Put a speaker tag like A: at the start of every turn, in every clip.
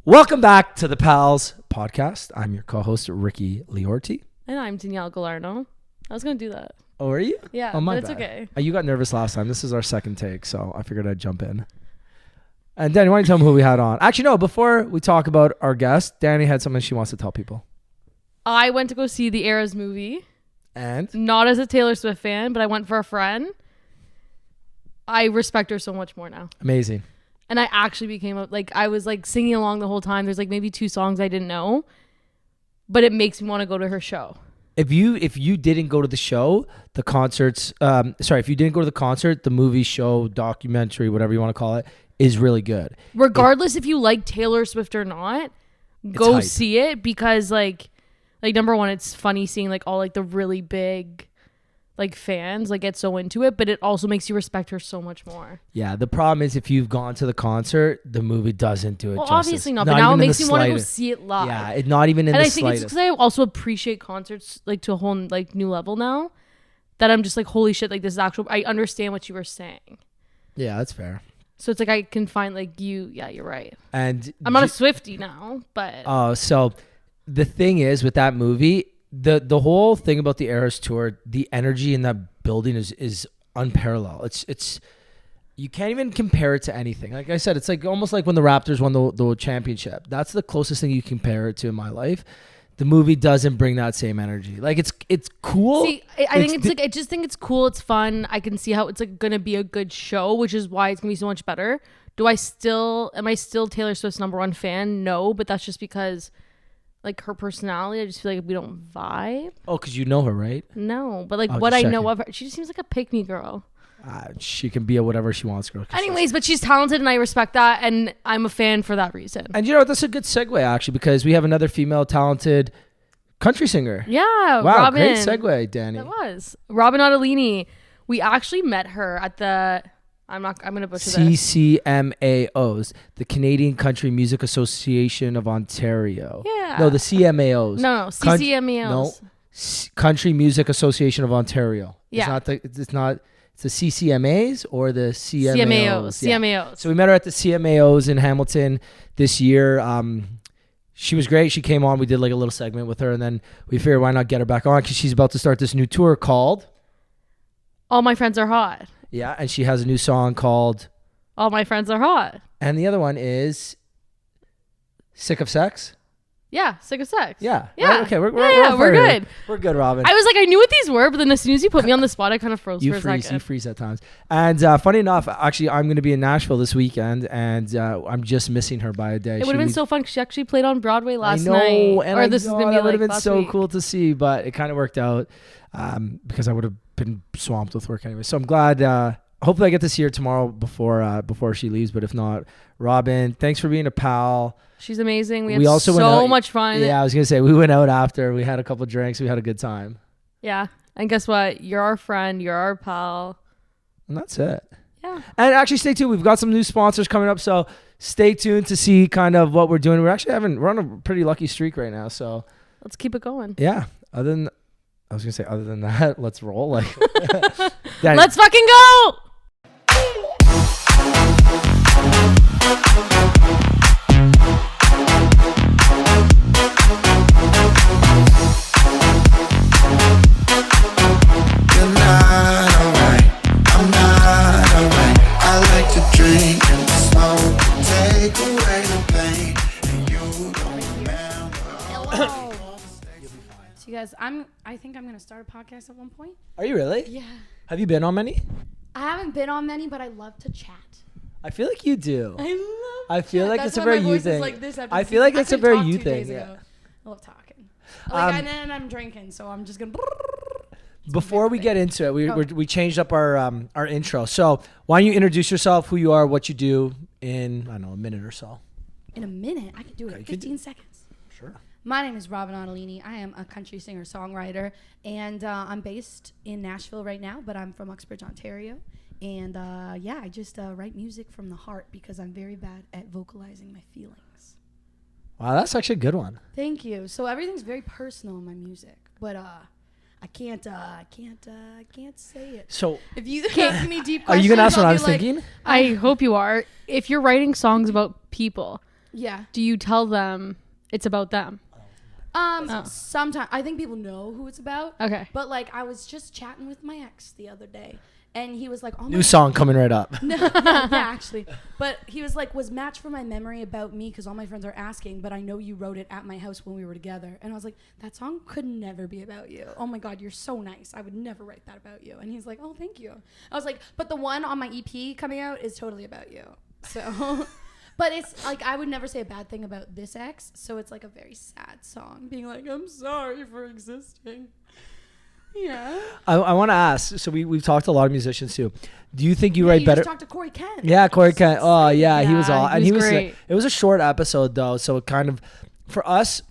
A: Welcome back to the Pals podcast. I'm your co-host, Ricky Liorti.
B: And I'm Danielle Galarno. I was going to do that.
A: Oh, are you?
B: Yeah,
A: oh, my
B: but it's
A: bad.
B: okay.
A: You got nervous last time. This is our second take, so I figured I'd jump in. And Danny, why don't you tell me who we had on? Actually, no, before we talk about our guest, Danny had something she wants to tell people.
B: I went to go see the Eras movie.
A: And?
B: Not as a Taylor Swift fan, but I went for a friend. I respect her so much more now.
A: Amazing.
B: And I actually became I was singing along the whole time. There's maybe 2 songs I didn't know, but it makes me want to go to her show.
A: If you didn't go to the show, the concerts, if you didn't go to the concert, the movie, show, documentary, whatever you want to call it, is really good.
B: Regardless if you like Taylor Swift or not, go see it because number one, it's funny seeing all the really big fans get so into it, but it also makes you respect her so much more.
A: Yeah, the problem is if you've gone to the concert, the movie doesn't do it justice.
B: Obviously not, but now it makes me want to go see it live.
A: Yeah, not even in the slightest. And I think
B: it's because I also appreciate concerts to a whole new level now, that I'm just holy shit, this is actual. I understand what you were saying.
A: Yeah, that's fair.
B: So it's I can find yeah, you're right.
A: And
B: I'm not a Swiftie now, but
A: oh, so the thing is with that movie, the whole thing about the Eras tour, the energy in that building is unparalleled. It's you can't even compare it to anything. Like I said, it's almost like when the Raptors won the championship. That's the closest thing you compare it to in my life. The movie doesn't bring that same energy. It's cool.
B: See, I just think it's cool. It's fun. I can see how it's gonna be a good show, which is why it's gonna be so much better. Am I still Taylor Swift's #1 fan? No, but that's just because her personality, I just feel we don't vibe.
A: Oh, because you know her, right?
B: No, but what I know of her, she just seems like a pick-me girl.
A: She can be a whatever she wants girl.
B: Anyways, but she's talented and I respect that, and I'm a fan for that reason.
A: And you know what? That's a good segue, actually, because we have another female talented country singer.
B: Yeah,
A: wow,
B: Robyn.
A: great segue, Danny.
B: That was. Robyn Ottolini. We actually met her at the... I'm going to butcher this.
A: CCMAOs, the Canadian Country Music Association of Ontario.
B: Yeah.
A: No, the CMAOs.
B: No, CCMAOs.
A: Country Music Association of Ontario.
B: Yeah.
A: It's the CCMAs or the CMAOs.
B: CMAOs.
A: Yeah. So we met her at the CMAOs in Hamilton this year. She was great. She came on. We did a little segment with her, and then we figured why not get her back on because she's about to start this new tour called
B: All My Friends Are Hot.
A: Yeah, and she has a new song called
B: All My Friends Are Hot.
A: And the other one is Sick of Sex?
B: Yeah, Sick of Sex.
A: Yeah.
B: Yeah.
A: Right? Okay, we're
B: good.
A: We're good, Robyn.
B: I was I knew what these were, but then as soon as you put me on the spot, I kind of froze for a second.
A: You freeze at times. And funny enough, actually, I'm going to be in Nashville this weekend, and I'm just missing her by a day.
B: It would have been so fun because she actually played on Broadway last night.
A: And
B: this is going to be
A: that would have been so
B: week.
A: cool to see, but it kind of worked out because I would have been swamped with work anyway. So I'm glad... hopefully I get to see her tomorrow before she leaves, but if not, Robyn, thanks for being a pal.
B: She's amazing. We had so much fun.
A: Yeah, I was going to say, we went out after. We had a couple drinks. We had a good time.
B: Yeah. And guess what? You're our friend. You're our pal.
A: And that's it.
B: Yeah.
A: And actually, stay tuned. We've got some new sponsors coming up, so stay tuned to see kind of what we're doing. We're on a pretty lucky streak right now, so.
B: Let's keep it going.
A: Yeah. Other than that, let's roll.
B: Let's fucking go!
C: I think I'm going to start a podcast at one point.
A: Are you really?
C: Yeah.
A: Have you been on many?
C: I haven't been on many, but I love to chat.
A: I feel like you do.
C: I
A: feel like it's a very you thing. I feel like it's a very you thing. Yeah.
C: I love talking. And then I'm drinking, so I'm just going to...
A: Before we get into it, we changed up our intro. So why don't you introduce yourself, who you are, what you do in, I don't know, a minute or so.
C: In a minute? I can do it in 15 seconds.
A: Sure.
C: My name is Robyn Ottolini. I am a country singer-songwriter, and I'm based in Nashville right now, but I'm from Uxbridge, Ontario. And I just write music from the heart because I'm very bad at vocalizing my feelings.
A: Wow, that's actually a good one.
C: Thank you. So everything's very personal in my music, but I can't say it.
A: So
C: if you ask me deep
A: are
C: questions,
A: you gonna ask what
C: I'll
A: I
C: be
A: was thinking?
B: I hope you are. If you're writing songs about people,
C: Yeah.
B: do you tell them it's about them?
C: Sometimes I think people know who it's about.
B: Okay.
C: But like I was just chatting with my ex the other day, and he was like, "Oh,
A: New song coming right up.
C: No, yeah, actually. But he was like, was Match for My Memory about me? Because all my friends are asking, but I know you wrote it at my house when we were together. And I was like, that song could never be about you. Oh my God, you're so nice. I would never write that about you. And he's like, oh, thank you. I was like, but the one on my EP coming out is totally about you. So, but it's like, I would never say a bad thing about this ex. So it's like a very sad song, being like, I'm sorry for existing. Yeah.
A: I want to ask. So we've talked to a lot of musicians too. Do you think you
C: Yeah,
A: write
C: you
A: better?
C: just talked to Corey Kent.
A: Yeah, Corey Kent. Oh yeah, he was
B: Yeah,
A: all, and
B: he
A: he
B: was
A: was.
B: great.
A: It was a short episode though, so it kind of, for us,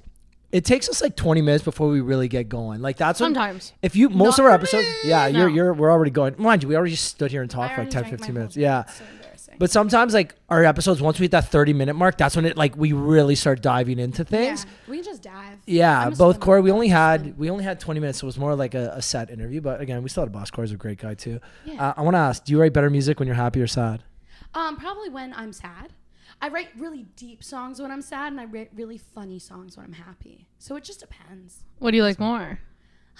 A: it takes us like 20 minutes before we really get going. Like that's when,
B: Sometimes.
A: if you most
C: Not
A: of our
C: for
A: episodes,
C: me.
A: yeah,
B: No.
A: we're already going. Mind you, we already stood here and
C: I
A: talked for like
C: already
A: 10,
C: drank
A: 15
C: my
A: minutes.
C: whole
A: Yeah.
C: drink. It's so embarrassing.
A: But sometimes like our episodes, once we hit that 30-minute mark, that's when it like we really start diving into things.
C: Yeah, we can just dive.
A: Yeah,
C: I'm a
A: both
C: swimmer.
A: Corey. We only
C: Swim.
A: had 20 minutes, so it was more like a set interview. But again, we still had a boss. Corey's a great guy too.
C: Yeah.
A: I want to ask: do you write better music when you're happy or sad?
C: Probably when I'm sad. I write really deep songs when I'm sad, and I write really funny songs when I'm happy. So it just depends.
B: What do you like more?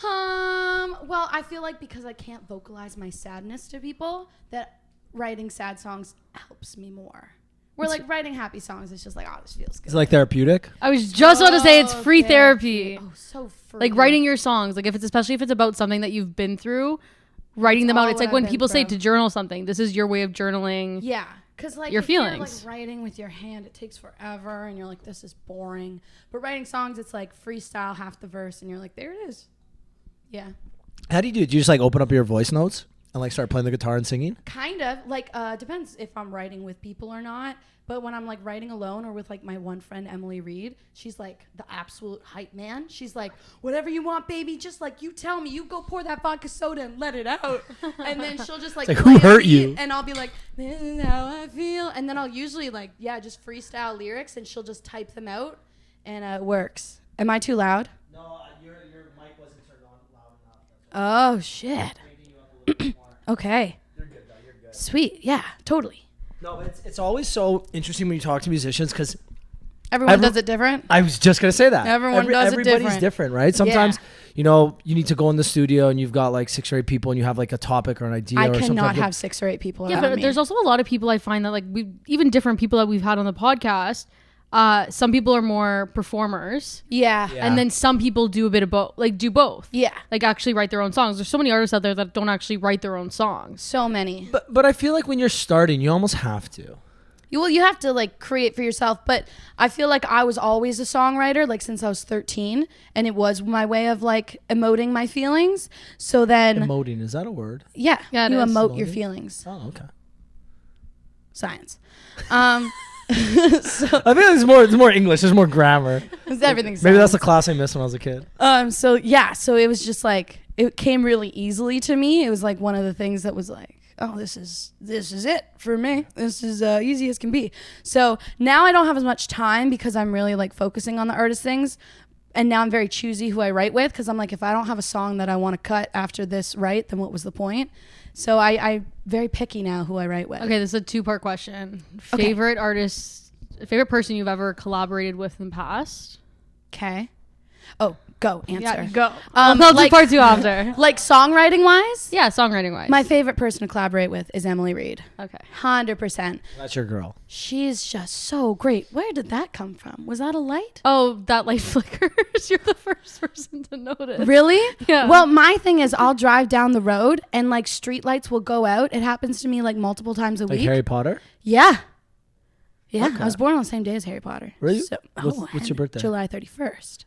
C: Well, I feel like because I can't vocalize my sadness to people, that writing sad songs helps me more. Where like writing happy songs, it's just like, oh, this feels good.
A: Is it like therapeutic?
B: I was just about to say it's
C: Oh,
B: free therapy.
C: Oh, so free.
B: Like writing your songs, like especially if it's about something that you've been through, writing them out.
C: all
B: It's like
C: what
B: when
C: I've
B: people
C: been
B: say
C: through.
B: to journal something. This is your way of journaling.
C: Yeah, because like
B: Your
C: if you're,
B: feelings.
C: like writing with your hand, it takes forever, and you're like, this is boring. But writing songs, it's like freestyle half the verse, and you're like, there it is. Yeah.
A: How do you do it? Do you just like open up your voice notes and like start playing the guitar and singing?
C: Kind of like depends if I'm writing with people or not. But when I'm like writing alone or with like my one friend Emily Reed, she's like the absolute hype man. She's like, whatever you want, baby, just like you tell me. You go pour that vodka soda and let it out. And then she'll just like,
A: It's like,
C: play
A: who
C: a
A: hurt
C: beat,
A: you?
C: and I'll be like, this is how I feel. And then I'll usually like, yeah, just freestyle lyrics, and she'll just type them out, and it works. Am I too loud?
A: No, your mic wasn't turned on loud enough.
C: Oh shit. Okay.
A: You're good though. You're good.
C: Sweet. Yeah. Totally.
A: No, but it's always so interesting when you talk to musicians because
C: Everyone does it different.
A: I was just gonna say that
C: Everyone does it
A: everybody's different, right? Sometimes
C: Yeah.
A: you need to go in the studio and you've got like 6 or 8 people and you have like a topic or an idea.
C: I
A: or something
C: cannot
A: like that.
C: have 6 or 8 people
B: Yeah,
C: around
B: but
C: me.
B: there's also a lot of people I find that like even different people that we've had on the podcast. Some people are more performers,
C: Yeah.
B: and then some people do a bit of both. Like do both.
C: Yeah.
B: Like actually write their own songs. There's so many artists out there that don't actually write their own songs.
C: So many.
A: But I feel like when you're starting, you almost have to.
C: You have to like create for yourself, but I feel like I was always a songwriter like since I was 13, and it was my way of like emoting my feelings. So then
A: Emoting, is that a word?
C: yeah,
B: Yeah, it
C: you
B: is.
C: emote your
A: Emoting?
C: feelings.
A: Oh, okay.
C: Science. So
A: I think there's more English. There's more grammar.
C: everything's
A: Maybe that's
C: science.
A: the class I missed when I was a kid.
C: So it was just like it came really easily to me. It was like one of the things that was like, oh, this is it for me. This is easy as can be. So now I don't have as much time because I'm really like focusing on the artist things. And now I'm very choosy who I write with because I'm like, if I don't have a song that I want to cut after this write, then what was the point? So I very picky now who I write with.
B: Okay, this is a 2-part question.
C: Okay.
B: Favorite artist, favorite person you've ever collaborated with in the past?
C: Okay. Oh, go answer.
B: Yeah, go.
C: I'll
B: I'll do part 2 after.
C: Like songwriting wise,
B: Yeah, songwriting wise.
C: my favorite person to collaborate with is Emily Reed.
B: Okay.
C: 100%.
A: That's your girl.
C: She's just so great. Where did that come from? Was that a light?
B: Oh, that light flickers. You're the first person to notice.
C: Really?
B: Yeah.
C: Well, my thing is I'll drive down the road and like street lights will go out. It happens to me like multiple times a
A: Like
C: week.
A: Harry Potter?
C: Yeah. Yeah.
A: Okay.
C: I was born on the same day as Harry Potter.
A: Really?
C: So,
A: What's your birthday?
C: July 31st.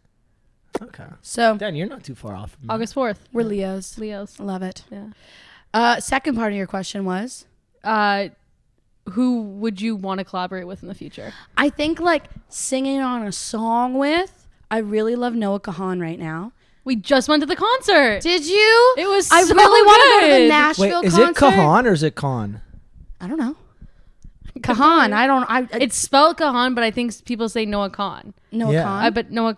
A: Okay.
C: So
A: Dan, you're not too far off. From me.
B: August 4th.
C: we're Leos.
B: Leos.
C: Love it.
B: Yeah.
C: Second part of your question was?
B: Who would you want to collaborate with in the future?
C: I think like singing on a song with, I really love Noah Kahan right now.
B: We just went to the concert.
C: Did you?
B: It was
C: I
B: so
C: really want to go to the
B: good.
C: Nashville
A: Wait, is
C: concert.
A: it Kahan or is it Khan?
C: I don't know. Kahan.
B: It's spelled Kahan, but I think people say Noah Khan.
C: Noah
A: Yeah.
C: Kahan.
B: But Noah,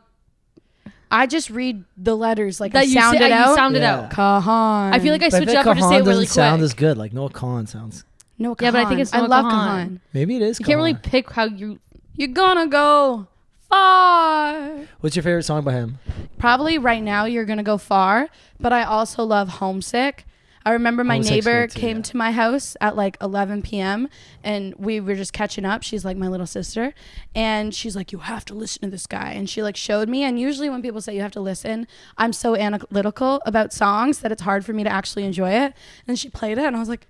C: I just read the letters like
B: that
C: I
B: you
C: sound it out.
B: You sound it
A: Yeah.
B: out.
C: Kahan.
B: I feel like I
A: But
B: switch
A: bet
B: it up or just say
A: Kahan
B: it really
A: doesn't sound
B: quick.
A: as good. Like Noah Khan sounds.
C: Noah
B: Yeah,
C: Kahan.
B: but I think it's
C: I
B: Noah
C: love
B: Kahan.
C: Kahan.
A: Maybe it is.
B: You can't really
A: Kahan.
B: pick how you
C: you're gonna go far.
A: What's your favorite song by him?
C: Probably Right Now You're Gonna Go Far, but I also love Homesick. I remember my
A: Homesick's
C: neighbor
A: good too,
C: came
A: yeah.
C: to my house at like 11 p.m. and we were just catching up. She's like my little sister. And she's like, you have to listen to this guy. And she like showed me. And usually when people say you have to listen, I'm so analytical about songs that it's hard for me to actually enjoy it. And she played it and I was like,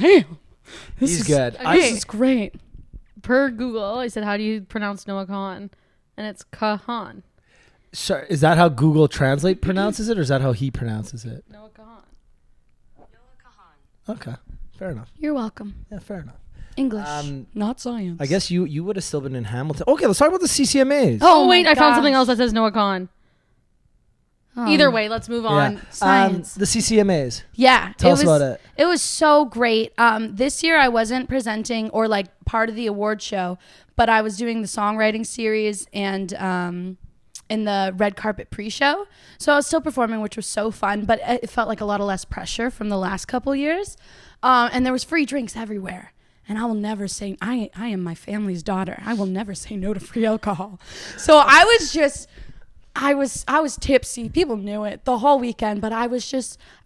C: damn.
A: He's good.
C: This is great.
B: Per Google, I said, how do you pronounce Noah Kahan? And it's Kahan.
A: So, is that how Google Translate pronounces it, or is that how he pronounces it?
B: Noah Kahan.
A: Okay, fair enough.
C: You're welcome.
A: Yeah, fair enough.
C: English, not science.
A: I guess you would have still been in Hamilton. Okay, let's talk about the CCMAs.
B: Oh, wait,
C: my
B: I found something
C: gosh.
B: else that says Noah Kahan. Either way, let's move on.
C: Science.
A: The CCMAs.
C: Yeah.
A: Tell us about it.
C: It was so great. This year I wasn't presenting or like part of the award show, but I was doing the songwriting series and in the red carpet pre-show. So I was still performing, which was so fun, but it felt like a lot of less pressure from the last couple years. And there was free drinks everywhere. And I will never say, I am my family's daughter. I will never say no to free alcohol. So I was tipsy. People knew it the whole weekend, but I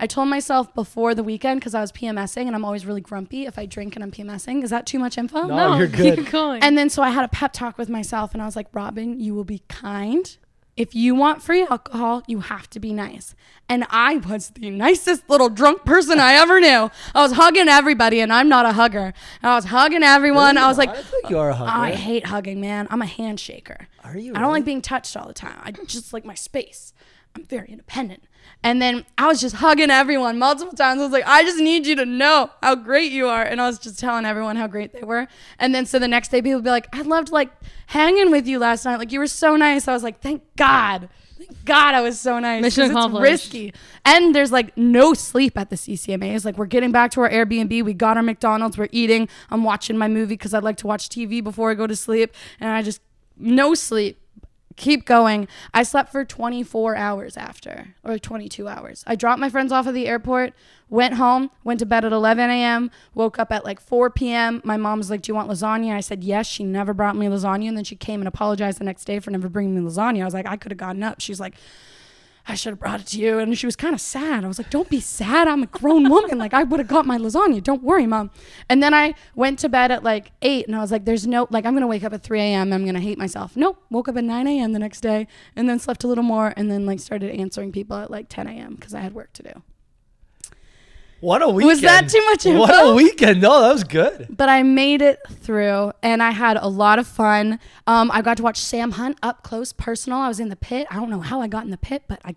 C: told myself before the weekend, because I was PMSing and I'm always really grumpy if I drink and I'm PMSing. Is that too much info?
A: No, you're good.
B: Keep going.
C: And then so I had a pep talk with myself and I was like, Robyn, you will be kind. If you want free alcohol, you have to be nice. And I was the nicest little drunk person I ever knew. I was hugging everybody, and I'm not a hugger. I was hugging everyone. I was like,
A: I think you are a hugger.
C: I hate hugging, man. I'm a handshaker.
A: Are you?
C: I don't like being touched all the time. I just like my space. I'm very independent. And then I was just hugging everyone multiple times. I was like, I just need you to know how great you are. And I was just telling everyone how great they were. And then so the next day people would be like, I loved like hanging with you last night. Like you were so nice. I was like, thank God. Thank God I was so nice.
B: Mission
C: 'Cause
B: accomplished.
C: It's risky. And there's like no sleep at the CCMAs. Like we're getting back to our Airbnb. We got our McDonald's. We're eating. I'm watching my movie because I'd like to watch TV before I go to sleep. And I just, no sleep. Keep going. I slept for 24 hours after, or 22 hours. I dropped my friends off at the airport, went home, went to bed at 11 a.m., woke up at like 4 p.m. My mom was like, do you want lasagna? I said, yes. She never brought me lasagna. And then she came and apologized the next day for never bringing me lasagna. I was like, I could have gotten up. She's like, I should have brought it to you. And she was kind of sad. I was like, don't be sad. I'm a grown woman. Like I would have got my lasagna. Don't worry, Mom. And then I went to bed at like 8 and I was like, there's no, like I'm going to wake up at 3 a.m. I'm going to hate myself. Nope. Woke up at 9 a.m. the next day and then slept a little more and then like started answering people at like 10 a.m. because I had work to do.
A: What a weekend.
C: Was that too much info?
A: What a weekend. No, that was good.
C: But I made it through and I had a lot of fun. I got to watch Sam Hunt up close, personal. I was in the pit. I don't know how I got in the pit, but I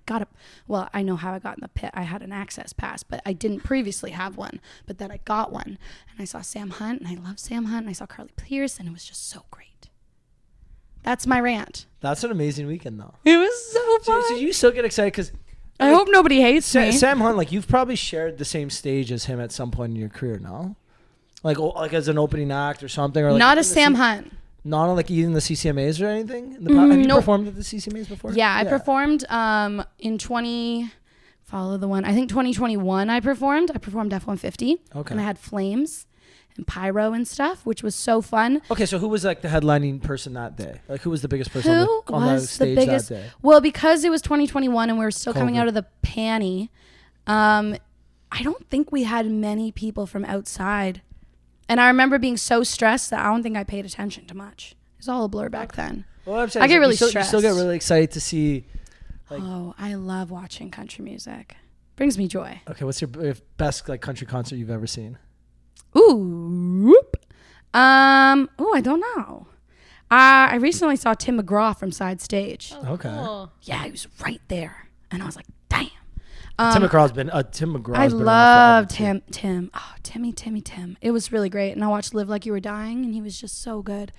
C: know how I got in the pit. I had an access pass, but I didn't previously have one, but then I got one. And I saw Sam Hunt and I love Sam Hunt and I saw Carly Pierce and it was just so great. That's my rant.
A: That's an amazing weekend, though.
C: It was so fun.
A: So you still get excited because
C: I hope nobody hates me.
A: Sam Hunt, like you've probably shared the same stage as him at some point in your career, no? Like as an opening act or something, or like
C: Not a Sam Hunt.
A: Not on like even the CCMAs or anything. Have you performed at the CCMAs before?
C: Yeah, I performed in 2021. I performed F-150.
A: Okay.
C: And I had flames and pyro and stuff, which was so fun.
A: Okay, so who was like the headlining person that day? Like who was the biggest person
C: Who
A: on the
C: was
A: stage
C: the biggest?
A: that day?
C: Well, because it was 2021 and we were still coming
A: COVID.
C: out of the panty, I don't think we had many people from outside. And I remember being so stressed that I don't think I paid attention to much. It was all a blur back then.
A: Well, I'm saying
C: I get really
A: you
C: stressed.
A: still get really excited to see. Like,
C: Oh, I love watching country music. Brings me joy.
A: okay, what's your best like country concert you've ever seen?
C: Ooh. I don't know. I recently saw Tim McGraw from Side Stage.
A: Okay.
B: Cool.
C: Yeah, he was right there. And I was like, damn.
A: Tim McGraw's been Tim McGraw's
C: I
A: been around
C: loved
A: forever, too.
C: Tim. Oh, Tim. It was really great. And I watched Live Like You Were Dying, and he was just so good.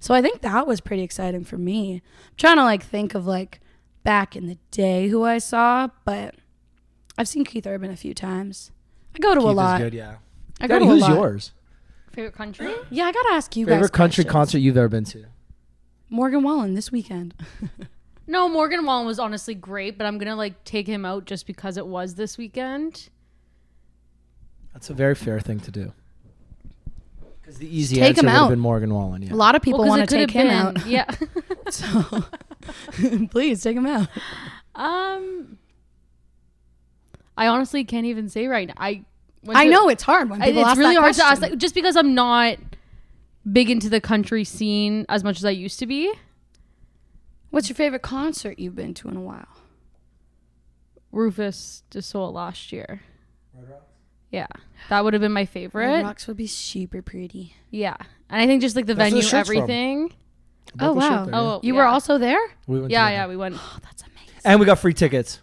C: So I think that was pretty exciting for me. I'm trying to like think of like back in the day who I saw, but I've seen Keith Urban a few times. I go to a
A: Keith
C: lot.
A: is good, yeah.
C: I go
A: Daddy,
C: to a
A: who's
C: lot.
A: yours?
B: Favorite country?
C: Yeah, I gotta ask you guys.
A: Favorite country
C: questions.
A: concert you've ever been to?
C: Morgan Wallen this weekend.
B: No, Morgan Wallen was honestly great, but I'm gonna like take him out just because it was this weekend.
A: That's a very fair thing to do. Because the easy
C: Take
A: answer
C: him
A: would have
C: out.
A: been Morgan Wallen. Yeah.
C: A lot of people
B: Well, 'cause
C: want to
B: it
C: take
B: could've
C: him out.
B: been- Yeah.
C: So please take him out.
B: I honestly can't even say right now.
C: I know it's hard when people
B: It's
C: ask
B: really
C: that
B: hard to ask,
C: question.
B: like, just because I'm not big into the country scene as much as I used to be.
C: What's your favorite concert you've been to in a while?
B: Rufus just sold last year. Yeah, that would have been my
C: Red
B: favorite.
C: Rocks would be super pretty.
B: Yeah, and I think just like the
A: That's where
B: venue,
A: the shirt's from.
B: everything.
C: Oh, wow.
B: Oh,
C: You
B: yeah.
C: were also there?
A: We went
B: Yeah,
A: together.
B: yeah, we went,
C: Oh, that's amazing.
A: And we got free tickets.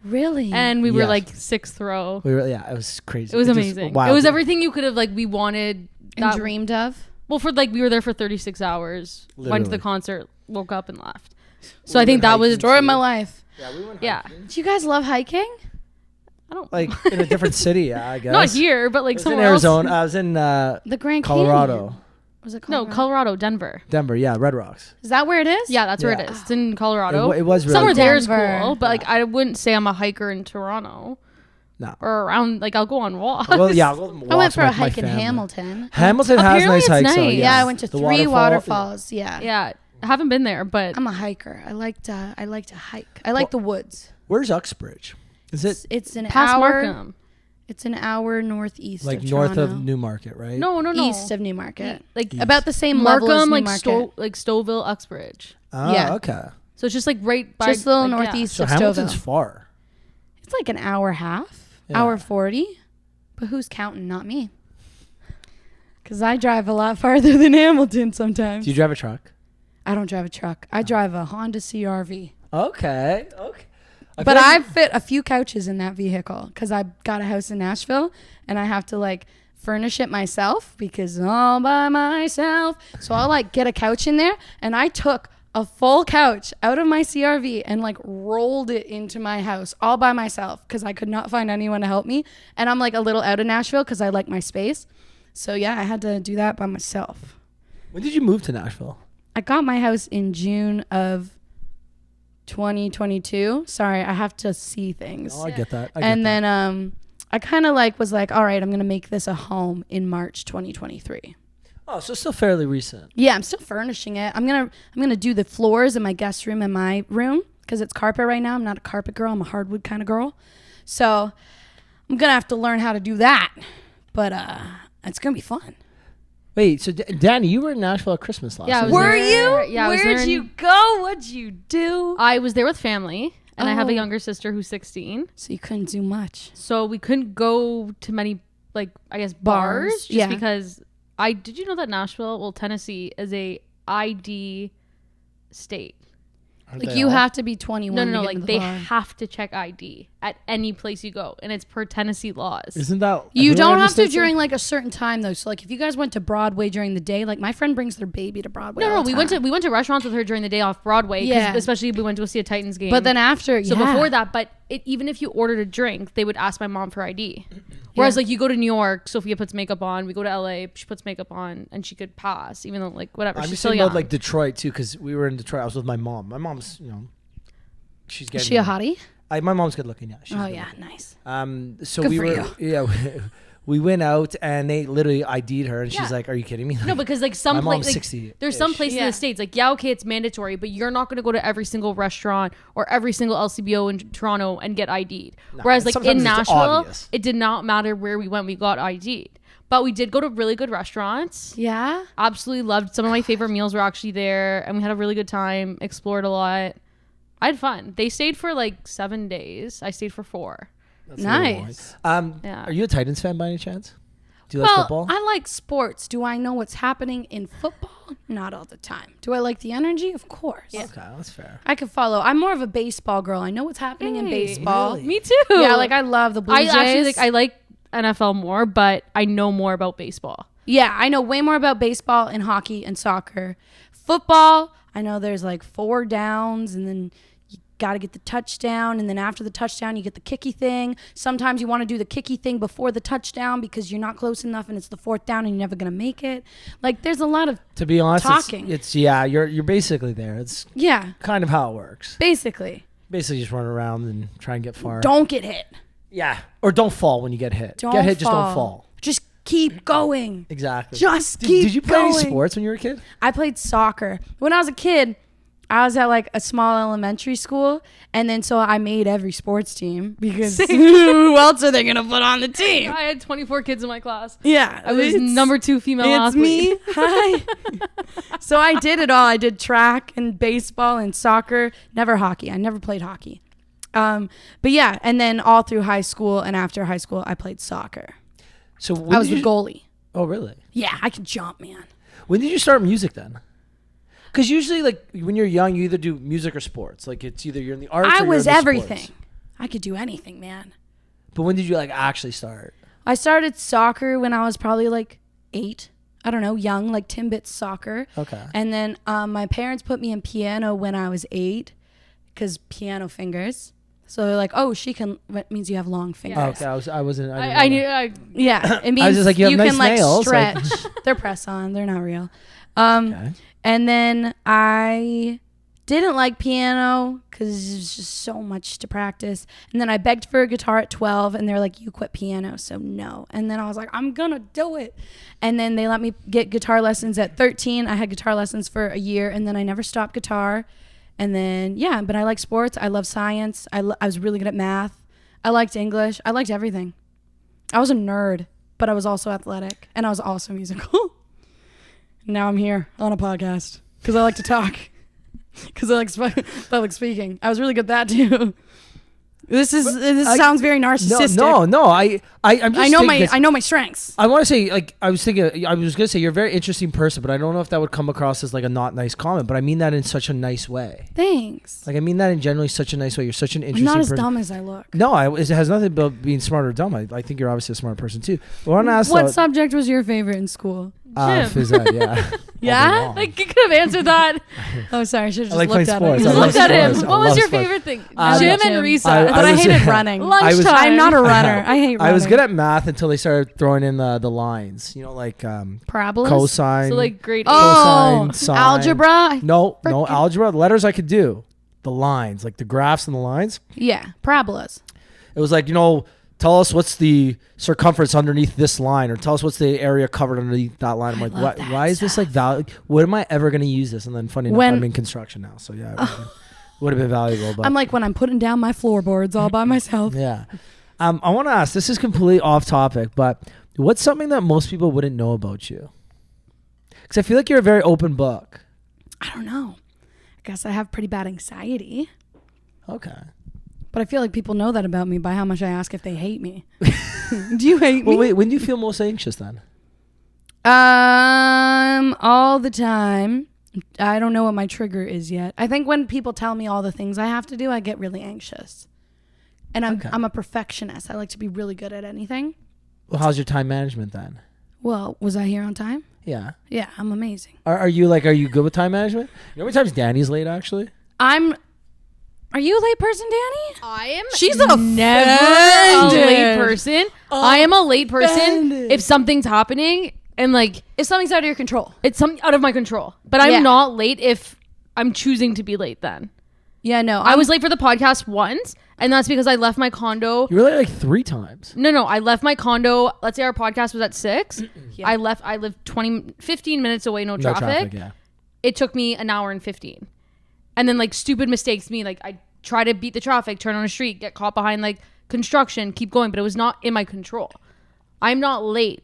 C: Really?
B: and we were
A: Yes.
B: like 6th row.
A: We were, yeah, it was crazy.
B: It was
A: just-
B: amazing.
A: wow.
B: It was everything you could have like we wanted.
C: and dreamed of?
B: Well, for like we were there for 36 hours. Went to
A: Literally.
B: the concert, woke up and left. So I think that was
C: Story of my life.
A: Yeah, we went
B: yeah.
A: hiking.
C: Do you guys love hiking?
B: I don't
A: Like in a different city, I guess.
B: not here, but like
A: I was in
B: somewhere else.
A: Arizona. I was in
C: The Grand
A: Colorado.
C: Canyon. Was it
B: No,
C: Colorado?
B: Colorado, Denver.
A: Denver. Yeah, Red Rocks.
C: Is that where it is?
B: Yeah, that's where
A: Yeah.
B: it is. It's in Colorado.
A: It was really
B: Somewhere
A: cool.
B: there is
C: Denver.
B: cool, but like I wouldn't say I'm a hiker in Toronto
A: No.
B: or around. Like I'll go on walks.
A: Well, yeah, I'll go
C: I went for a
A: walk with my
C: hike in
A: family.
C: Hamilton.
A: Hamilton has
B: Apparently
A: nice
B: it's
A: hikes. though,
B: nice.
C: Yeah,
A: yeah.
C: I went to
A: The
C: 3
A: waterfall.
C: waterfalls. Yeah.
B: Yeah, I haven't been there, but
C: I'm a hiker. I like to hike. I like the woods.
A: Where's Uxbridge? Is it
C: It's an
B: past
C: hour.
B: Markham.
C: It's an hour northeast
A: like
C: of
A: north
C: Toronto.
A: of Newmarket, right?
B: No,
C: East of Newmarket.
B: Like
A: East.
C: About the same level as
B: Markham, like
C: Newmarket.
B: like Stouffville, Uxbridge.
A: Oh,
C: Yeah.
A: okay.
B: So it's just like right by
C: Just a little
B: like, yeah.
C: northeast
A: So
C: of
A: Hamilton's
C: Stouffville.
A: far.
C: It's like an hour half,
A: Yeah.
C: hour 40. But who's counting? Not me. Because I drive a lot farther than Hamilton sometimes.
A: Do you drive a truck?
C: I don't drive a truck. I drive a Honda CRV.
A: Okay. Okay.
C: But I fit a few couches in that vehicle because I got a house in Nashville and I have to like furnish it myself because all by myself. So I'll like get a couch in there, and I took a full couch out of my CRV and like rolled it into my house all by myself because I could not find anyone to help me. And I'm like a little out of Nashville because I like my space. So yeah, I had to do that by myself.
A: When did you move to Nashville?
C: I got my house in June of 2022. Sorry, I have to see things.
A: Oh, I get that.
C: And then I kind of like was like, all right, I'm going to make this a home in March 2023.
A: Oh, so still fairly recent.
C: Yeah, I'm still furnishing it. I'm going to do the floors in my guest room and my room cuz it's carpet right now. I'm not a carpet girl. I'm a hardwood kind of girl. So, I'm going to have to learn how to do that. But it's going to be fun.
A: Wait, so Danny, you were in Nashville at Christmas last
B: Yeah, I
A: year.
B: was there. Yeah, I was there
C: Where'd
B: in-
C: you go? What'd you do?
B: I was there with family, and I have
C: Oh.
B: a younger sister who's 16.
C: So you couldn't do much.
B: So we couldn't go to many, like, I guess, bars. Just
C: yeah.
B: because did you know that Tennessee is a ID state?
A: Aren't
C: Like
A: they
C: you
A: all?
C: have to be 21
B: No,
C: to get
B: like
C: into the
B: they
C: bar.
B: have to check ID at any place you go, and it's per Tennessee laws.
A: Isn't that
C: You
A: everywhere
C: don't
A: in the
C: have to
A: States?
C: during like a certain time though. So like if you guys went to Broadway during the day, like my friend brings their baby to Broadway.
B: No,
C: all the
B: we went
C: time.
B: to restaurants with her during the day off Broadway. 'Cause
C: Yeah.
B: especially we went to go see a Titans game.
C: But then after,
B: So
C: yeah.
B: before that, but even if you ordered a drink, they would ask my mom for ID. Whereas
C: Yeah.
B: like you go to New York, Sophia puts makeup on. We go to LA, she puts makeup on, and she could pass, even though like whatever.
A: I'm
B: She's
A: just
B: still
A: thinking
B: young.
A: about like Detroit too, because we were in Detroit. I was with my mom. My mom's, she's
C: Is
A: getting.
C: she a hottie?
A: My mom's good looking. Yeah. She's
C: Oh
A: good
C: yeah,
A: looking.
C: nice.
A: So
C: Good
A: we
C: for
A: were. Yeah. We went out and they literally ID'd her, and she's
B: Yeah.
A: like, "Are you kidding me?"
B: no, because like
A: my
B: some
A: mom's
B: places,
A: 60.
B: there's some places in
C: Yeah.
B: the States, like, yeah, okay, it's mandatory, but you're not going to go to every single restaurant or every single LCBO in Toronto and get ID'd. Whereas like
A: sometimes
B: in
A: it's
B: Nashville,
A: obvious.
B: it did not matter where we went, we got ID'd. But we did go to really good restaurants.
C: Yeah.
B: Absolutely loved. Some of my favorite meals were actually there, and we had a really good time, explored a lot. I had fun. They stayed for like 7 days. I stayed for 4.
A: That's a little
C: Nice.
A: annoying.
B: Yeah.
A: Are you a Titans fan by any chance? Do you like
C: Well,
A: football?
C: I like sports. Do I know what's happening in football? Not all the time. Do I like the energy? Of course.
A: Okay, that's fair.
C: I could follow. I'm more of a baseball girl. I know what's happening in
B: Hey.
C: baseball.
A: Really?
B: Me too.
C: Yeah, like I love the Blue
B: I
C: Jays.
B: actually like I like NFL more, but I know more about baseball.
C: Yeah, I know way more about baseball and hockey and soccer. Football, I know there's like 4 downs and then you got to get the touchdown. And then after the touchdown, you get the kicky thing. Sometimes you want to do the kicky thing before the touchdown because you're not close enough and it's the 4th down and you're never going to make it. Like there's a lot of,
A: To be honest,
C: Talking.
A: It's yeah, you're basically there. It's
C: yeah,
A: kind of how it works.
C: basically.
A: Basically, just run around and try and get far.
C: Don't get hit.
A: Yeah, or don't fall when you get hit.
C: Don't
A: Get hit, just
C: fall.
A: don't fall.
C: Just keep going.
A: Exactly.
C: Just keep
A: Did you play
C: going.
A: any sports when you were a kid?
C: I played soccer. When I was a kid, I was at like a small elementary school, and then so I made every sports team because who else are they gonna put on the team?
B: I had 24 kids in my class.
C: Yeah,
B: I was number 2 female
C: It's
B: athlete.
C: me. Hi. So I did it all. I did track and baseball and soccer. Never hockey. I never played hockey. But yeah, and then all through high school and after high school, I played soccer.
A: So
C: I was the goalie.
A: Oh, really?
C: Yeah, I can jump, man.
A: When did you start music then? Because usually, like when you're young, you either do music or sports. Like it's either you're in the arts.
C: I
A: or
C: was
A: you're in the
C: everything.
A: sports.
C: I could do anything, man.
A: But when did you like actually start?
C: I started soccer when I was probably like 8. I don't know, young, like Timbits soccer.
A: Okay.
C: And then my parents put me in piano when I was 8 because piano fingers. So they're like, oh, that means you have long fingers.
A: Oh, okay. I wasn't.
B: I knew.
C: Yeah, it means
A: I was just like, you have nice
C: can like
A: nails, like-
C: stretch. They're press on. They're not real.
A: Okay.
C: And then I didn't like piano because it was just so much to practice. And then I begged for a guitar at 12, and they're like, you quit piano, so no. And then I was like, I'm going to do it. And then they let me get guitar lessons at 13. I had guitar lessons for a year, and then I never stopped guitar. And then, yeah, but I like sports. I love science. I was really good at math. I liked English. I liked everything. I was a nerd, but I was also athletic, and I was also musical. Now I'm here on a podcast because I like to talk. Because I like public speaking. I was really good at that too. This sounds very narcissistic.
A: No. I'm just
C: I know my strengths.
A: I want to say, like, I was gonna say you're a very interesting person, but I don't know if that would come across as like a not nice comment. But I mean that in such a nice way.
C: Thanks.
A: Like I mean that in generally such a nice way. You're such an
C: I'm
A: interesting
C: not as
A: person.
C: dumb as I look.
A: No, it has nothing about being smart or dumb. I think you're obviously a smart person too. But I want to ask
C: What subject was your favorite in school?
A: phys ed, yeah.
C: Yeah?
B: Like you could have answered that.
C: Oh, sorry. I should have
A: I
C: just
A: like
C: looked at
A: playing
C: him.
A: sports. I
B: Just looked at him.
A: sports. I
B: What was
A: love
B: your
A: sports.
B: favorite thing?
A: I
B: Gym
A: love
B: and
C: gym.
B: recess.
C: But I hated running.
B: Lunchtime.
C: I'm not a runner. I hate running.
A: I was good at math until they started throwing in the lines. You know, like
C: parabolas.
A: cosine.
B: So like grade 8.
A: Cosine, sine.
C: Algebra.
A: No,
C: Frickin-
A: algebra. The letters I could do. The lines, like the graphs and the lines.
C: Yeah, parabolas.
A: It was like, tell us what's the circumference underneath this line, or tell us what's the area covered underneath that line. I'm like,
C: love that
A: why is this like valid? What am I ever going to use this? And then funny enough, I'm in construction now. So yeah, it would have been valuable. But
C: I'm like when I'm putting down my floorboards all by myself.
A: yeah. I want to ask, this is completely off topic, but what's something that most people wouldn't know about you? Because I feel like you're a very open book.
C: I don't know. I guess I have pretty bad anxiety.
A: Okay.
C: But I feel like people know that about me by how much I ask if they hate me. Do you hate me?
A: Well, wait, when do you feel most anxious then?
C: All the time. I don't know what my trigger is yet. I think when people tell me all the things I have to do, I get really anxious. And I'm a perfectionist. I like to be really good at anything.
A: Well, how's your time management then?
C: Well, was I here on time?
A: Yeah.
C: Yeah, I'm amazing.
A: Are you good with time management? You know how many times Danny's late actually?
C: Are you a late person, Danny?
B: I am.
C: She's
B: never a
C: offended.
B: late person. I am a late person
C: Offended.
B: if something's happening and like
C: If something's out of your control.
B: it's something out of my control. But I'm not late if I'm choosing to be late then.
C: Yeah, no.
B: I was late for the podcast once, and that's because I left my condo.
A: You were late like 3 times.
B: No, I left my condo. Let's say our podcast was at 6.
C: Yeah.
B: I lived 15 minutes away, no traffic.
A: Yeah.
B: It took me an hour and 15. And then like stupid mistakes me. Like I try to beat the traffic, turn on a street, get caught behind like construction, keep going, but it was not in my control. I'm not late.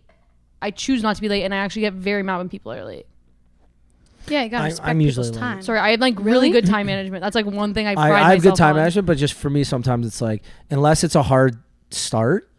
B: I choose not to be late, and I actually get very mad when people are late.
C: Yeah, you gotta respect
A: I'm usually
C: people's
A: late.
C: time.
B: Sorry, I have like really good time management. That's like one thing I pride
A: I have good
B: myself
A: time
B: on.
A: management, but just for me, sometimes it's like, unless it's a hard start.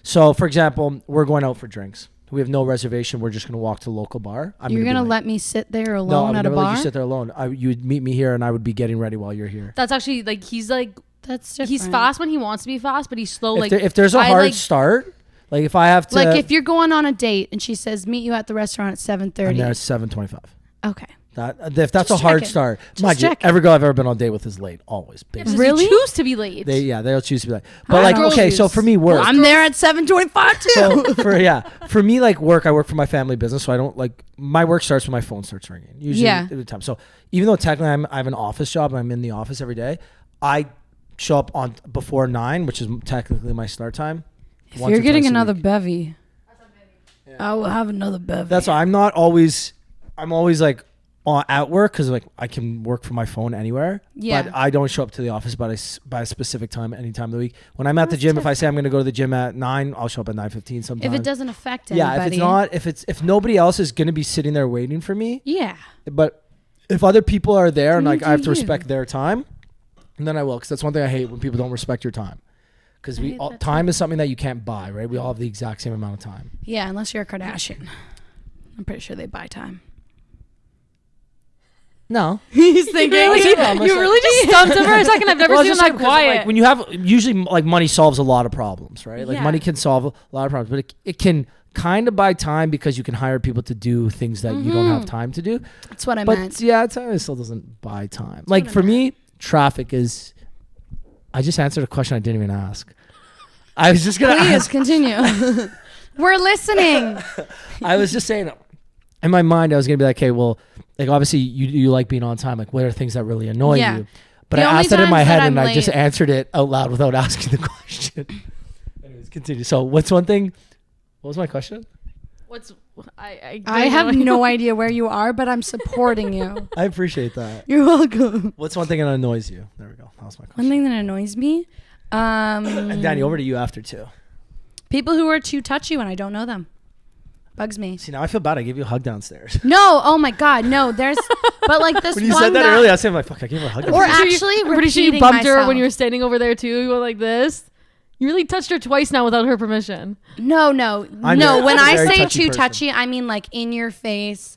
A: So, for example, we're going out for drinks. We have no reservation. We're just going to walk to the local bar.
C: You're
A: gonna
C: gonna
A: be late.
C: let me sit there
A: No, I
C: alone
A: would
C: at a
A: never let
C: bar?
A: you sit there alone. You would meet me here, and I would be getting ready while you're here.
B: That's actually like he's
C: That's different.
B: he's fast when he wants to be fast, but he's slow.
A: If there's a
B: I,
A: hard
B: like-
A: start, like if I have to,
C: Like if you're going on a date and she says meet you at the restaurant at
A: I'm
C: 7:30.
A: there at 7:25.
C: Okay.
A: If that's
C: Just
A: a hard
C: checking.
A: start,
C: Just
A: mind you,
C: checking.
A: every girl I've ever been on a date with is late, always.
B: Because
C: Really?
B: they choose to be late.
A: They'll choose to be late. But
C: Huh?
A: like,
B: Girls
A: okay, so
B: choose.
A: for me, work.
C: I'm there at 7:25 too.
A: So for me, like work, I work for my family business, so I don't like my work starts when my phone starts ringing. Usually,
C: Yeah.
A: at the time. So even though technically I have an office job and I'm in the office every day, I show up on before 9, which is technically my start time.
C: If
A: once
C: you're
A: or
C: getting
A: twice a
C: another
A: week.
C: bevy. I will have another beverage.
A: That's why I'm always like at work because like I can work from my phone anywhere.
C: Yeah.
A: But I don't show up to the office by a specific time any time of the week. When I'm at the gym, if I say I'm going to go to the gym at 9, I'll show up at 9:15 sometimes.
C: If it doesn't affect anybody.
A: Yeah, if nobody else is going to be sitting there waiting for me.
C: Yeah.
A: But if other people are there and
C: You
A: like
C: do
A: I have to
C: you.
A: respect their time, then I will. Because that's one thing I hate when people don't respect your time. Because time is something that you can't buy, right? We all have the exact same amount of time.
C: Yeah, unless you're a Kardashian. I'm pretty sure they buy time.
A: No.
B: He's thinking. You really just stumped him for a second. I've never seen him that quiet.
A: Like, when you have usually like money solves a lot of problems, right? Like
C: Yeah.
A: money can solve a lot of problems, but it can kind of buy time because you can hire people to do things that you don't have time to do.
C: That's what I
A: But
C: meant.
A: yeah, time still doesn't buy time. Like for me, traffic is. I just answered a question I didn't even ask. I was just gonna
C: Please
A: ask.
C: continue. We're listening.
A: I was just saying. In my mind, I was gonna be like, "Okay, well, like obviously you like being on time. Like, what are things that really annoy
C: Yeah.
A: you?" But
C: The
A: I
C: only
A: asked it in my
C: times that
A: head, and
C: I'm
A: I just
C: late-
A: answered it out loud without asking the question. Anyways, continue. So, what's one thing? What was my question?
C: I have no idea where you are, but I'm supporting you.
A: I appreciate that.
C: You're welcome.
A: What's one thing that annoys you? There we go. That was my
C: One
A: question.
C: thing that annoys me,
A: And Danny, over to you after too.
C: people who are too touchy when I don't know them. Bugs me.
A: See, now I feel bad. I gave you a hug downstairs.
C: No, oh my God, no. There's, but like this
A: When you
C: one
A: said that
C: guy-
A: earlier, I said, like, fuck, I gave her a hug
C: Or
A: downstairs.
C: actually,
B: I'm pretty sure you
C: repeating
B: bumped her
C: myself.
B: when you were standing over there too. You went like this. You really touched her twice now without her permission.
C: No.
A: I'm
C: No,
A: very-
C: when
A: I'm a
C: I
A: very
C: say
A: touchy
C: too
A: person.
C: touchy, I mean like in your face,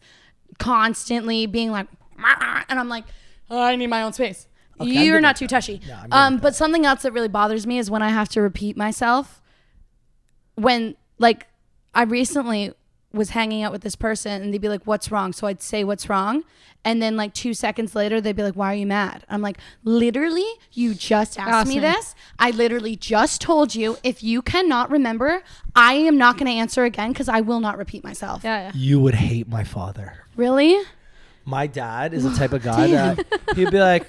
C: constantly being like, "Mah," and I'm like, oh, I need my own space.
A: Okay, I'm
C: You're
A: good
C: not
A: with
C: too
A: that.
C: touchy.
A: Yeah, I'm good with
C: But something else that really bothers me is when I have to repeat myself. When like I recently was hanging out with this person and they'd be like, what's wrong? So I'd say what's wrong. And then like 2 seconds later, they'd be like, why are you mad? I'm like, literally, you just asked me this. I literally just told you if you cannot remember, I am not going to answer again because I will not repeat myself.
B: Yeah.
A: You would hate my father.
C: Really?
A: My dad is the type of guy that he'd be like,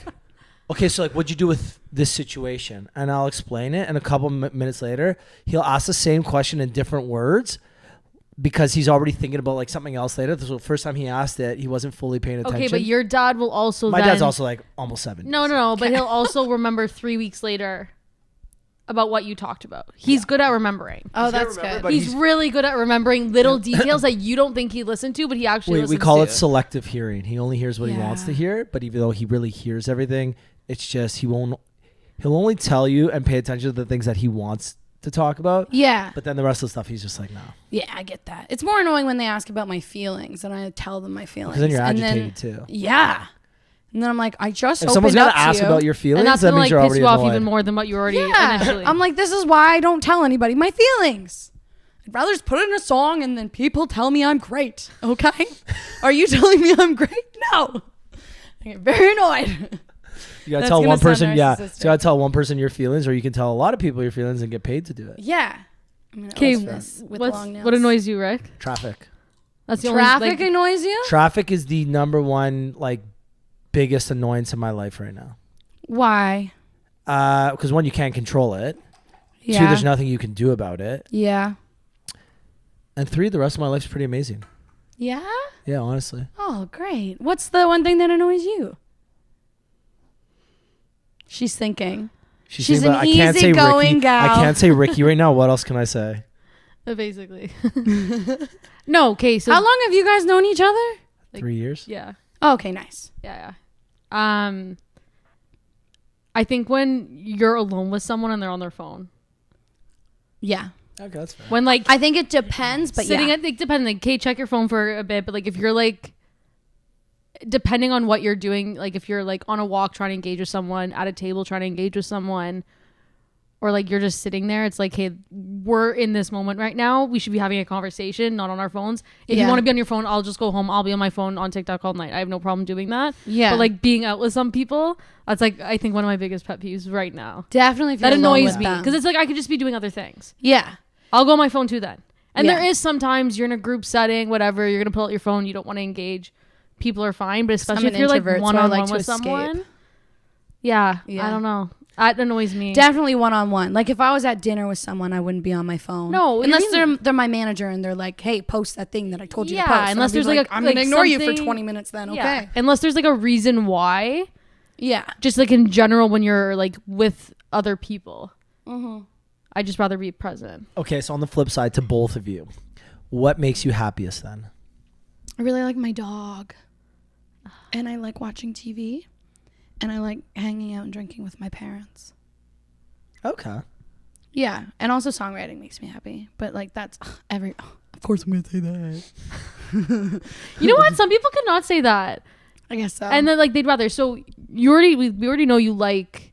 A: okay, so like, what'd you do with this situation? And I'll explain it. And a couple minutes later, he'll ask the same question in different words because he's already thinking about like something else later. So the first time he asked it, he wasn't fully paying attention.
B: Okay, but your dad will also.
A: My dad's also like almost 70.
B: No. But he'll also remember 3 weeks later about what you talked about. He's good at remembering.
C: Oh,
A: He's gonna
C: that's
A: remember,
C: good.
A: but
B: He's really good at remembering little details that you don't think he listened to, but he actually listens
A: we call
B: to.
A: it selective hearing. He only hears what he wants
C: Yeah.
A: to hear, but even though he really hears everything, it's just he'll only tell you and pay attention to the things that he wants to talk about.
C: Yeah.
A: But then the rest of the stuff, he's just like, no.
C: Yeah, I get that. It's more annoying when they ask about my feelings and I tell them my feelings.
A: Because then you're
C: And
A: agitated too.
C: Yeah. And then I'm like, I just
A: If
C: opened
A: someone's
C: up
A: got to ask
C: you.
A: about your feelings,
B: And that's
A: that
B: gonna
A: means
B: like
A: you're
B: piss
A: already
B: you off
A: annoyed.
B: even more than what you already
C: Yeah.
B: initially.
C: I'm like, this is why I don't tell anybody my feelings. I'd rather just put it in a song and then people tell me I'm great. Okay? Are you telling me I'm great? No. I get very annoyed.
A: You gotta
C: That's
A: tell
C: gonna
A: one
C: sound
A: person, yeah. So
C: narcissistic.
A: you gotta tell one person your feelings, or you can tell a lot of people your feelings and get paid to do it.
C: Yeah. I'm gonna
B: Okay,
C: open this with long nails.
B: what annoys you, Rick?
A: Traffic.
B: That's the
C: Traffic
B: only
C: annoys you?
A: Traffic is the number one like biggest annoyance in my life right now.
C: Why?
A: Because one, you can't control it.
C: Yeah.
A: 2, there's nothing you can do about it.
C: Yeah.
A: And 3, the rest of my life's pretty amazing.
C: Yeah?
A: Yeah, honestly.
C: Oh, great. What's the one thing that annoys you? She's thinking.
A: She's
C: She's
A: saying,
C: an
A: but I can't say
C: easygoing
A: Ricky.
C: gal.
A: I can't say Ricky right now. What else can I say?
B: basically. No, okay, so
C: How long have you guys known each other?
B: Like-
A: 3 years.
B: yeah.
C: Oh, okay, nice.
B: Yeah. I think when you're alone with someone and they're on their phone.
C: Yeah.
A: Okay, that's fair.
B: When like
C: I think it depends, but
B: sitting
C: yeah.
B: at like depending, like, okay, check your phone for a bit, but like if you're like depending on what you're doing, like if you're like on a walk trying to engage with someone, at a table trying to engage with someone, or like you're just sitting there, it's like, hey, we're in this moment right now. We should be having a conversation, not on our phones. If you
C: Yeah.
B: want to be on your phone, I'll just go home. I'll be on my phone on TikTok all night. I have no problem doing that.
C: Yeah.
B: But like being out with some people, that's like I think one of my biggest pet peeves right now.
C: Definitely if
B: That
C: you're alone
B: annoys
C: with
B: me
C: them.
B: because it's like I could just be doing other things.
C: Yeah.
B: I'll go on my phone too then. And
C: Yeah.
B: there is sometimes you're in a group setting, whatever, you're going to pull out your phone, you don't want to engage. People are fine, but especially
C: I'm
B: if you're like
C: an introvert, so I
B: one-on-one
C: like to
B: with
C: escape.
B: someone. Yeah,
C: Yeah.
B: I don't know. That annoys me.
C: Definitely one-on-one. Like if I was at dinner with someone, I wouldn't be on my phone.
B: No,
C: unless they're my manager and they're like, "Hey, post that thing that I told you to post."
B: Yeah, unless there's like
C: I'm gonna ignore you for
B: something-
C: 20 minutes. Then
B: Yeah.
C: okay.
B: Unless there's like a reason why.
C: Yeah.
B: Just like in general, when you're like with other people,
C: Mm-hmm.
B: I'd just rather be present.
A: Okay, so on the flip side to both of you, what makes you happiest then?
C: I really like my dog, and I like watching TV, and I like hanging out and drinking with my parents.
A: Okay.
C: Yeah, and also songwriting makes me happy. But like that's of course I'm gonna say that.
B: You know what? Some people cannot say that.
C: I guess so.
B: And then like they'd rather. So we already know you like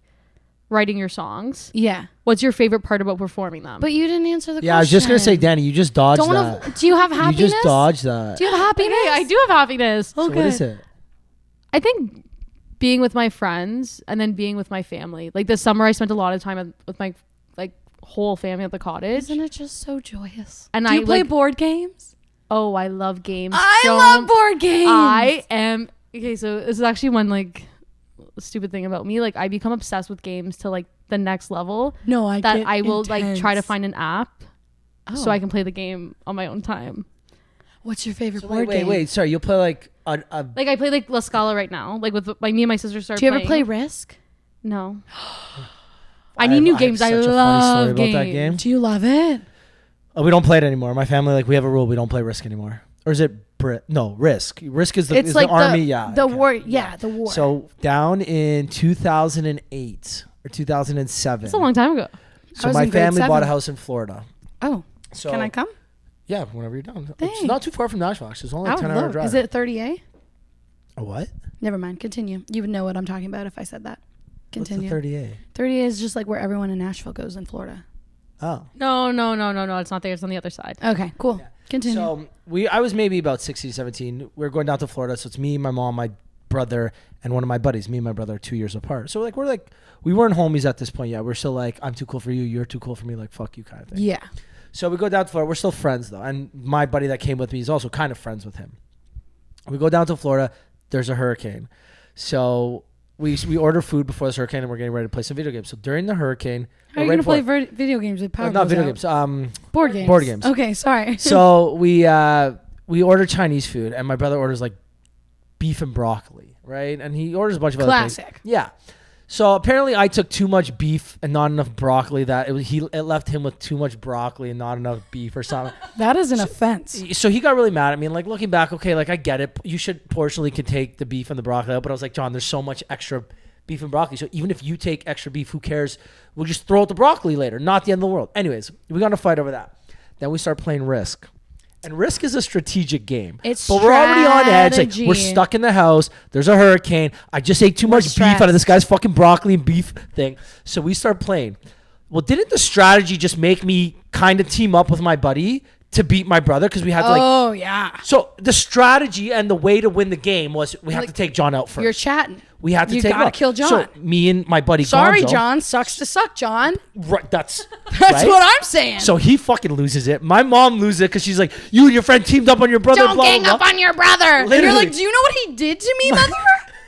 B: writing your songs.
C: Yeah.
B: What's your favorite part about performing them?
C: But you didn't answer the question.
A: Yeah, I was just gonna say, Danny, you just dodged that.
C: Do you have happiness?
A: You just dodged that.
C: Do you have happiness?
B: Okay, I do have happiness.
C: Oh,
A: So what is it?
B: I think being with my friends and then being with my family. Like this summer, I spent a lot of time with my like whole family at the cottage.
C: Isn't it just so joyous?
B: And
C: do you
B: I
C: play
B: like,
C: board games?
B: oh, I love games.
C: I
B: so
C: love board games.
B: I am okay. So this is actually one like stupid thing about me. Like I become obsessed with games to like the next level.
C: No,
B: I will like try to find an app so
C: Oh.
B: I can play the game on my own time.
C: What's your favorite
A: So
C: board game?
A: wait. Sorry, you'll play like a
B: Like I play like La Scala right now. Like with like me and my sister started.
C: Do you ever
B: playing.
C: play Risk?
B: No. I need new games. I
A: such a funny story
B: love
A: about
B: games.
A: that game.
C: Do you love it?
A: Oh, we don't play it anymore. My family, like, we have a rule: we don't play Risk anymore. Or is it Brit? No, Risk. Risk is
C: It's
A: is
C: like
A: the army. Yeah,
C: the
A: okay.
C: war. Yeah, the war.
A: So down in 2008 or 2007.
B: It's a long time ago.
C: I
A: So
C: was
A: my
C: in grade
A: family bought
C: 7.
A: a house in Florida.
C: Oh,
A: So
C: can I come?
A: Yeah, whenever you're done. It's
C: Thanks.
A: not too far from Nashville. Actually. It's only
C: I
A: a
C: would
A: 10-hour
C: love.
A: drive.
C: Is it 30A?
A: A what?
C: Never mind. Continue. You would know what I'm talking about if I said that. Continue.
A: What's the 30A?
C: 30A is just like where everyone in Nashville goes in Florida.
A: Oh.
B: No. It's not there. It's on the other side.
C: Okay, cool.
A: Yeah.
C: Continue.
A: So I was maybe about 16, 17. We were going down to Florida. So it's me, my mom, my brother, and one of my buddies. Me and my brother are 2 years apart. So we weren't homies at this point yet. We're still like, I'm too cool for you. You're too cool for me. Like, fuck you kind of thing.
C: Yeah.
A: So we go down to Florida. We're still friends though. And my buddy that came with me is also kind of friends with him. We go down to Florida. There's a hurricane. So we order food before this hurricane and we're getting ready to play some video games. So during the hurricane,
C: How are you
A: right
C: going to play
A: before-
C: video games with power?
A: not
C: goes
A: video
C: out?
A: games.
C: Board games.
A: Board games.
C: Okay, sorry.
A: So we order Chinese food and my brother orders like beef and broccoli, right? And he orders a bunch of other things.
C: Classic.
A: Yeah. So apparently I took too much beef and not enough broccoli. It left him with too much broccoli and not enough beef or something.
C: That is an offense.
A: So he got really mad at me. And like looking back, okay, like I get it. You should portionally can take the beef and the broccoli out. But I was like, John, there's so much extra beef and broccoli. So even if you take extra beef, who cares? We'll just throw out the broccoli later. Not the end of the world. Anyways, we got in a fight over that. Then we start playing Risk. And Risk is a strategic game.
C: It's
A: but we're already on edge. Like,
C: strategy.
A: we're stuck in the house. There's a hurricane. I just ate too much beef out of this guy's fucking broccoli and beef thing. So we start playing. Well, didn't the strategy just make me kind of team up with my buddy to beat my brother? Because we had to like...
C: Oh, yeah.
A: So the strategy and the way to win the game was we have
C: Like,
A: to take John out first.
C: You're chatting.
A: We had to
C: You
A: take him
C: gotta
A: out.
C: kill John.
A: So me and my buddy
C: Sorry,
A: Gonzo-
C: John. Sucks to suck, John.
A: Right, that's
C: That's
A: right?
C: what I'm saying.
A: So he fucking loses it. My mom loses it because she's like, you and your friend teamed up on your brother.
C: Don't
A: blah,
C: gang
A: blah,
C: up
A: blah.
C: on your brother. And
A: Literally.
C: you're like, do you know what he did to me, mother?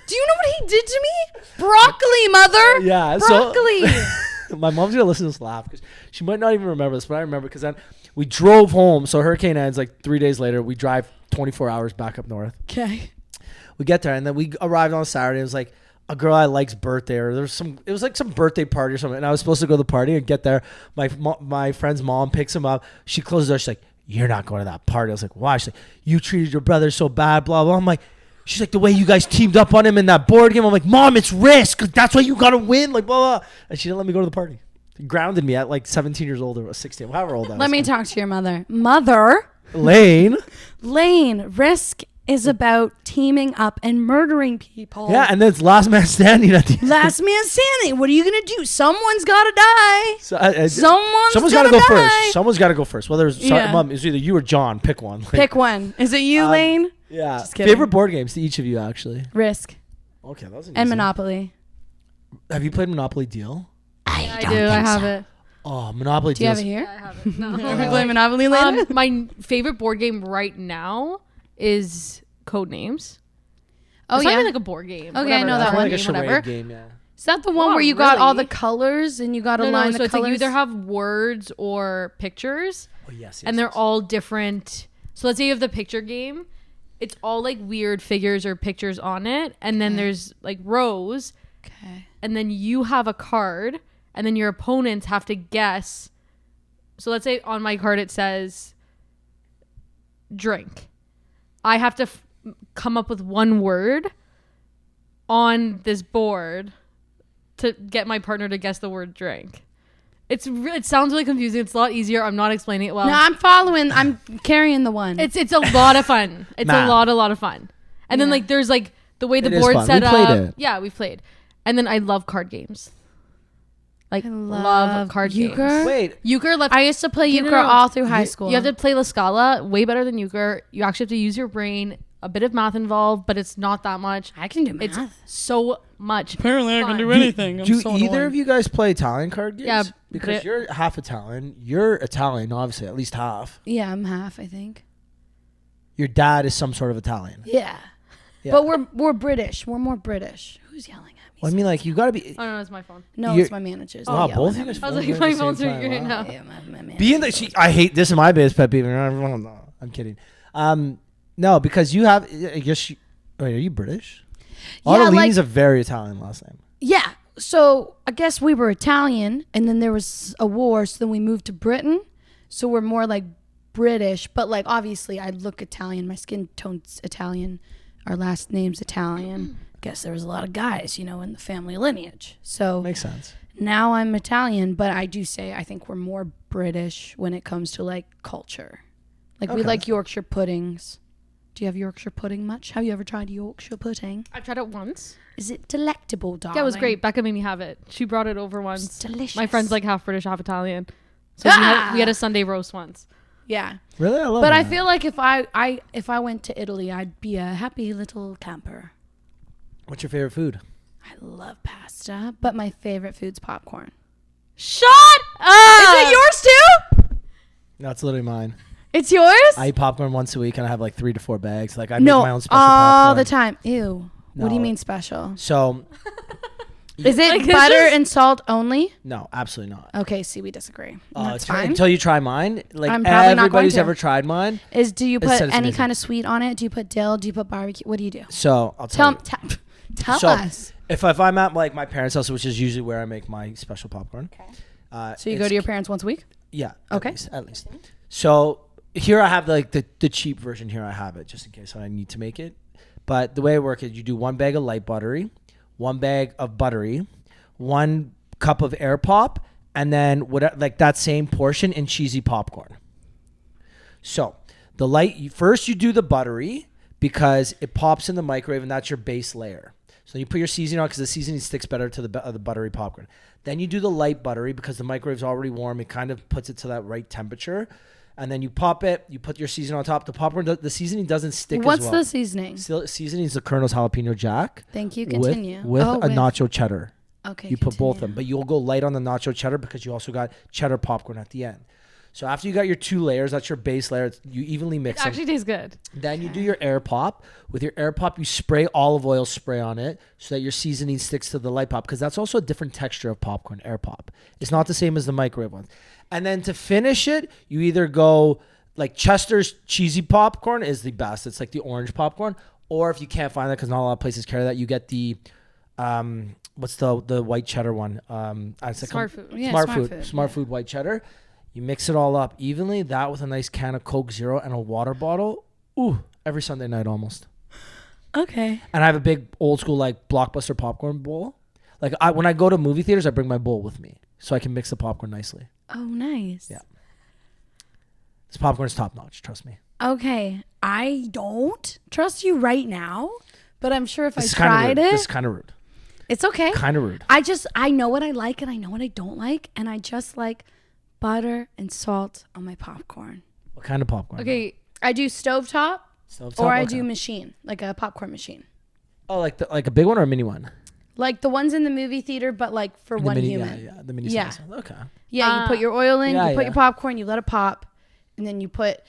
C: Do you know what he did to me? Broccoli, mother.
A: Yeah, so-
C: Broccoli.
A: My mom's gonna listen to this laugh because she might not even remember this, but I remember because then we drove home. So hurricane ends like 3 days later. We drive 24 hours back up north.
C: Okay.
A: We get there and then we arrived on Saturday. It was like a girl I like's birthday, or there was some. It was like some birthday party or something. And I was supposed to go to the party and get there. My friend's mom picks him up. She closes the door. She's like, "You're not going to that party." I was like, "Why?" She's like, "You treated your brother so bad." Blah blah. I'm like. She's like, the way you guys teamed up on him in that board game. I'm like, Mom, it's Risk. That's why you got to win. Like, blah, blah. And she didn't let me go to the party. She grounded me at like 17 years old or 16, however old I was.
C: Let me talk to your mother. Mother.
A: Lane.
C: Risk is about teaming up and murdering people.
A: Yeah, and then it's last man standing at the end.
C: Last man standing. What are you gonna do? Someone's gotta die.
A: So,
C: Someone's
A: got to
C: gonna
A: go
C: die.
A: first. Someone's got to go first. Whether it's
C: Yeah.
A: Mom, it's either you or John. Pick one. Like,
C: Pick one. Is it you, Lane?
A: Yeah.
C: Just kidding.
A: Favorite board games to each of you, actually.
C: Risk
A: Okay, that was an
C: and
A: easy.
C: Monopoly.
A: Have you played Monopoly Deal?
B: I do. I have it.
A: Oh, Monopoly
C: Do you
A: Deal.
C: have it here?
B: I have it. No.
C: Can we play Monopoly later?
B: My favorite board game right now is Codenames.
C: Oh
B: It's not
C: yeah.
B: even like a board game.
C: Okay, I
B: whatever,
C: know
B: it's
C: that
B: a
C: one.
A: like a
B: game,
A: charade
B: whatever.
A: game, yeah.
C: Is that the one
B: Not
C: where you got all the
B: really.
C: colors and you got to
B: No,
C: line
B: so
C: the
B: it's like
C: colors?
B: you either have words or pictures,
A: Oh yes.
B: and they're all different. So let's say you have the picture game. It's all like weird figures or pictures on it, and then there's like rows,
C: Okay.
B: and then you have a card, and then your opponents have to guess. So let's say on my card it says drink. I have to come up with one word on this board to get my partner to guess the word drink. It sounds really confusing. It's a lot easier. I'm not explaining it well.
C: No, I'm following. I'm carrying the one.
B: It's a lot of fun. It's
A: Nah.
B: a lot of fun. And then like there's like the way the
A: It is
B: board's
A: fun.
B: set
A: We played
B: up.
A: it.
B: Yeah, we've played. And then I love card games. Like
C: I
B: love card
C: euchre.
B: games.
A: Wait.
B: Euchre left.
C: I used to play
B: No,
C: euchre
B: no, no.
C: all through high school.
B: You have to play La Scala way better than euchre. You actually have to use your brain. A bit of math involved, but it's not that much.
C: I can do math.
B: It's so much.
D: Apparently, I
B: fun.
D: can do anything. I'm
A: Do
D: so
A: either
D: annoying.
A: of you guys play Italian card games?
B: Yeah,
A: because
B: but-
A: you're half Italian. You're Italian, obviously, at least half.
C: Yeah, I'm half, I think.
A: Your dad is some sort of Italian.
C: Yeah.
A: Yeah.
C: But we're British. We're more British. Who's yelling at me?
A: Well, I mean, like you got to be.
B: Oh no, it's my phone.
C: No,
A: you're-
C: it's my manager's.
A: Wow,
C: They're
A: both
C: yelling
A: of you
C: at
A: guys.
B: I was like, my phone's ringing right now.
C: me. Yeah, my manager.
A: Being that I hate this in my biggest pet peeve. I'm kidding. No, because you have. I guess. Wait, are you British?
C: Yeah,
A: Ottolini's
C: like-
A: a very Italian last name.
C: Yeah. So I guess we were Italian, and then there was a war, so then we moved to Britain. So we're more like British, but like obviously I look Italian. My skin tone's Italian. Our last name's Italian. Guess there was a lot of guys, in the family lineage. So
A: Makes sense.
C: now I'm Italian, but I do say I think we're more British when it comes to like culture. Like we
A: Okay.
C: like Yorkshire puddings. Do you have Yorkshire pudding much? Have you ever tried Yorkshire pudding?
B: I tried it once.
C: Is it delectable, darling?
B: Yeah, it was great. Becca made me have it. She brought it over once.
C: It's delicious.
B: My friend's like half British, half Italian. So we had a Sunday roast once.
C: Yeah.
A: Really, I love.
C: But I
A: that.
C: feel like if I went to Italy, I'd be a happy little camper.
A: What's your favorite food?
C: I love pasta, but my favorite food's popcorn.
B: Shut up!
C: Is it yours too?
A: No, it's literally mine.
C: It's yours?
A: I eat popcorn once a week, and I have like 3 to 4 bags. Like I
C: no,
A: make my own special
C: all
A: popcorn
C: the time. Ew. What do you
A: No.
C: mean special?
A: So
C: Is it
B: Like, it's
C: butter
B: just-
C: and salt only?
A: no, absolutely not.
C: Okay, see, we disagree. That's
A: Try-
C: fine.
A: Until you try mine. Like
C: I'm probably not going
A: everybody's
C: to.
A: ever tried mine.
C: Do you
A: It
C: put
A: said it's
C: any
A: amazing.
C: kind of sweet on it? Do you put dill? Do you put barbecue? What do you do?
A: So I'll tell
C: Tell
A: you.
C: tell
A: So,
C: us.
A: If I'm at like my parents' house, which is usually where I make my special popcorn.
C: So you go to your parents once a week?
A: Yeah.
C: Okay.
A: At least. So here I have like the cheap version. Here I have it just in case I need to make it. But the way it works is you do 1 bag of light buttery, 1 bag of buttery, 1 cup of air pop, and then like that same portion in cheesy popcorn. So the first you do the buttery because it pops in the microwave and that's your base layer. So you put your seasoning on because the seasoning sticks better to the buttery popcorn. Then you do the light buttery because the microwave's already warm. It kind of puts it to that right temperature. And then you pop it. You put your seasoning on top. The popcorn, the seasoning doesn't stick
C: What's
A: as well.
C: the seasoning?
A: Seasoning is the Colonel's Jalapeno Jack.
C: Thank you. Continue.
A: With a nacho cheddar.
C: Okay.
A: You put both of
C: continue.
A: them. But you'll go light on the nacho cheddar because you also got cheddar popcorn at the end. So after you got your 2 layers, that's your base layer. You evenly mix
B: It
A: them.
B: actually tastes good.
A: Then you do your air pop. With your air pop, you spray olive oil spray on it so that your seasoning sticks to the light pop because that's also a different texture of popcorn, air pop. It's not the same as the microwave ones. And then to finish it, you either go like Chester's cheesy popcorn is the best. It's like the orange popcorn. Or if you can't find that because not a lot of places carry that, you get the what's the white cheddar one? It's like
B: Smart food.
C: Yeah,
A: Smart
C: Smart
A: food.
C: Food,
A: Smart
C: yeah.
A: food white cheddar. You mix it all up evenly. That with a nice can of Coke Zero and a water bottle. Ooh, every Sunday night almost.
C: Okay.
A: And I have a big old school like Blockbuster popcorn bowl. Like when I go to movie theaters, I bring my bowl with me so I can mix the popcorn nicely.
C: Oh, nice.
A: Yeah. This popcorn is top notch. Trust me.
C: Okay. I don't trust you right now, but I'm sure if
A: This is
C: I
A: kind of
C: tried
A: rude.
C: it,
A: This is kind of rude.
C: it's okay.
A: Kind of rude.
C: I know what I like and I know what I don't like, and I just like butter and salt on my popcorn.
A: What kind of popcorn?
B: Okay,
C: I do stovetop,
A: Stovetop?
C: or I
A: Okay.
C: do machine, like a popcorn machine.
A: Oh, like a big one or a mini one?
C: Like the ones in the movie theater, but like for
A: The
C: one
A: mini,
C: human.
A: Yeah, the mini
C: Yeah.
A: size one. Okay.
C: Yeah, you put your oil in,
A: yeah,
C: you put
A: yeah.
C: your popcorn, you let it pop, and then you put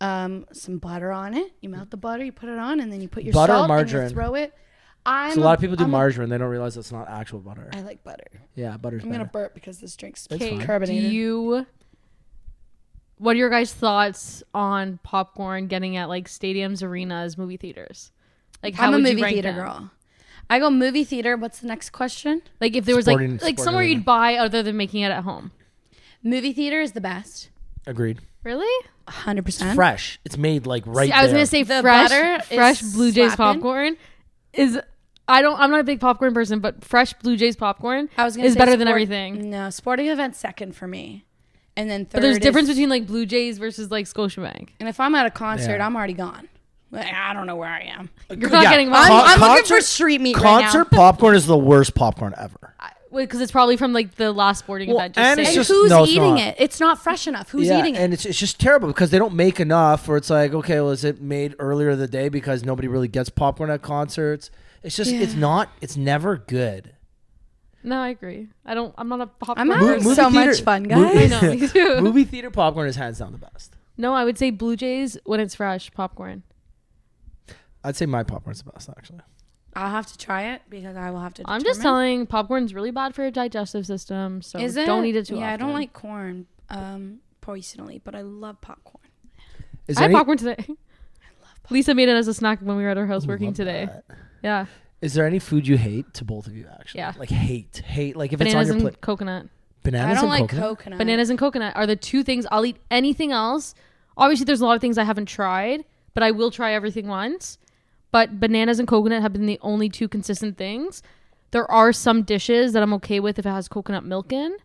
C: some butter on it. You melt the butter, you put it on, and then you put your
A: Butter or
C: salt and
A: margarine?
C: you throw it.
A: So a lot of people do margarine. They don't realize that's not actual butter.
C: I like butter.
A: Yeah, butter's
C: I'm
A: better.
C: gonna burp because this drink's
A: fine.
C: carbonated.
B: What are your guys' thoughts on popcorn getting at like stadiums, arenas, movie theaters? Like, how
C: I'm a
B: would you
C: movie
B: rank
C: theater
B: them?
C: girl. I go movie theater. What's the next question?
B: Like, if there was
A: Sporting
B: like somewhere
A: arena.
B: you'd buy other than making it at home.
C: Movie theater is the best.
A: Agreed.
B: Really?
C: 100%.
A: Fresh. It's made like right
B: See, I was
A: there.
B: gonna say
C: The
B: fresh
C: butter is
B: Blue Jays
C: slapping.
B: popcorn is. I'm not a big popcorn person, but fresh Blue Jays popcorn
C: I was gonna
B: is
C: say
B: better than everything.
C: No, sporting event second for me, and then third.
B: But there's a difference
C: is-
B: between like Blue Jays versus like Scotiabank.
C: And if I'm at a concert,
A: Yeah.
C: I'm already gone. Like, I don't know where I am.
B: You're not getting one.
C: I'm looking
A: concert-
C: for street meat right now.
A: Concert popcorn is the worst popcorn ever.
B: Because it's probably from like the last sporting
A: Well,
B: event.
A: and
B: Just
A: it's
C: And
B: saying.
A: just-
C: who's
A: no, it's
C: eating
A: not.
C: it? It's not fresh enough. Who's eating it?
A: And it's just terrible because they don't make enough. Or it's like, okay, well, is it made earlier in the day because nobody really gets popcorn at concerts? It's just, it's not. It's never good.
B: No, I agree. I'm not a popcorn
C: I'm
B: person.
C: having so much fun, guys.
B: I know, me too.
A: Movie theater popcorn is hands down the best.
B: No, I would say Blue Jays when it's fresh popcorn.
A: I'd say my popcorn's the best actually.
C: I'll have to try it because I will have to.
B: I'm just
C: determine.
B: telling, popcorn's really bad for your digestive system, so
C: Is it?
B: don't eat it too often.
C: Yeah, I don't like corn personally, but I love popcorn.
A: Is
B: I
A: there
B: had
A: any-
B: popcorn today. Lisa made it as a snack when we were at her house working
A: Love
B: today.
A: that.
B: Yeah,
A: Is there any food you hate to both of you actually?
B: Yeah.
A: Like hate. Like if
B: bananas
A: it's on your
B: and
A: plate.
B: coconut.
A: Bananas
C: I don't
A: and
C: like
A: coconut?
C: coconut.
B: Bananas and coconut are the two things. I'll eat anything else. Obviously, there's a lot of things I haven't tried, but I will try everything once. But bananas and coconut have been the only two consistent things. There are some dishes that I'm okay with if it has coconut milk in,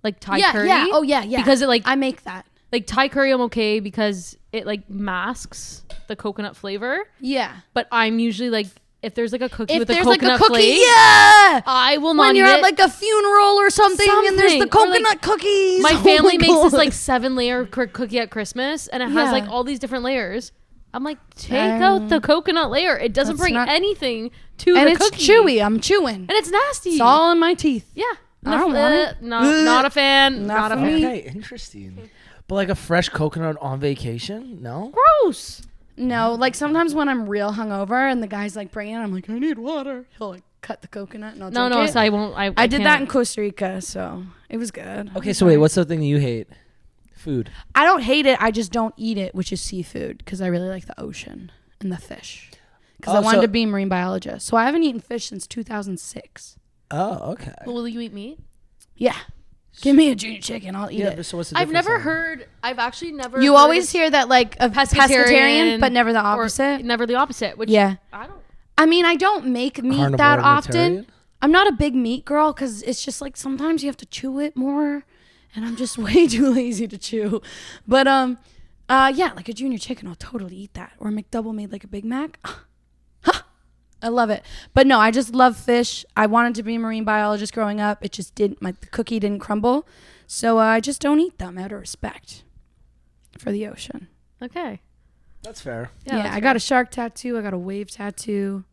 B: like Thai curry.
C: Yeah. Oh yeah. Yeah.
B: Because it like
C: I make that.
B: Thai curry, I'm okay because it like masks the coconut flavor.
C: Yeah.
B: But I'm usually like, if there's like a cookie
C: If
B: with a
C: there's like
B: coconut
C: a cookie,
B: flake,
C: yeah.
B: I will not
C: When
B: eat
C: you're
B: it.
C: at like a funeral or something, and there's the
B: Something. Or, like,
C: coconut cookies.
B: My
C: Oh
B: family makes this
C: God.
B: like 7-layer cookie at Christmas, and it has
C: Yeah.
B: like all these different layers. I'm like, take out the coconut layer. It doesn't
C: That's
B: bring
C: not-
B: anything to
C: and
B: the
C: it's
B: cookie.
C: chewy. I'm chewing.
B: And it's nasty.
C: It's all in my teeth.
B: Yeah.
C: I don't want it.
B: Not a fan.
C: Not
B: Not a
C: for
B: fan.
C: me.
A: Okay, interesting. But like a fresh coconut on vacation? No?
B: Gross.
C: No, like sometimes when I'm real hungover and the guy's like bringing it, I'm like, I need water. He'll like cut the coconut and I'll
B: No,
C: drink
B: no.
C: it.
B: So I won't.
C: I did that
B: can't.
C: in Costa Rica, so it was good.
A: Okay, so wait, what's the thing you hate? Food.
C: I don't hate it. I just don't eat it, which is seafood, because I really like the ocean and the fish. Because
A: Oh,
C: I wanted
A: so-
C: to be a marine biologist, so I haven't eaten fish since 2006.
A: Oh, okay.
B: Well, will you eat meat?
C: Yeah, give me a junior chicken, I'll eat
A: Yeah,
C: it.
A: but so what's the
B: I've
A: difference
B: never
A: then?
B: heard. I've actually never.
C: You
B: heard
C: always hear that like a pescatarian, but never the
B: or
C: opposite.
B: Never the opposite. Which
C: Yeah.
B: I don't.
C: I mean, I don't make meat
A: Carnivore
C: that
A: and
C: often.
A: vegetarian?
C: I'm not a big meat girl because it's just like sometimes you have to chew it more, and I'm just way too lazy to chew. But yeah, like a junior chicken, I'll totally eat that. Or a McDouble made like a Big Mac. I love it. But no, I just love fish. I wanted to be a marine biologist growing up. It just didn't. My cookie didn't crumble, so I just don't eat them out of respect for the ocean.
B: Okay.
A: That's fair.
C: Yeah,
B: that's
C: I got a shark tattoo. I got a wave tattoo.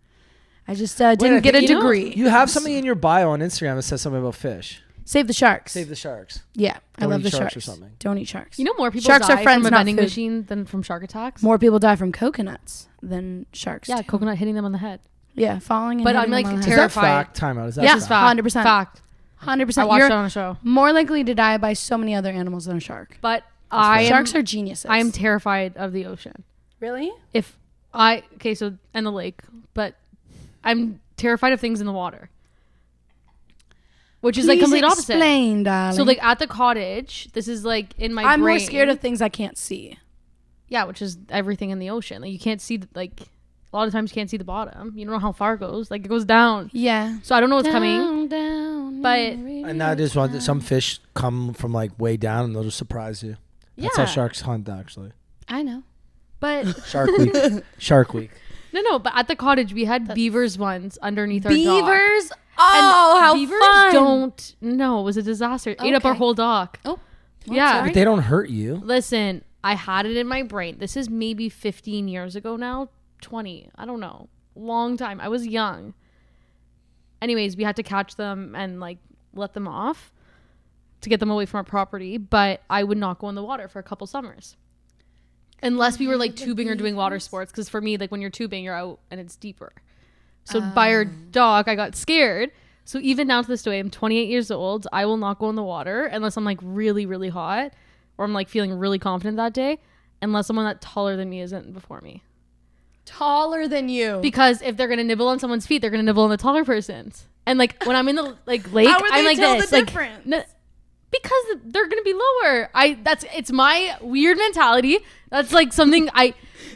C: I just didn't
A: I
C: get a
A: think
C: degree.
A: You have something in your bio on Instagram that says something about fish.
C: Save the sharks.
A: Save the sharks.
C: Yeah, I
A: Don't
C: love
A: eat
C: the
A: sharks
C: sharks.
A: or something.
C: Don't eat sharks.
B: You know, more people
C: Sharks are
B: die
C: friends,
B: from a
C: not
B: vending
C: food.
B: machine than from shark attacks.
C: More people die from coconuts than sharks.
B: Yeah,
C: do.
B: coconut hitting them on the head.
C: Yeah, falling. And
B: But I'm,
C: hitting them
B: like,
C: on the
A: Is
C: head.
A: that
B: Terrified.
A: fact? Time out. Is that
C: Yeah.
A: fact?
B: Fact.
C: 100%.
B: Fact.
C: 100%.
B: I watched
C: You're
B: it on a show.
C: more likely to die by so many other animals than a shark.
B: But
C: Sharks are geniuses.
B: I am terrified of the ocean.
C: really.
B: So and the lake, but I'm terrified of things in the water, which is like complete opposite.
C: Explain, darling.
B: So like at the cottage, this is like in my
C: I'm
B: brain.
C: more scared of things I can't see.
B: Yeah, which is everything in the ocean. Like you can't see like a lot of times you can't see the bottom. You don't know how far it goes. Like it goes down.
C: Yeah.
B: So I don't know what's coming.
C: Down,
B: but-
A: And that is one. Some fish come from like way down and they'll just surprise you. That's how
B: Yeah.
A: sharks hunt, actually.
C: I know.
B: But
A: Shark Week. Shark Week.
B: no. But at the cottage we had beavers once underneath our dock.
C: Beavers.
B: And
C: Oh, how
B: beavers
C: fun!
B: don't. No, it was a disaster. Ate up our
C: Okay.
B: whole dock.
C: Oh, well,
B: Yeah.
C: sorry.
A: But they don't hurt you.
B: Listen, I had it in my brain. This is maybe 15 years ago now, 20. I don't know. Long time. I was young. Anyways, we had to catch them and like let them off to get them away from our property, but I would not go in the water for a couple summers. Unless we were like tubing or doing water sports, because for me, like when you're tubing, you're out and it's deeper. So by her dock, I got scared. So even now to this day, I'm 28 years old. I will not go in the water unless I'm like really, really hot or I'm like feeling really confident that day, unless someone that's taller than me isn't before me.
C: Taller than you.
B: Because if they're going to nibble on someone's feet, they're going to nibble on the taller person's. And like when I'm in the like lake, I'm like this.
C: The difference?
B: Because they're going to be lower. It's my weird mentality. That's like something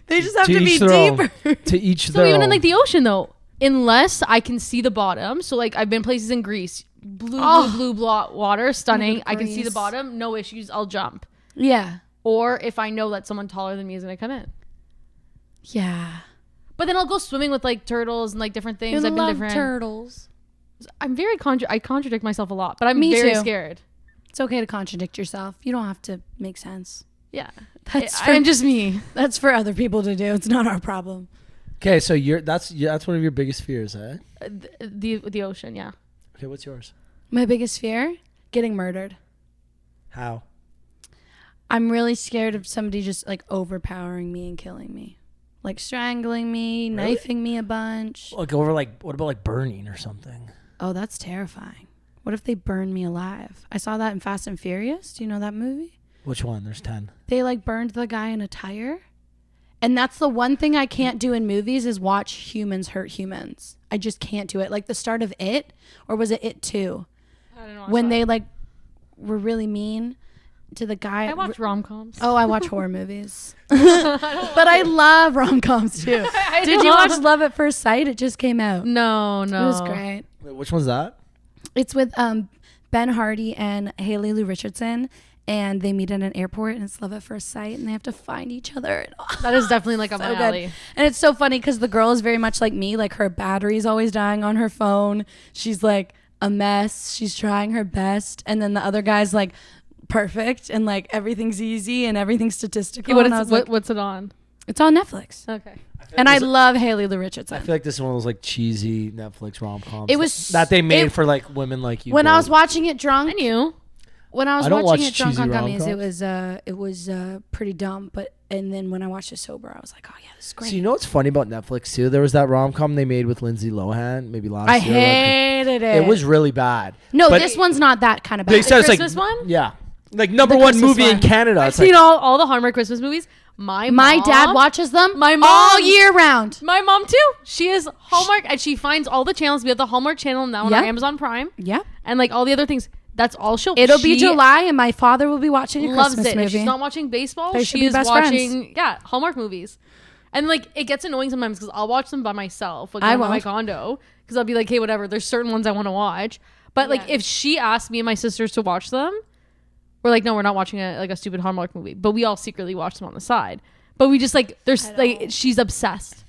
C: they just have to be
A: each their own.
C: deeper.
A: To each
B: So
A: their
B: even
A: own.
B: in like the ocean though, unless I can see the bottom. So like I've been places in Greece, blue water, stunning. I can see the bottom, no issues. I'll jump.
C: Yeah.
B: Or if I know that someone taller than me is gonna come in.
C: Yeah.
B: But then I'll go swimming with like turtles and like different things.
C: You
B: I've been
C: love
B: different.
C: turtles.
B: I'm very I contradict myself a lot, but I'm
C: Me
B: very
C: too.
B: scared.
C: It's okay to contradict yourself. You don't have to make sense.
B: Yeah,
C: I'm
B: just me.
C: That's for other people to do. It's not our problem.
A: Okay, so that's one of your biggest fears, eh?
B: The ocean, yeah.
A: Okay, what's yours?
C: My biggest fear? Getting murdered.
A: How?
C: I'm really scared of somebody just like overpowering me and killing me. Like strangling me,
A: Really?
C: knifing me a bunch.
A: What about like burning or something?
C: Oh, that's terrifying. What if they burn me alive? I saw that in Fast and Furious. Do you know that movie?
A: Which one? There's 10.
C: They like burned the guy in a tire. And that's the one thing I can't do in movies is watch humans hurt humans. I just can't do it. Like the start of It, or was it It 2?
B: I don't know.
C: When they like were really mean to the guy.
B: I watch rom-coms.
C: Oh, I watch horror movies. But I love rom-coms too. Did you watch Love at First Sight? It just came out.
B: No.
C: It was great.
A: Wait, which one's that?
C: It's with Ben Hardy and Haley Lou Richardson, and they meet at an airport, and it's love at first sight, and they have to find each other.
B: That is definitely like up
C: So
B: my
C: good.
B: alley.
C: And it's so funny because the girl is very much like me. Like her battery's always dying on her phone. She's like a mess. She's trying her best, and then the other guy's like perfect, and like everything's easy and everything's statistical.
B: Hey,
C: And I was like,
B: what's it on?
C: it's on Netflix.
B: Okay.
C: And I love Haley Lou Richardson.
A: I feel like this is one of those like cheesy Netflix rom-coms.
C: It was-
A: that they made
C: it-
A: for like women like you.
C: When I
A: both.
C: was watching it drunk,
B: I knew.
C: when I was
A: I don't
C: watching
A: watch
C: it drunk
A: cheesy
C: on gummies,
A: rom-coms.
C: it was pretty dumb. And then when I watched it sober, I was like, oh yeah, this is great.
A: So you know what's funny about Netflix too? There was that rom-com they made with Lindsay Lohan maybe last
C: I
A: year.
C: hated it.
A: It was really bad.
C: No,
A: But
C: this one's not that kind of
A: They
C: bad.
A: said it's like
B: Christmas one?
A: yeah, like number
C: The
A: one
C: Christmas
A: movie in
C: one.
A: Canada.
B: I've
A: It's like
B: seen all the Hallmark Christmas movies. My
C: dad
B: mom-
C: watches them
B: My mom-
C: all year round.
B: My mom too. She is Hallmark, and she finds all the channels. We have the Hallmark channel now on
C: Yeah.
B: our Amazon Prime,
C: Yeah.
B: and like all the other things. That's all
C: It'll be
B: she
C: July, and my father will be watching a
B: Loves
C: Christmas
B: it.
C: movie.
B: If she's not watching baseball,
C: They should
B: she
C: be
B: is
C: best
B: watching Hallmark movies. And like it gets annoying sometimes because I'll watch them by myself, like
C: I
B: when I'm at my
C: won't.
B: condo, because I'll be like, hey, whatever. There's certain ones I want to watch, but like
C: Yeah.
B: if she asks me and my sisters to watch them, we're like, no, we're not watching a stupid Hallmark movie, but we all secretly watch them on the side. But we just like there's like she's obsessed,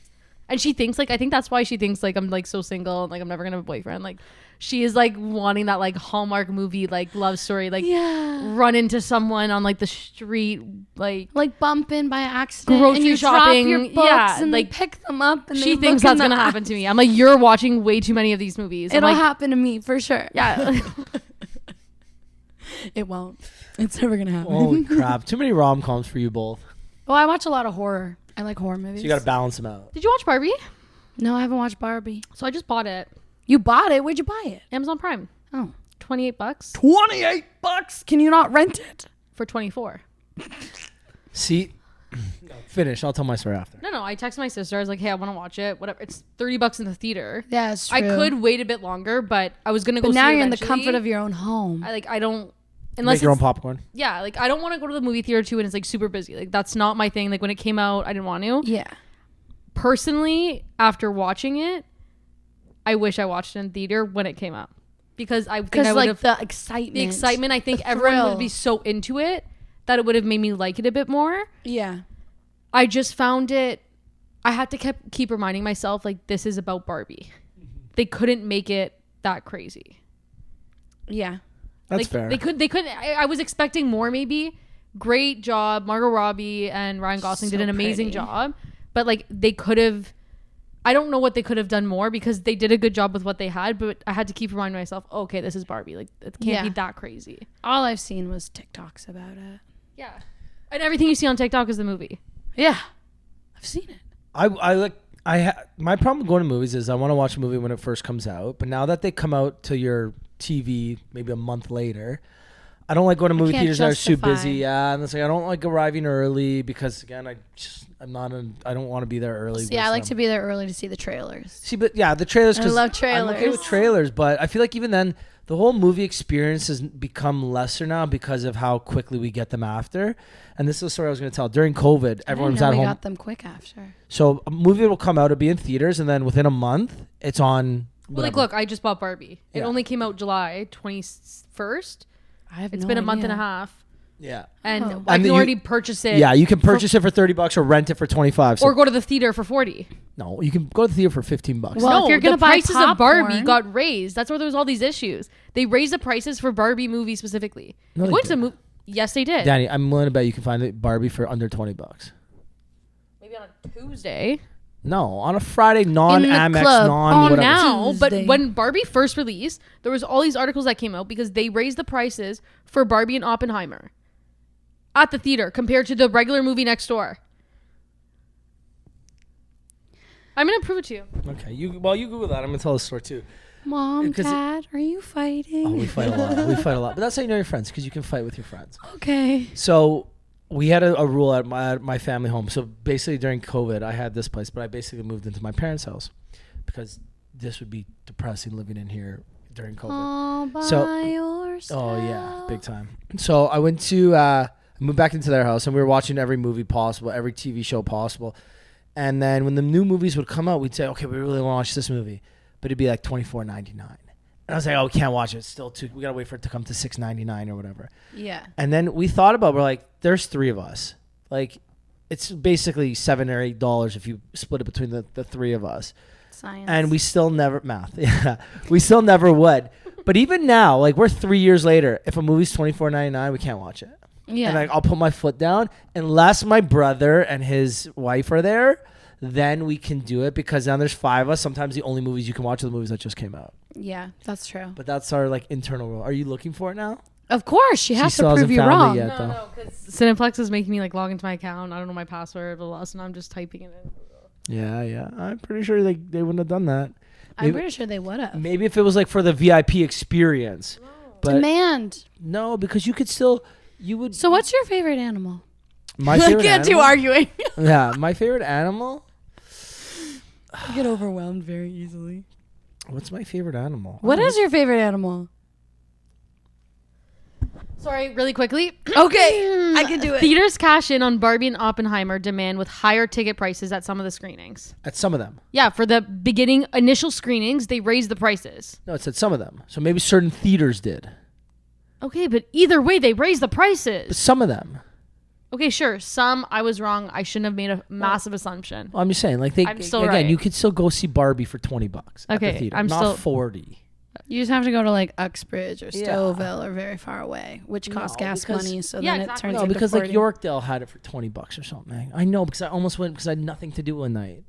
B: and she thinks like I think that's why she thinks like I'm like so single and like I'm never gonna have a boyfriend. Like she is like wanting that like Hallmark movie like love story like run into someone on like the street like
C: bump in by accident,
B: Grocery
C: and you
B: shopping,
C: drop your books,
B: yeah,
C: and
B: like,
C: they pick them up, and
B: she
C: they
B: thinks
C: look
B: that's
C: in the
B: gonna happen to me. I'm like, you're watching way too many of these movies. I'm
C: It'll
B: like,
C: happen to me for sure.
B: yeah.
C: It won't. It's never gonna happen.
A: holy crap, too many rom-coms for you both.
C: Well, I watch a lot of horror. I like horror movies.
A: So you got to balance them out.
B: Did you watch Barbie?
C: No, I haven't watched Barbie.
B: So I just bought it.
C: You bought it? Where'd you buy it?
B: Amazon Prime.
C: Oh,
B: $28
C: $28. Can you not rent it?
B: for 24.
A: See, finish. I'll tell my story after.
B: No. I texted my sister. I was like, hey, I want to watch it. Whatever. It's $30 in the theater.
C: Yeah, it's true.
B: I could wait a bit longer, but I was gonna go.
C: But now
B: see it
C: you're in the
B: eventually.
C: comfort of your own home.
B: I don't.
A: Make
B: Unless
A: your own
B: it's,
A: popcorn.
B: yeah, like I don't want to go to the movie theater too, and it's like super busy. Like that's not my thing. Like when it came out, I didn't want to.
C: Yeah.
B: Personally, after watching it, I wish I watched it in theater when it came out because I think I would
C: like
B: have
C: the excitement.
B: the excitement. I think
C: the
B: everyone
C: thrill.
B: would be so into it that it would have made me like it a bit more.
C: Yeah.
B: I just found it. I had to keep reminding myself like this is about Barbie. They couldn't make it that crazy.
C: Yeah.
A: That's
B: like,
A: fair.
B: They couldn't. I was expecting more. Maybe. Great job, Margot Robbie and Ryan Gosling did
C: So
B: an amazing
C: pretty.
B: job, but like they could have. I don't know what they could have done more because they did a good job with what they had, but I had to keep reminding myself, oh, okay, this is Barbie. Like it can't be that crazy.
C: All I've seen was TikToks about it.
B: Yeah, and everything you see on TikTok is the movie.
C: Yeah. I've seen it.
A: I like. My problem with going to movies is I want to watch a movie when it first comes out, but now that they come out to your TV maybe a month later, I don't like going to movie theaters that are too busy. Yeah, and it's like I don't like arriving I don't want to be there early.
C: See, I like to be there early to see the trailers.
A: See, but yeah, the trailers.
C: I love trailers.
A: I'm okay with trailers, but I feel like even then, the whole movie experience has become lesser now because of how quickly we get them after. And this is the story I was going to tell. During COVID, everyone was at home.
C: We got them quick after.
A: So a movie will come out, it'll be in theaters, and then within a month, it's on.
B: Well, like, look, I just bought Barbie. It
A: Yeah.
B: only came out July 21st. It's
C: no
B: been a month
C: idea.
B: and a half.
A: Yeah.
B: And
C: Oh.
B: I
A: And
B: can
A: you-
B: already purchase it.
A: Yeah, you can purchase it for $30 or rent it for 25. So
B: Or go to the theater for 40.
A: no, you can go to the theater for $15.
C: Well,
B: No,
C: if you're gonna
B: the
C: buy
B: prices of Barbie
C: popcorn-
B: got raised. That's where there was all these issues. They raised the prices for Barbie movies specifically.
A: No, they
B: Going to the
A: didn't.
B: movie. Yes, they did.
A: Danny, I'm willing to bet you can find it Barbie for under $20.
B: Maybe on a Tuesday.
A: No, on a Friday, non-Amex,
C: club.
A: non-whatever.
B: Now, but
C: Tuesday.
B: when Barbie first released, there was all these articles that came out because they raised the prices for Barbie and Oppenheimer at the theater compared to the regular movie next door. I'm gonna prove it to you.
A: Okay, you Google that. I'm gonna tell the story too.
C: Mom,
A: 'Cause it-
C: Dad, are you fighting?
A: Oh, we fight a lot. We fight a lot, but that's how you know your friends because you can fight with your friends.
C: Okay.
A: So we had a rule at my family home. So basically during COVID, I had this place, but I basically moved into my parents' house because this would be depressing living in here during COVID.
C: All by
A: So-
C: yourself.
A: Oh yeah, big time. So I went to moved back into their house, and we were watching every movie possible, every TV show possible. And then when the new movies would come out, we'd say, okay, we really want to watch this movie, but it'd be like $24.99. And I was like, oh, we can't watch it. It's still too. We gotta wait for it to come to $6.99 or whatever.
C: Yeah.
A: And then we thought about, we're like, there's three of us. Like, it's basically $7 or $8 if you split it between the three of us.
C: Science.
A: And we still never math. Yeah, we still never would. But even now, like we're 3 years later, if a movie's $24.99, we can't watch it.
C: Yeah.
A: And like I'll put my foot down unless my brother and his wife are there. Then we can do it because now there's five of us. Sometimes the only movies you can watch are the movies that just came out.
C: Yeah, that's true.
A: But that's our like internal rule. Are you looking for it now?
C: Of course, she has
A: still
C: to
A: hasn't
C: prove you
A: found it
C: wrong.
A: yet. though.
B: No, because Cineplex is making me like log into my account. I don't know my password, blah, blah, so now I'm just typing it in.
A: Yeah. I'm pretty sure they wouldn't have done that.
C: I'm pretty sure they would have.
A: Maybe if it was like for the VIP experience. But
C: Demand.
A: no, because you could still, you would.
C: So, what's your favorite animal?
A: My favorite animal?
C: arguing.
A: Yeah, my favorite animal.
C: I get overwhelmed very easily.
A: What's my favorite animal?
C: What is your favorite animal?
B: Sorry, really quickly.
C: Okay, I can do it.
B: Theaters cash in on Barbie and Oppenheimer demand with higher ticket prices at some of the screenings.
A: At some of them.
B: Yeah, for the beginning initial screenings, they raised the prices.
A: No, it's at some of them. So maybe certain theaters did.
B: Okay, but either way, they raised the
A: But
B: prices.
A: some of them.
B: Okay, sure. Some I was wrong. I shouldn't have made a massive assumption.
A: Well, I'm just saying, like they
B: I'm still
A: again,
B: right.
A: you could still go see Barbie for $20 at the
B: Okay,
A: theater,
B: I'm
A: not
B: still-
A: 40.
C: You just have to go to like Uxbridge or
A: Yeah.
C: Stouffville or very far away, which costs
A: No,
C: gas
A: because-
C: money. So
B: Yeah,
C: then
B: exactly.
C: it turns
A: No,
C: into
A: because
C: 40.
A: like Yorkdale had it for $20 or something. I know because I almost went because I had nothing to do one night.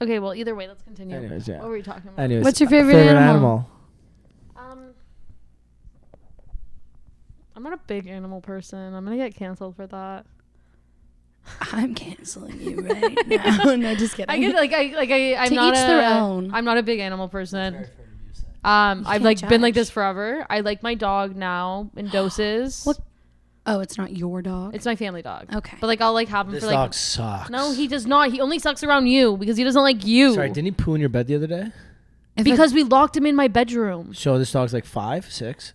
B: Okay, well, either way, let's continue.
A: Anyways, yeah.
B: What were we talking about?
A: Anyways,
C: What's your favorite animal?
B: I'm not a big animal person. I'm gonna get canceled for that.
C: I'm canceling you right now. No, just kidding.
B: I get I'm
C: To
B: not
C: each
B: a,
C: their own.
B: I'm not a big animal person.
C: You
B: I've
C: can't
B: like been like
C: judge.
B: this forever. I like my dog now in doses.
C: What? Oh, it's not your dog.
B: It's my family dog.
C: Okay.
B: But like I'll like have him
A: This
B: for like
A: dog sucks.
B: No, he does not. He only sucks around you because he doesn't like you.
A: Sorry, didn't he poo in your bed the other day?
B: Because we locked him in my bedroom.
A: So this dog's like 5, 6.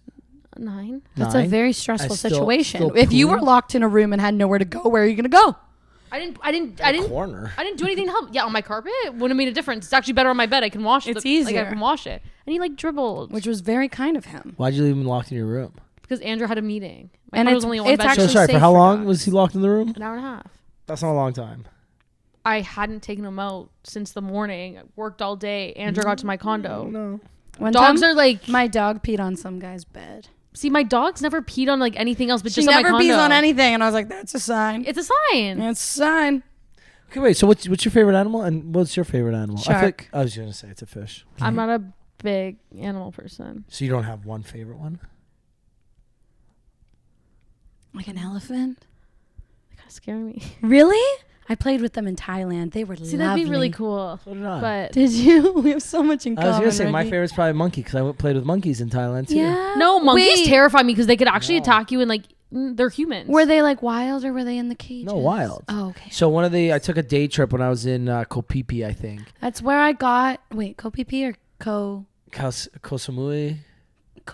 B: 9.
C: That's
A: 9?
C: a very stressful
A: I still
C: situation. If you were
A: poo?
C: locked in a room and had nowhere to go, where are you gonna go?
B: I
A: In
B: didn't
A: a corner.
B: I didn't do anything to help. Yeah, on my carpet it wouldn't have made a difference. It's actually better on my bed. I can wash it.
C: It's
B: Like
C: easier.
B: I can wash it. And he like dribbled.
C: Which was very kind of him.
A: Why'd you leave him locked in your room?
B: because Andrew had a meeting. My
C: And
B: condo
C: it's-
B: was only one
C: it's
B: bedroom.
A: So
C: actually
A: sorry, for
C: safe
A: how
C: for
A: long
C: dogs.
A: was he locked in the room?
B: An hour and a half.
A: That's not a long time.
B: I hadn't taken him out since the morning. I worked all day. Andrew got to my condo.
A: No.
C: One
B: Dogs
C: time,
B: are like,
C: my dog peed on some guy's bed.
B: see, my dog's never peed on like anything else, but
C: She
B: just on my
C: never
B: condo.
C: pees on anything, and I was like, "That's a sign.
B: It's a sign.
C: It's a sign."
A: Okay, wait. So what's your favorite animal? And what's your favorite animal?
C: Shark.
A: I was gonna say it's a fish.
B: I'm not a big animal person.
A: So you don't have one favorite one?
C: Like an elephant.
B: They kind of scare me.
C: Really? I played with them in Thailand. They were
B: See,
C: lovely.
B: that'd be really cool.
A: So did I.
B: But
C: Did you? We have so much in
A: I
C: common.
A: was gonna say my
C: Reggie.
A: favorite's probably monkey because I played with monkeys in Thailand too.
C: Yeah.
B: no, monkeys
C: Wait,
B: terrify me because they could actually
A: No.
B: attack you and like they're humans.
C: Were they like wild or were they in the cages?
A: No, wild.
C: Oh, okay.
A: So I took a day trip when I was in Koh Phi Phi, I think.
C: That's where I got. Wait, Koh Phi Phi or Koh
A: Koh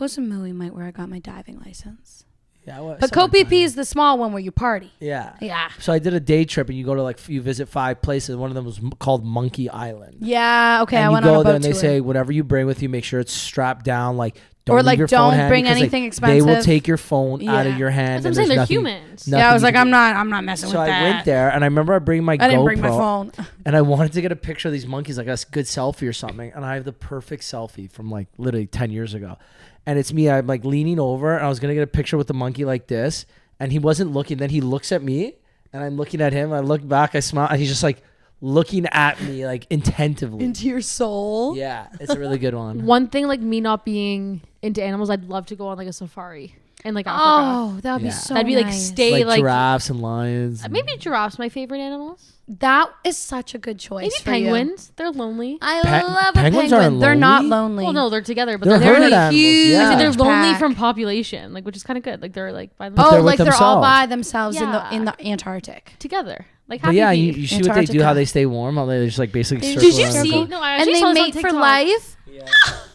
C: Samui might where I got my diving license.
A: Yeah,
C: But Koh Phi Phi is the small one where you party.
A: Yeah.
C: Yeah.
A: So I did a day trip, and you go to you visit 5 places. One of them was called Monkey Island.
C: Yeah. Okay.
A: And
C: I
A: you
C: went on
A: go
C: a
A: there,
C: boat
A: and they
C: tour.
A: say whatever you bring with you, make sure it's strapped down. Like don't
C: Or,
A: leave
C: like,
A: your phone
C: don't
A: handy
C: bring
A: 'cause,
C: anything
A: They will
C: expensive.
A: take your phone out
C: Yeah.
A: of your hand.
B: That's what I'm
A: and
B: saying.
A: there's
B: They're
A: nothing-
B: humans.
C: Yeah, I was
A: nothing
C: like,
A: you can
C: I'm not messing
A: So
C: with that.
A: I went there, and I remember I bring my
C: I didn't bring my
A: GoPro,
C: phone.
A: and I wanted to get a picture of these monkeys, like a good selfie or something. And I have the perfect selfie from like literally 10 years ago. And it's me. I'm like leaning over, and I was gonna get a picture with the monkey like this, and he wasn't looking. Then he looks at me, and I'm looking at him. I look back, I smile, and he's just like looking at me like intentively.
C: Into your soul.
A: Yeah, it's a really good one.
B: One thing, like me not being into animals, I'd love to go on like a safari in like Africa.
C: Oh, that would be
A: Yeah.
C: so
B: That'd be like
C: nice.
B: stay
A: like,
B: like
A: giraffes and lions.
B: maybe giraffes my favorite animals.
C: That is such a good choice.
B: Maybe
C: for you.
B: penguins. They're lonely.
C: I
A: Pe-
C: love a
A: penguins
C: penguin.
A: aren't
C: They're not
A: lonely?
C: lonely.
B: Well, no, they're together, but
A: They're
B: they're
A: herd
B: like
A: animals,
C: huge.
A: yeah.
B: I say they're lonely
C: pack.
B: from population, like which is kind of good. Like they're like by
A: But
B: themselves
A: they're
C: Oh,
A: with
C: like they're all
A: themselves.
C: by themselves
B: Yeah.
C: in the Antarctic.
B: together. Like
A: But
B: happy
A: yeah,
B: bee.
A: you see what they do, how
C: Antarctica.
A: they stay warm, how they just like basically
C: Did
A: circle
B: Did you
A: around
B: see?
A: the-
B: No, I
C: And
B: actually
C: they
B: saw this on
C: mate for
B: TikTok.
C: life.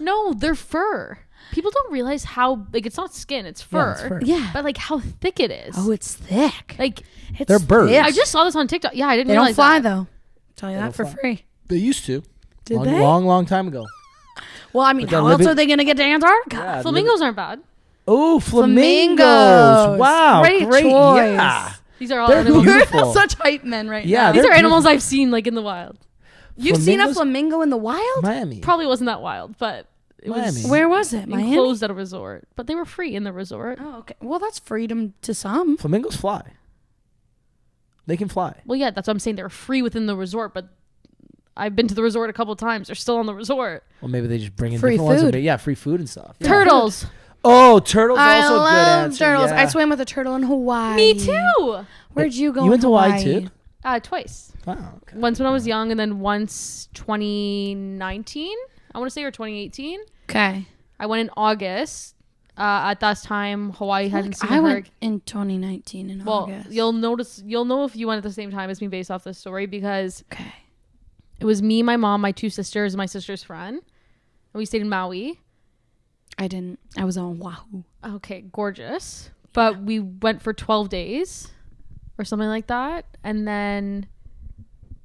B: No, they're fur. People don't realize how like it's not skin, it's fur.
A: Yeah, it's fur.
C: Yeah.
B: But like how thick it is.
C: Oh, it's thick.
B: like
C: It's
A: They're birds.
C: thick.
B: I just saw this on TikTok. Yeah, I didn't
C: They don't
B: realize
C: fly
B: that.
C: though. Tell you
A: They
C: that for
A: don't fly.
C: free.
A: They used to.
C: Did
A: long,
C: they?
A: long time ago.
C: Well, I mean,
A: But they're
C: how else
A: living-
C: are they gonna get to Antarctica?
A: Yeah,
B: Flamingos aren't bad.
A: Oh, flamingos!
C: Flamingos.
A: Wow,
C: Great
A: great.
C: choice.
A: Yeah.
B: These are all
A: They're
B: animals.
A: beautiful.
C: Such hype men right
A: Yeah,
C: now.
B: These
A: they're
B: are animals
A: beautiful.
B: I've seen like in the wild.
C: You've seen a
A: Flamingos?
C: flamingo in the wild?
A: Miami.
B: Probably wasn't that wild, but it was
A: Miami.
C: Where was it? Miami?
B: enclosed at a resort. But they were free in the resort.
C: Oh, okay. Well, that's freedom to some.
A: Flamingos fly. They can fly.
B: Well, yeah, that's what I'm saying. They're free within the resort, but I've been to the resort a couple times. They're still on the resort.
A: Well, maybe they just bring in
C: Free
A: different ones.
C: food.
A: But yeah, free food and stuff. Yeah.
B: Turtles.
A: Oh, turtles
C: I
A: also a good
C: love
A: answer.
C: turtles.
A: Yeah.
C: I swam with a turtle in Hawaii.
B: Me too.
C: Where'd you go?
A: You
C: in
A: went to Hawaii too?
B: Twice.
A: Wow. Okay.
B: Once when I was young, and then once 2019. I want to say, or 2018.
C: Okay.
B: I went in August. At that time, Hawaii hadn't seen
C: I
B: a
C: went
B: hurricane.
C: in 2019 in
B: Well,
C: August.
B: you'll know if you went at the same time as me based off this story, because
C: Okay.
B: it was me, my mom, my 2 sisters, and my sister's friend, and we stayed in Maui.
C: I didn't. I was on Oahu.
B: Okay, gorgeous. But we went for 12 days or something like that, and then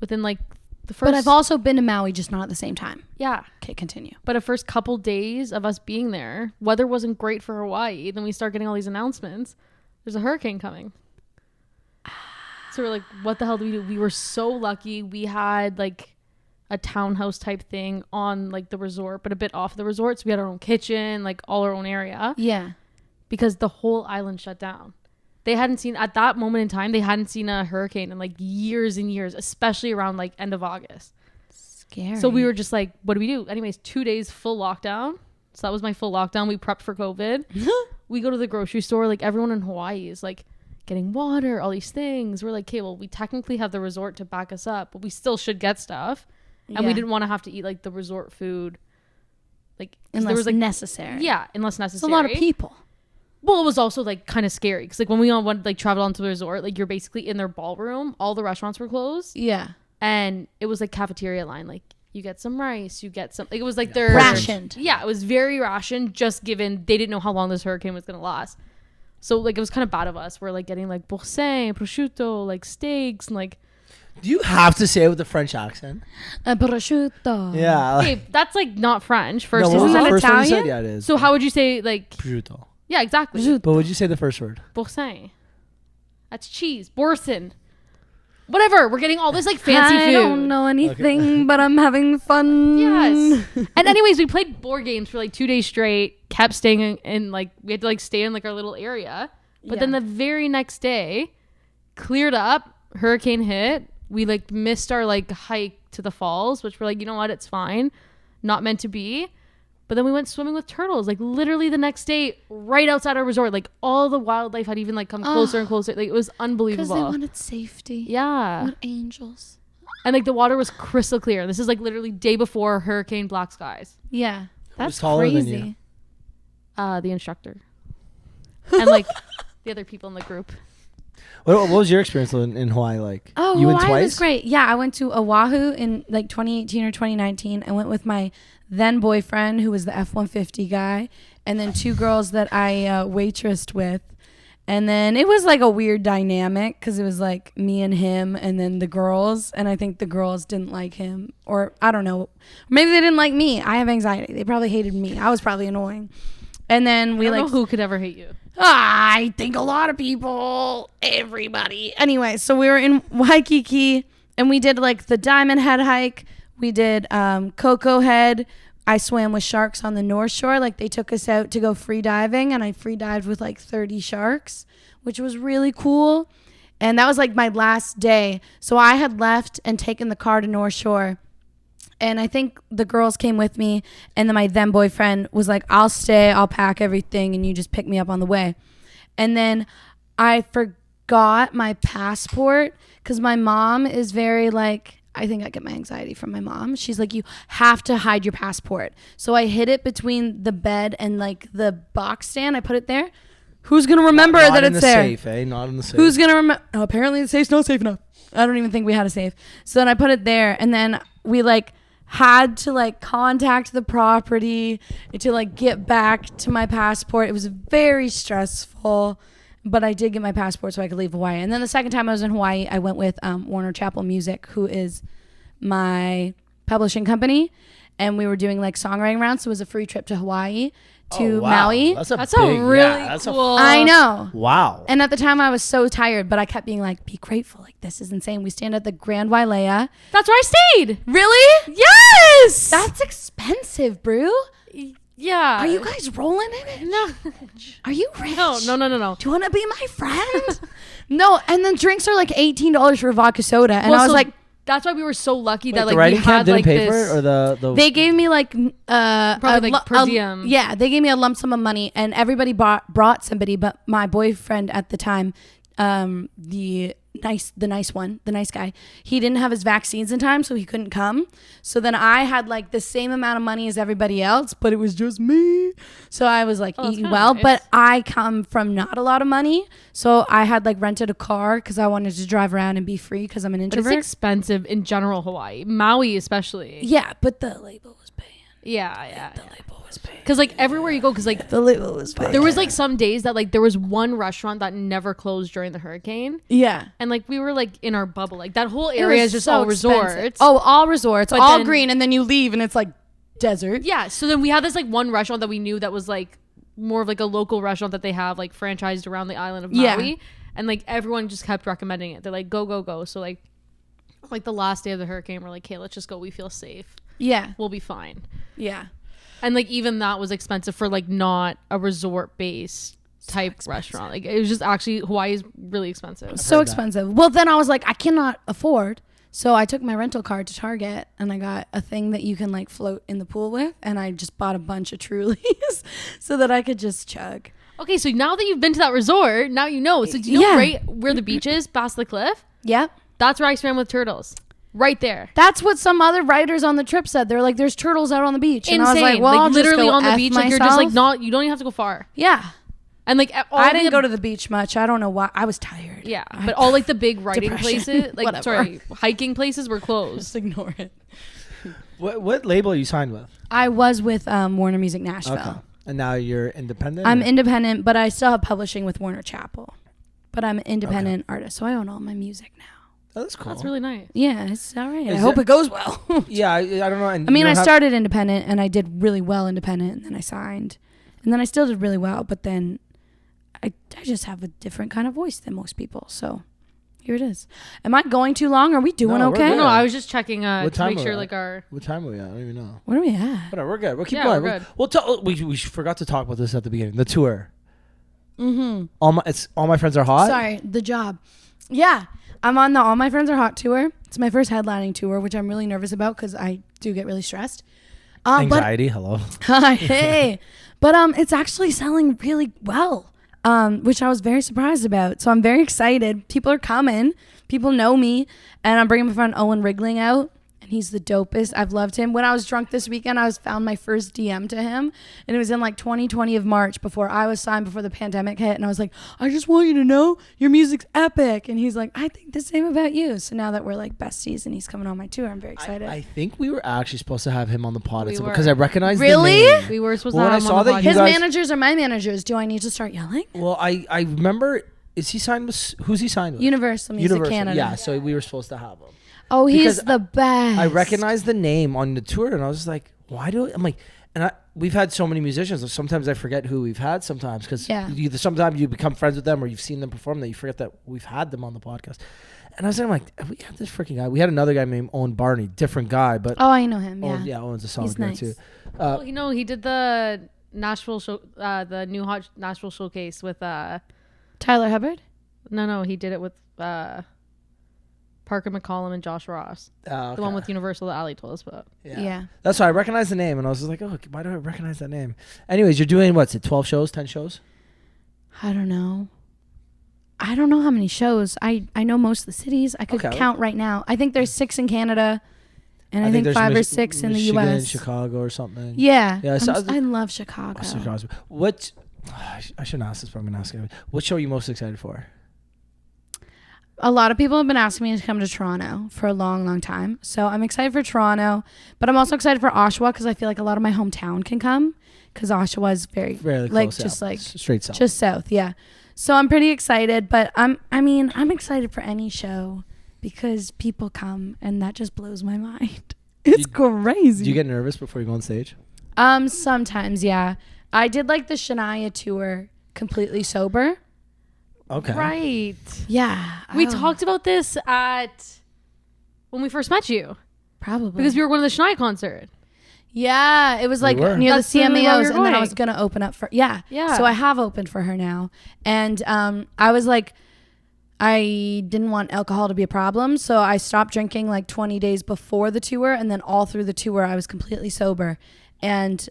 B: within like the first,
C: But I've also been to Maui, just not at the same time.
B: yeah.
C: Okay, continue.
B: But the first couple days of us being there, weather wasn't great for Hawaii. Then we start getting all these announcements. There's a hurricane coming. So we're like, what the hell do we do? We were so lucky. We had like a townhouse type thing on like the resort, but a bit off the resort. So we had our own kitchen, like all our own area,
C: Yeah.
B: because the whole island shut down. They hadn't seen, at that moment in time, they hadn't seen a hurricane in like years and years, especially around like end of August.
C: Scary.
B: So we were just like, what do we do? Anyways, 2 days full lockdown. So that was my full lockdown. We prepped for COVID. We go to the grocery store. Like everyone in Hawaii is like getting water, all these things. We're like, okay, well, we technically have the resort to back us up, but we still should get stuff. And we
C: Yeah.
B: didn't want to have to eat like the resort food. Like 'cause
C: unless
B: there was like,
C: necessary.
B: yeah, unless
C: It's
B: necessary.
C: a lot of people.
B: Well, it was also like kind of scary because like when we all went like traveled onto the resort, like you're basically in their ballroom. All the restaurants were closed,
C: Yeah.
B: and it was like cafeteria line. Like you get some rice, you get some. Like it was like their
C: Rationed.
B: Yeah, it was very rationed. Just given they didn't know how long this hurricane was gonna last, so like it was kind of bad of us. We're like getting like boursin, prosciutto, like steaks, and like
A: Do you have to say it with a French accent?
C: Prosciutto.
A: Yeah. Like,
B: hey, that's like not French. First,
A: no,
B: of
A: what was
B: all.
A: the
C: that
A: first one you said?
C: Italian?
A: Yeah, it is.
B: So how would you say like
A: prosciutto.
B: yeah, exactly
A: But would you say the first word?
B: boursin? That's cheese, boursin. Whatever. We're getting all this like fancy
C: I
B: food.
C: don't know anything, but I'm having fun.
B: Yes. And anyways, we played board games for like 2 days straight, kept staying in like, we had to like stay in like our little area. But then the very next day, cleared up, hurricane hit. We like missed our like hike to the falls, which we're like, you know what, it's fine. Not meant to be. But then we went swimming with turtles, like literally the next day, right outside our resort. Like all the wildlife had even like come closer and closer. Like it was unbelievable.
C: Because they wanted safety.
B: Yeah.
C: What angels.
B: And like the water was crystal clear. This is like literally day before Hurricane Black Skies.
C: Yeah. That's
A: taller than
C: crazy.
A: you?
B: The instructor. And like the other people in the group.
A: What was your experience in Hawaii like?
C: Oh,
A: you went
C: Hawaii
A: twice?
C: was great. Yeah, I went to Oahu in like 2018 or 2019. I went with my then boyfriend, who was the F-150 guy, and then 2 girls that I waitressed with. And then it was like a weird dynamic because it was like me and him and then the girls. And I think the girls didn't like him, or I don't know. Maybe they didn't like me. I have anxiety. They probably hated me. I was probably annoying. And then we
B: I don't
C: like
B: know who could ever hate you.
C: I think a lot of people, everybody. Anyway, so we were in Waikiki and we did like the Diamond Head hike. We did Coco Head. I swam with sharks on the North Shore. Like they took us out to go free diving and I free dived with like 30 sharks, which was really cool. And that was like my last day. So I had left and taken the car to North Shore. And I think the girls came with me, and then my then boyfriend was like, I'll stay, I'll pack everything, and you just pick me up on the way. And then I forgot my passport because my mom is very like, I think I get my anxiety from my mom. She's like, you have to hide your passport. So I hid it between the bed and like the box stand. I put it there. Who's going to remember
A: Not
C: that
A: in
C: it's
A: the
C: there?
A: safe, eh? Not in the safe.
C: Who's going to remember? Oh, apparently the safe's not safe enough. I don't even think we had a safe. So then I put it there, and then we like had to like contact the property to like get back to my passport. It was very stressful, but I did get my passport so I could leave Hawaii. And then the second time I was in Hawaii, I went with Warner Chappell Music, who is my publishing company, and we were doing like songwriting rounds. So it was a free trip to Hawaii to Maui.
A: That's
B: That's
A: big,
B: a really
A: that's
B: cool.
C: I know.
A: Wow.
C: And at the time I was so tired, but I kept being like, be grateful. Like, this is insane. We stand at the Grand Wailea.
B: That's where I stayed.
C: Really?
B: Yes.
C: That's expensive, brew.
B: Yeah.
C: Are you guys rolling in it?
B: No.
C: Are you rich?
B: No.
C: Do you want to be my friend? No. And then drinks are like $18 for vodka soda. And I was like,
B: that's why we were so lucky that
A: the
B: like
A: writing
B: we
A: camp
B: had
A: didn't
B: like
A: pay
B: this.
A: for it, or the
C: they gave me like
B: Probably like per diem.
C: Yeah, they gave me a lump sum of money, and everybody brought somebody, but my boyfriend at the time, the nice guy, he didn't have his vaccines in time, so he couldn't come. So then I had like the same amount of money as everybody else, but it was just me. So I was like eating well,
B: nice.
C: but I come from not a lot of money, so I had like rented a car because I wanted to drive around and be free because I'm an
B: But
C: introvert.
B: it's expensive in general, Hawaii, Maui especially.
C: Yeah, but the label was paying.
B: Yeah.
C: The label was paying.
B: Because like everywhere you go, because like
C: The label was paying.
B: there was like some days that like there was one restaurant that never closed during the hurricane,
C: Yeah.
B: and like we were like in our bubble. Like that whole
C: It
B: area
C: was
B: is just
C: so
B: all
C: expensive.
B: resorts.
C: Oh, all resorts,
B: But
C: all
B: then-
C: green, and then you leave and it's like desert.
B: Yeah, so then we had this like one restaurant that we knew that was like more of like a local restaurant that they have like franchised around the island of Maui.
C: Yeah.
B: And like everyone just kept recommending it. They're like, go. So like the last day of the hurricane, we're like, hey, let's just go. We feel safe.
C: Yeah.
B: We'll be fine.
C: Yeah.
B: And like even that was expensive for like not a resort based type restaurant. Like it was just actually Hawaii is really expensive.
C: So expensive. Well, then I was like, I cannot afford. So I took my rental car to Target and I got a thing that you can like float in the pool with. And I just bought a bunch of Trulies so that I could just chug.
B: Okay, so now that you've been to that resort, now you know. So do you know
C: Yeah.
B: right where the beach is, past the cliff?
C: Yep.
B: That's where I swam with turtles. Right there.
C: That's what some other writers on the trip said. They're like, there's turtles out on the beach. And
B: Insane.
C: I was like, well, I'll
B: literally
C: just go
B: on the
C: F
B: beach. Like you're just like
C: myself.
B: not. You don't even have to go far.
C: Yeah.
B: And like all
C: I didn't
B: the-
C: go to the beach much. I don't know why. I was tired.
B: Yeah, but all like the big riding
C: Depression.
B: places, like
C: Whatever.
B: sorry, hiking places were closed.
C: Just ignore it.
A: what label are you signed with?
C: I was with Warner Music Nashville.
A: Okay. And now you're independent?
C: I'm
A: or-
C: independent, but I still have publishing with Warner Chappell. But I'm an independent artist, so I own all my music now.
A: Oh, that's cool.
B: That's really nice.
C: Yeah, it's all right. I
A: Is
C: hope
A: it-
C: it goes well.
A: Yeah, I don't know. And
C: I mean,
A: you
C: I
A: don't have-
C: started independent and I did really well independent, and then I signed. And then I still did really well, but then I just have a different kind of voice than most people. So here it is. Am I going too long? Are we doing
A: No, we're
C: okay?
A: good.
B: No, I was just checking
A: What
B: to
A: time
B: make
A: are
B: sure
A: we
B: like
A: at?
B: our.
A: What time are we at? I don't even know.
C: What are we at?
A: Whatever, we're good. We'll keep
B: Yeah,
A: going.
B: we're good.
A: We'll tell. We forgot to talk about this at the beginning. The tour.
C: Mm-hmm.
A: All my friends are hot.
C: Sorry, the job. Yeah, I'm on the All My Friends Are Hot tour. It's my first headlining tour, which I'm really nervous about because I do get really stressed.
A: Anxiety. Hello.
C: Hey, but it's actually selling really well, which I was very surprised about. So I'm very excited. People are coming. People know me, and I'm bringing my friend Owen Wriggling out. He's the dopest. I've loved him. When I was drunk this weekend, I found my first DM to him, and it was in like 2020 of March before I was signed, before the pandemic hit. And I was like, I just want you to know your music's epic. And he's like, I think the same about you. So now that we're like besties and he's coming on my tour, I'm very excited.
A: I think we were actually supposed to have him on the pod
B: We were.
A: because I recognized
C: Really?
A: the name.
B: We were supposed
A: Well,
B: to
A: when
B: have
A: I
B: him on
A: saw
B: the
A: that you
C: His
B: podcast.
A: guys-
C: managers are my managers. Do I need to start yelling?
A: Well, I remember. Is he signed with? Who's he signed with?
C: Universal Music Canada.
A: Yeah, so we were supposed to have him.
C: Oh, he's
A: Because
C: the best.
A: I recognized the name on the tour, and I was just like, "Why do?" I'm like, we've had so many musicians. Sometimes I forget who we've had. Sometimes because sometimes you become friends with them, or you've seen them perform, that you forget that we've had them on the podcast. And I was like, we had this freaking guy. We had another guy named Owen Barney, different guy, but
C: Oh, I know him. Yeah.
A: Owen's a solid
C: He's
A: guy
C: nice.
A: too.
B: Well, he did the Nashville show, the new hot Nashville showcase with
C: Tyler Hubbard.
B: No, he did it with Parker McCollum and Josh Ross, the one with Universal that Ali told us about.
C: Yeah.
A: That's why I recognized the name, and I was just like, oh, why do I recognize that name? Anyways, you're doing what's it? 12 shows, 10 shows?
C: I don't know. I don't know how many shows. I know most of the cities. I could count right now. I think there's 6 in Canada, and I think
A: there's
C: 5 or 6 in the
A: Michigan,
C: U.S.
A: Chicago or something.
C: Yeah.
A: Yeah, so
C: I love Chicago.
A: What? I shouldn't ask this, but I'm gonna ask it. What show are you most excited for?
C: A lot of people have been asking me to come to Toronto for a long, long time. So I'm excited for Toronto, but I'm also excited for Oshawa because I feel like a lot of my hometown can come because Oshawa is very like
A: close,
C: just
A: yeah.
C: like
A: straight south.
C: just south. Yeah. So I'm pretty excited, but I'm excited for any show because people come and that just blows my mind. It's crazy.
A: Do you get nervous before you go on stage?
C: Sometimes, yeah. I did like the Shania tour completely sober.
A: Okay.
B: Right.
C: Yeah.
B: We talked about this when we first met you.
C: Probably.
B: Because we were going to the Shania concert.
C: Yeah, it was like
A: were.
C: near the
B: That's literally where we
C: CMAs,
B: were
C: and then I
B: going.
C: was gonna open up for yeah.
B: Yeah.
C: So I have opened for her now, and I was like, I didn't want alcohol to be a problem, so I stopped drinking like 20 days before the tour, and then all through the tour I was completely sober, and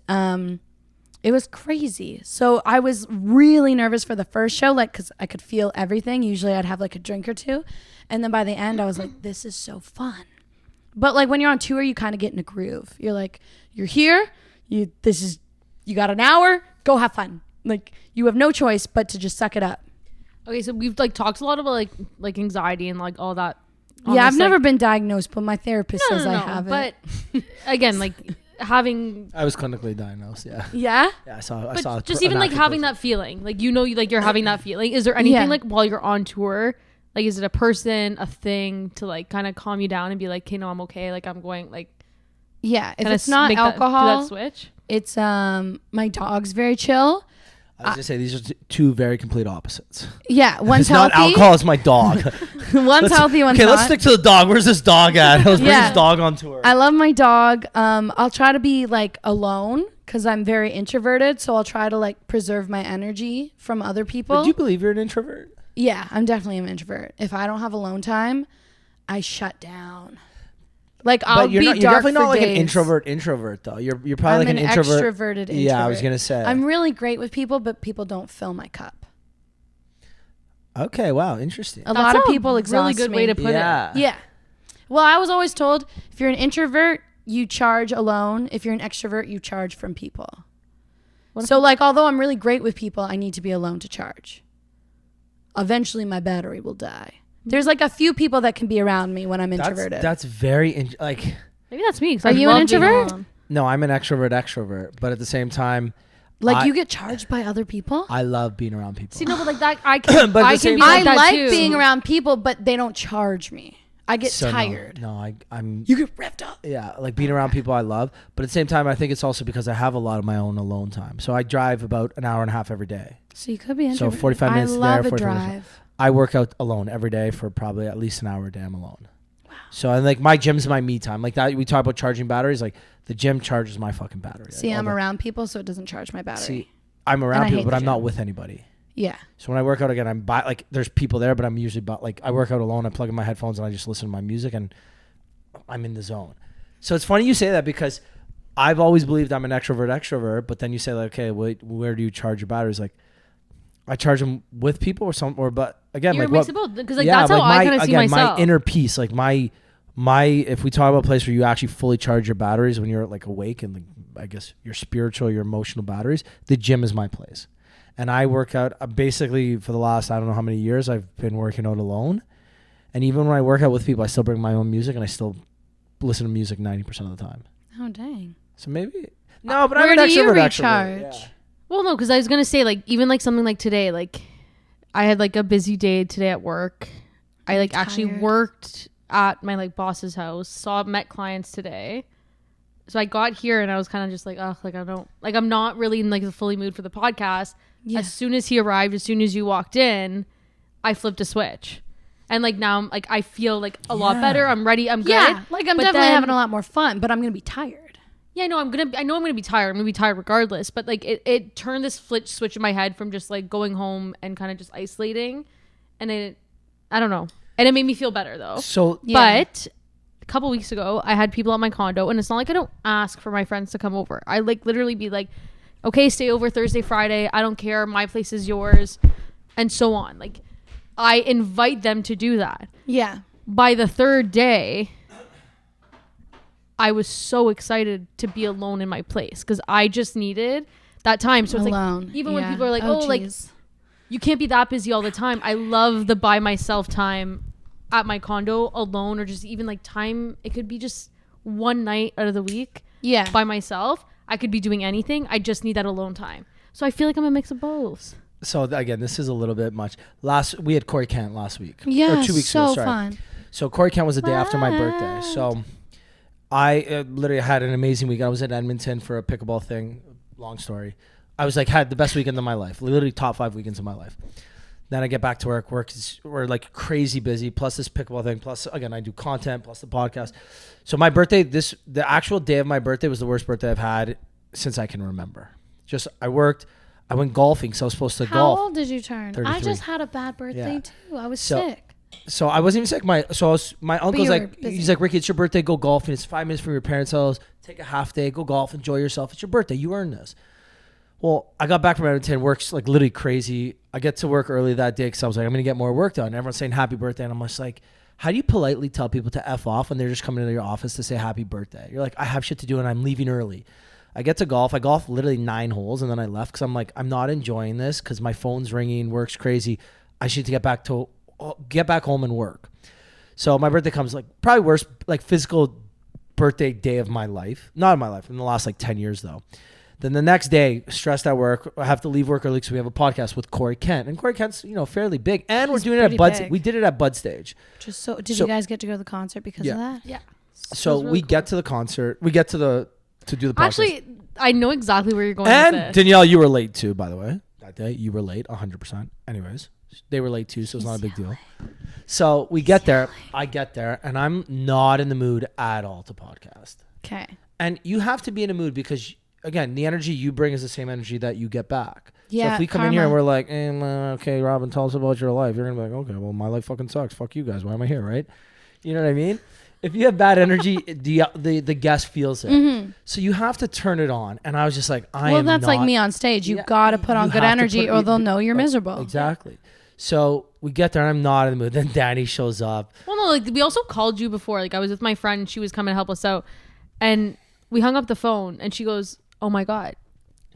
C: it was crazy. So I was really nervous for the first show, like because I could feel everything. Usually I'd have like a drink or two, and then by the end I was like, this is so fun. But like when you're on tour, you kind of get in a groove. You're like, you're here. You got an hour. Go have fun. Like you have no choice but to just suck it up.
B: Okay, so we've like talked a lot about like anxiety and like all that.
C: Yeah, I've never been diagnosed, but my therapist says I have it.
B: But again, like having
A: I was clinically diagnosed. Yeah.
C: Yeah.
A: Yeah. I saw.
B: but just even like having that feeling, like you're having that feeling. Is there anything like while you're on tour? Like, is it a person, a thing to like kind of calm you down and be like, okay, no, I'm okay. Like I'm going like.
C: Yeah. If it's not alcohol,
B: that switch.
C: It's my dog's very chill.
A: I was gonna say these are two very complete opposites.
C: Yeah, one's
A: It's not
C: healthy.
A: alcohol. It's my dog.
C: One's healthy. One's
A: okay,
C: not.
A: let's stick to the dog. Where's this dog at? Let's bring
C: Yeah.
A: this dog on tour.
C: I love my dog. I'll try to be like alone because I'm very introverted. So I'll try to like preserve my energy from other people.
A: But do you believe you're an introvert?
C: Yeah, I'm definitely an introvert. If I don't have alone time, I shut down. Like I'll
A: But you're
C: be
A: not. You're
C: dark
A: definitely
C: for
A: not like an
C: days.
A: introvert though. You're probably
C: I'm
A: like an introvert.
C: extroverted introvert.
A: Yeah, I was gonna say.
C: I'm really great with people, but people don't fill my cup.
A: Okay. Wow. Interesting.
C: A lot of people exhaust
B: really good
C: me.
B: way to put it.
C: Yeah. Well, I was always told if you're an introvert, you charge alone. If you're an extrovert, you charge from people. So like, although I'm really great with people, I need to be alone to charge. Eventually, my battery will die. There's like a few people that can be around me when I'm introverted.
A: That's very like.
B: Maybe that's me. 'Cause
C: Are
B: I
C: you an
B: love being
C: introvert?
B: alone.
A: No, I'm an extrovert, but at the same time,
C: Like you get charged by other people?
A: I love being around people.
B: See, no, but like that, I can.
A: But at
B: I
A: the same
B: can be
A: time-
B: like
C: I
B: that
C: like
B: too.
C: being around people, but they don't charge me. I get
A: So,
C: tired.
A: No, I'm.
C: You get revved up.
A: Yeah, like being around people I love, but at the same time, I think it's also because I have a lot of my own alone time. So I drive about an hour and a half every day.
C: So you could be
A: So
C: introverted.
A: 45 minutes
C: I
A: there,
C: love a
A: 45 minutes
C: drive.
A: I work out alone every day for probably at least an hour a day. I'm alone. Wow. So I like my gym's my me time. Like that, we talk about charging batteries. Like the gym charges my fucking battery.
C: See,
A: like,
C: I'm
A: all the-
C: around people, so it doesn't charge my battery.
A: See, I'm around
C: And I
A: people,
C: hate
A: but
C: the
A: I'm not
C: gym.
A: with anybody.
C: Yeah.
A: So when I work out again, I'm by like there's people there, but I'm usually like I work out alone. I plug in my headphones and I just listen to my music and I'm in the zone. So it's funny you say that because I've always believed I'm an extrovert, but then you say like, okay, where do you charge your batteries? Like, I charge them with people but again,
B: You're
A: like
B: a mix of both, because like that's how I kind of see myself.
A: My inner peace, like my if we talk about a place where you actually fully charge your batteries when you're like awake and like, I guess your spiritual, your emotional batteries, the gym is my place. And I work out basically for the last, I don't know how many years I've been working out alone. And even when I work out with people, I still bring my own music and I still listen to music 90% of the time.
C: Oh, dang.
A: So maybe, no, but
B: where
A: I'm an
B: do you
A: extrovert.
B: recharge?
A: Yeah.
B: Well, no, because I was going to say like, even like something like today, like I had like a busy day today at work. I like actually worked at my like boss's house, met clients today. So I got here and I was kind of just like, oh, like I'm not really in like the fully mood for the podcast. Yeah. As soon as he arrived, as soon as you walked in, I flipped a switch. And like now I'm like, I feel like a lot better. I'm ready. I'm good.
C: Yeah, like I'm definitely having a lot more fun, but I'm going to be tired.
B: Yeah, I know I'm going to be tired. I'm going to be tired regardless. But like it turned this switch in my head from just like going home and kind of just isolating. And I don't know. And it made me feel better though.
A: So,
B: but a couple weeks ago, I had people at my condo, and it's not like I don't ask for my friends to come over. I like literally be like, okay, stay over Thursday, Friday. I don't care. My place is yours, and so on. Like, I invite them to do that.
C: Yeah.
B: By the third day, I was so excited to be alone in my place because I just needed that time. So it's
C: alone.
B: Like, even when people are like, oh like, you can't be that busy all the time. I love the by myself time at my condo alone, or just even like time. It could be just one night out of the week.
C: Yeah.
B: By myself. I could be doing anything. I just need that alone time. So I feel like I'm a mix of both.
A: So again, this is a little bit much. We had Corey Kent last week.
C: Yeah.
A: Or 2 weeks ago. Sorry.
C: Fun.
A: So Corey Kent was the day after my birthday. So I literally had an amazing week. I was in Edmonton for a pickleball thing. Long story. I was like, had the best weekend of my life. Literally top 5 weekends of my life. Then I get back to work. We're like crazy busy. Plus this pickleball thing. Plus, again, I do content. Plus the podcast. So my birthday, the actual day of my birthday was the worst birthday I've had since I can remember. Just, I worked. I went golfing, so I was supposed to golf.
C: How old did you turn?
A: 33.
C: I just had a bad birthday too. I was sick.
A: So I wasn't even sick. My uncle's like, he's like, Ricky, it's your birthday. Go golfing. It's 5 minutes from your parents' house. Take a half day. Go golf. Enjoy yourself. It's your birthday. You earned this. Well, I got back from Edmonton. Work's like literally crazy. I get to work early that day because I was like, I'm going to get more work done. Everyone's saying happy birthday. And I'm just like, how do you politely tell people to F off when they're just coming into your office to say happy birthday? You're like, I have shit to do and I'm leaving early. I get to golf. I golf literally 9 holes and then I left because I'm like, I'm not enjoying this because my phone's ringing, work's crazy. I should get back home and work. So my birthday comes like probably worst like physical birthday day of my life. Not in my life, in the last like 10 years though. Then the next day, stressed at work, I have to leave work early because we have a podcast with Corey Kent. And Corey Kent's, fairly big. And we're doing it at Bud's. We did it at Bud's stage.
C: Did you guys get to go to the concert because of that?
B: Yeah.
A: So we get to the concert. We get to do the podcast.
B: Actually, I know exactly where you're going
A: and
B: with this.
A: Danielle, you were late too, by the way. That day, you were late, 100%. Anyways, they were late too, so it's not a big deal. So we get there. I get there, and I'm not in the mood at all to podcast.
C: Okay.
A: And you have to be in a mood because... Again, the energy you bring is the same energy that you get back.
C: Yeah,
A: so if we come in here and we're like, okay, Robyn, tell us about your life. You're going to be like, okay, well, my life fucking sucks. Fuck you guys. Why am I here, right? You know what I mean? If you have bad energy, the guest feels it. Mm-hmm. So you have to turn it on. And I was just like,
C: that's like me on stage. You got to put on good energy or they'll know you're miserable.
A: Exactly. So we get there and I'm not in the mood. Then Danny shows up.
B: Well, no, like we also called you before. Like I was with my friend and she was coming to help us out. And we hung up the phone and she goes, oh my God,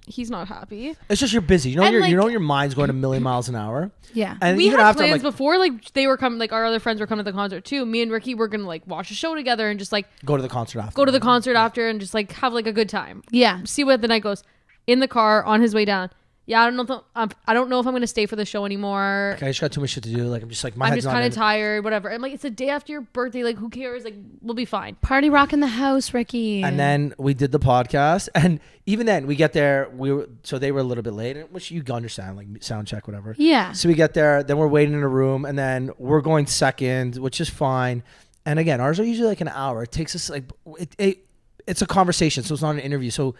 B: he's not happy.
A: It's just you're busy. You know your mind's going a million miles an hour.
C: Yeah.
A: And
B: we
A: even
B: had
A: after
B: plans before, like they were coming, like our other friends were coming to the concert too. Me and Ricky were gonna like watch a show together and just like
A: go to the concert after and
B: just like have like a good time.
C: Yeah.
B: See what the night goes. In the car on his way down. Yeah, I don't know if I'm gonna stay for the show anymore.
A: Okay, I just got too much shit to do. Like I'm just like
B: I'm just kind of tired. Whatever. I'm like, it's the day after your birthday. Like, who cares? Like, we'll be fine.
C: Party rock in the house, Ricky.
A: And then we did the podcast, and even then we get there. So they were a little bit late, which you understand, like sound check, whatever.
C: Yeah.
A: So we get there, then we're waiting in a room, and then we're going second, which is fine. And again, ours are usually like an hour. It takes us like it's a conversation, so it's not an interview. So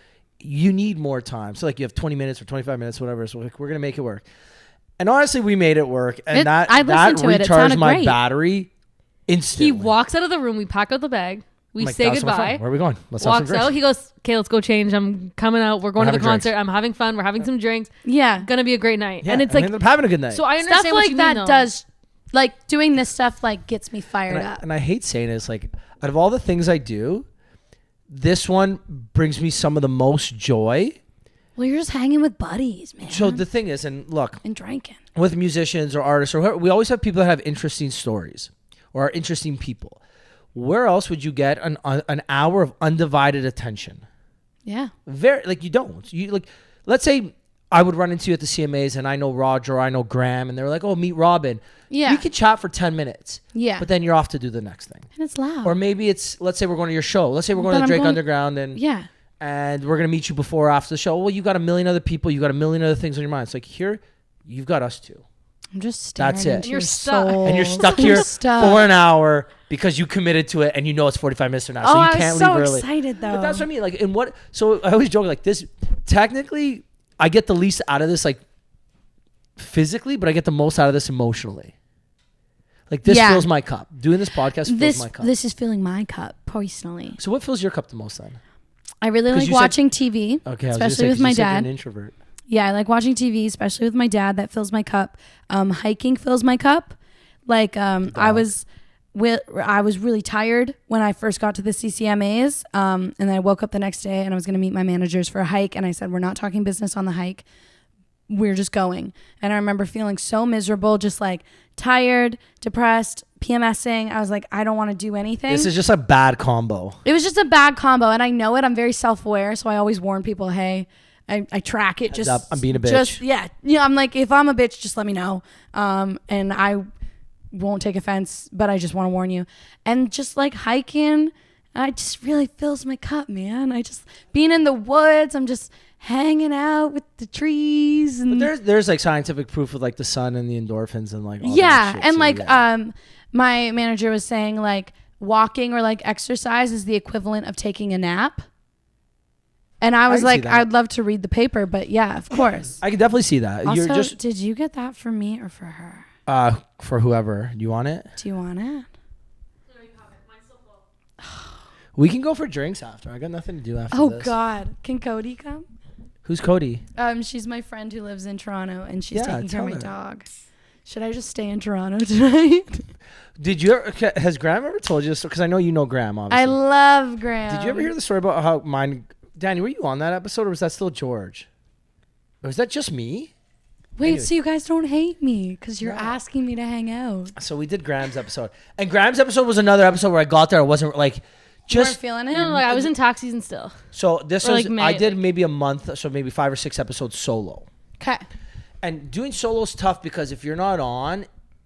A: you need more time. So like you have 20 minutes or 25 minutes, whatever. So like, we're going to make it work. And honestly, we made it work. And that recharged my battery instantly.
B: He walks out of the room. We pack out the bag. We
A: I'm like,
B: say
A: "That was so much fun.
B: goodbye.
A: Where are we going? Let's have some
B: Walks
A: drinks."
B: out. He goes, "Okay, let's go change. I'm coming out. We're going to the
A: having drinks.
B: concert. I'm having fun. We're having some drinks.
C: Yeah.
B: Gonna be a great night."
A: Yeah,
B: And it's
A: we
B: like,
A: ended up having a good night.
B: so I understand
C: Stuff
B: what
C: like
B: you
C: that
B: mean, though.
C: does, like doing this stuff like gets me fired up.
A: and I hate saying it, it's like out of all the things I do, this one brings me some of the most joy.
C: Well, you're just hanging with buddies, man.
A: So the thing is, and look,
C: and drinking.
A: with musicians or artists or whoever, we always have people that have interesting stories or are interesting people. Where else would you get an hour of undivided attention?
C: Yeah.
A: Very, like, you don't. You like, let's say I would run into you at the CMAs and I know Roger or I know Graham and they're like, "Oh, meet Robyn."
C: Yeah.
A: You could chat for 10 minutes.
C: Yeah.
A: But then you're off to do the next thing.
C: And it's loud.
A: Or maybe it's, let's say we're going to your show. Let's say we're going
C: But
A: to
C: I'm
A: Drake
C: going-
A: Underground and
C: yeah.
A: and we're going to meet you before or after the show. Well, you got a million other people. You got a million other things on your mind. It's like, here, you've got us two.
C: I'm just staring
A: That's it.
C: into
B: You're
C: your
B: stuck.
C: soul.
A: And you're stuck
C: You're
A: here
C: stuck.
A: for an hour because you committed to it and you know it's 45 minutes from now. So
C: Oh,
A: you
C: I
A: can't
C: was so
A: leave early.
C: excited though.
A: But that's what I mean. Like, in what, so I always joke like this. Technically, I get the least out of this, like physically, but I get the most out of this emotionally. Like, this
C: Yeah.
A: fills my cup. Doing this podcast fills my cup.
C: This is filling my cup personally.
A: So what fills your cup the most then?
C: I really
A: 'Cause
C: like
A: you said-
C: watching TV,
A: Okay, I was gonna
C: especially
A: say,
C: with
A: 'cause you
C: my
A: said you're
C: dad.
A: an introvert.
C: Yeah, I like watching TV, especially with my dad. That fills my cup. Hiking fills my cup. Like I was really tired when I first got to the CCMAs, and then I woke up the next day and I was going to meet my managers for a hike, and I said, "We're not talking business on the hike. We're just going." And I remember feeling so miserable, just like tired, depressed, PMSing. I was like, I don't want to do anything.
A: This is just a bad combo.
C: It was just a bad combo, and I know it. I'm very self-aware, so I always warn people, hey, I track it.
A: Heads
C: Just
A: up, I'm being a bitch.
C: Just, yeah. I'm like, if I'm a bitch, just let me know. And I won't take offense, but I just want to warn you. And just like hiking, I just really fills my cup, man. I just being in the woods, I'm just hanging out with the trees, and
A: But there's like scientific proof with like the sun and the endorphins and like all
C: yeah,
A: that shit
C: and
A: too,
C: like
A: yeah.
C: my manager was saying like walking or like exercise is the equivalent of taking a nap. And I was
A: can see
C: like,
A: that.
C: I'd love to read the paper, but yeah, of course.
A: I can definitely see that.
C: Also,
A: You're just
C: did you get that for me or for her?
A: for whoever. Do you want it?
C: Do you want it?
A: We can go for drinks after. I got nothing to do after
C: Oh
A: this.
C: God, can Cody come?
A: Who's Cody?
C: She's my friend who lives in Toronto, and she's
A: Yeah,
C: taking care of my
A: tell her.
C: dog. Should I just stay in Toronto tonight?
A: Did you ever, has Graham ever told you this? Because I know you know Graham, obviously.
C: I love Graham.
A: Did you ever hear the story about how mine, Danny, were you on that episode or was that still George? Or was that just me?
C: Wait,
A: Anyway.
C: so you guys don't hate me because you're
A: No.
C: asking me to hang out.
A: So we did Graham's episode. And Graham's episode was another episode where I got there. I wasn't like,
C: You weren't
A: just,
C: feeling it?
B: No, like I was in tax season still.
A: so this
B: Or
A: was,
B: like
A: I
B: May.
A: did maybe a month, so maybe 5 or 6 episodes solo.
C: Okay.
A: And doing solo is tough because if you're not on,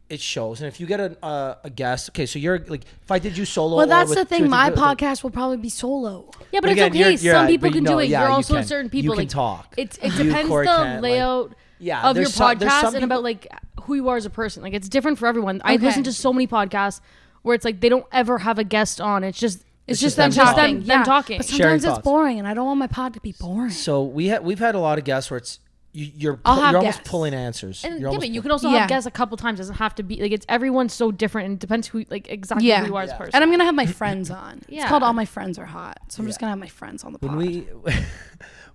A: it shows. And if you get a guest, okay, so you're like, if I did you solo.
C: Well,
A: or
C: that's
A: with
C: the
A: two
C: thing.
A: or
C: My
A: three-
C: podcast will probably be solo.
B: Yeah, but
A: But
B: it's
A: again,
B: okay.
A: you're-
B: Some people
A: but
B: can
A: no,
B: do it.
A: yeah,
B: You're
A: you
B: also
A: can.
B: certain
A: You
B: people
A: can
B: like
A: talk.
B: It
A: You,
B: depends
A: Corey,
B: the
A: can't, like-
B: layout
A: Yeah,
B: of your
A: there's some
B: podcast and
A: people-
B: about like who you are as a person. Like it's different for everyone. I
C: Okay.
B: listen to so many podcasts where it's like they don't ever have a guest on. It's just
C: It's
A: them
C: just them
A: talking.
C: talking.
B: Them talking.
C: But
A: Sharing
C: sometimes it's
A: thoughts.
C: boring, and I don't want my pod to be boring.
A: So we've had a lot of guests where it's you're
C: I'll have
A: almost
C: guests.
A: pulling answers.
B: And
A: You're
B: yeah,
A: almost
B: but you
A: pull-
B: can also
C: Yeah.
B: have guests a couple times. It doesn't have to be like it's everyone's so different and it depends who like exactly
C: Yeah.
B: who you are as a
A: Yeah.
B: person.
C: And I'm gonna have my friends on. It's
B: Yeah.
C: called All My Friends Are Hot. So I'm just
A: Yeah.
C: gonna have my friends on the pod.
A: when we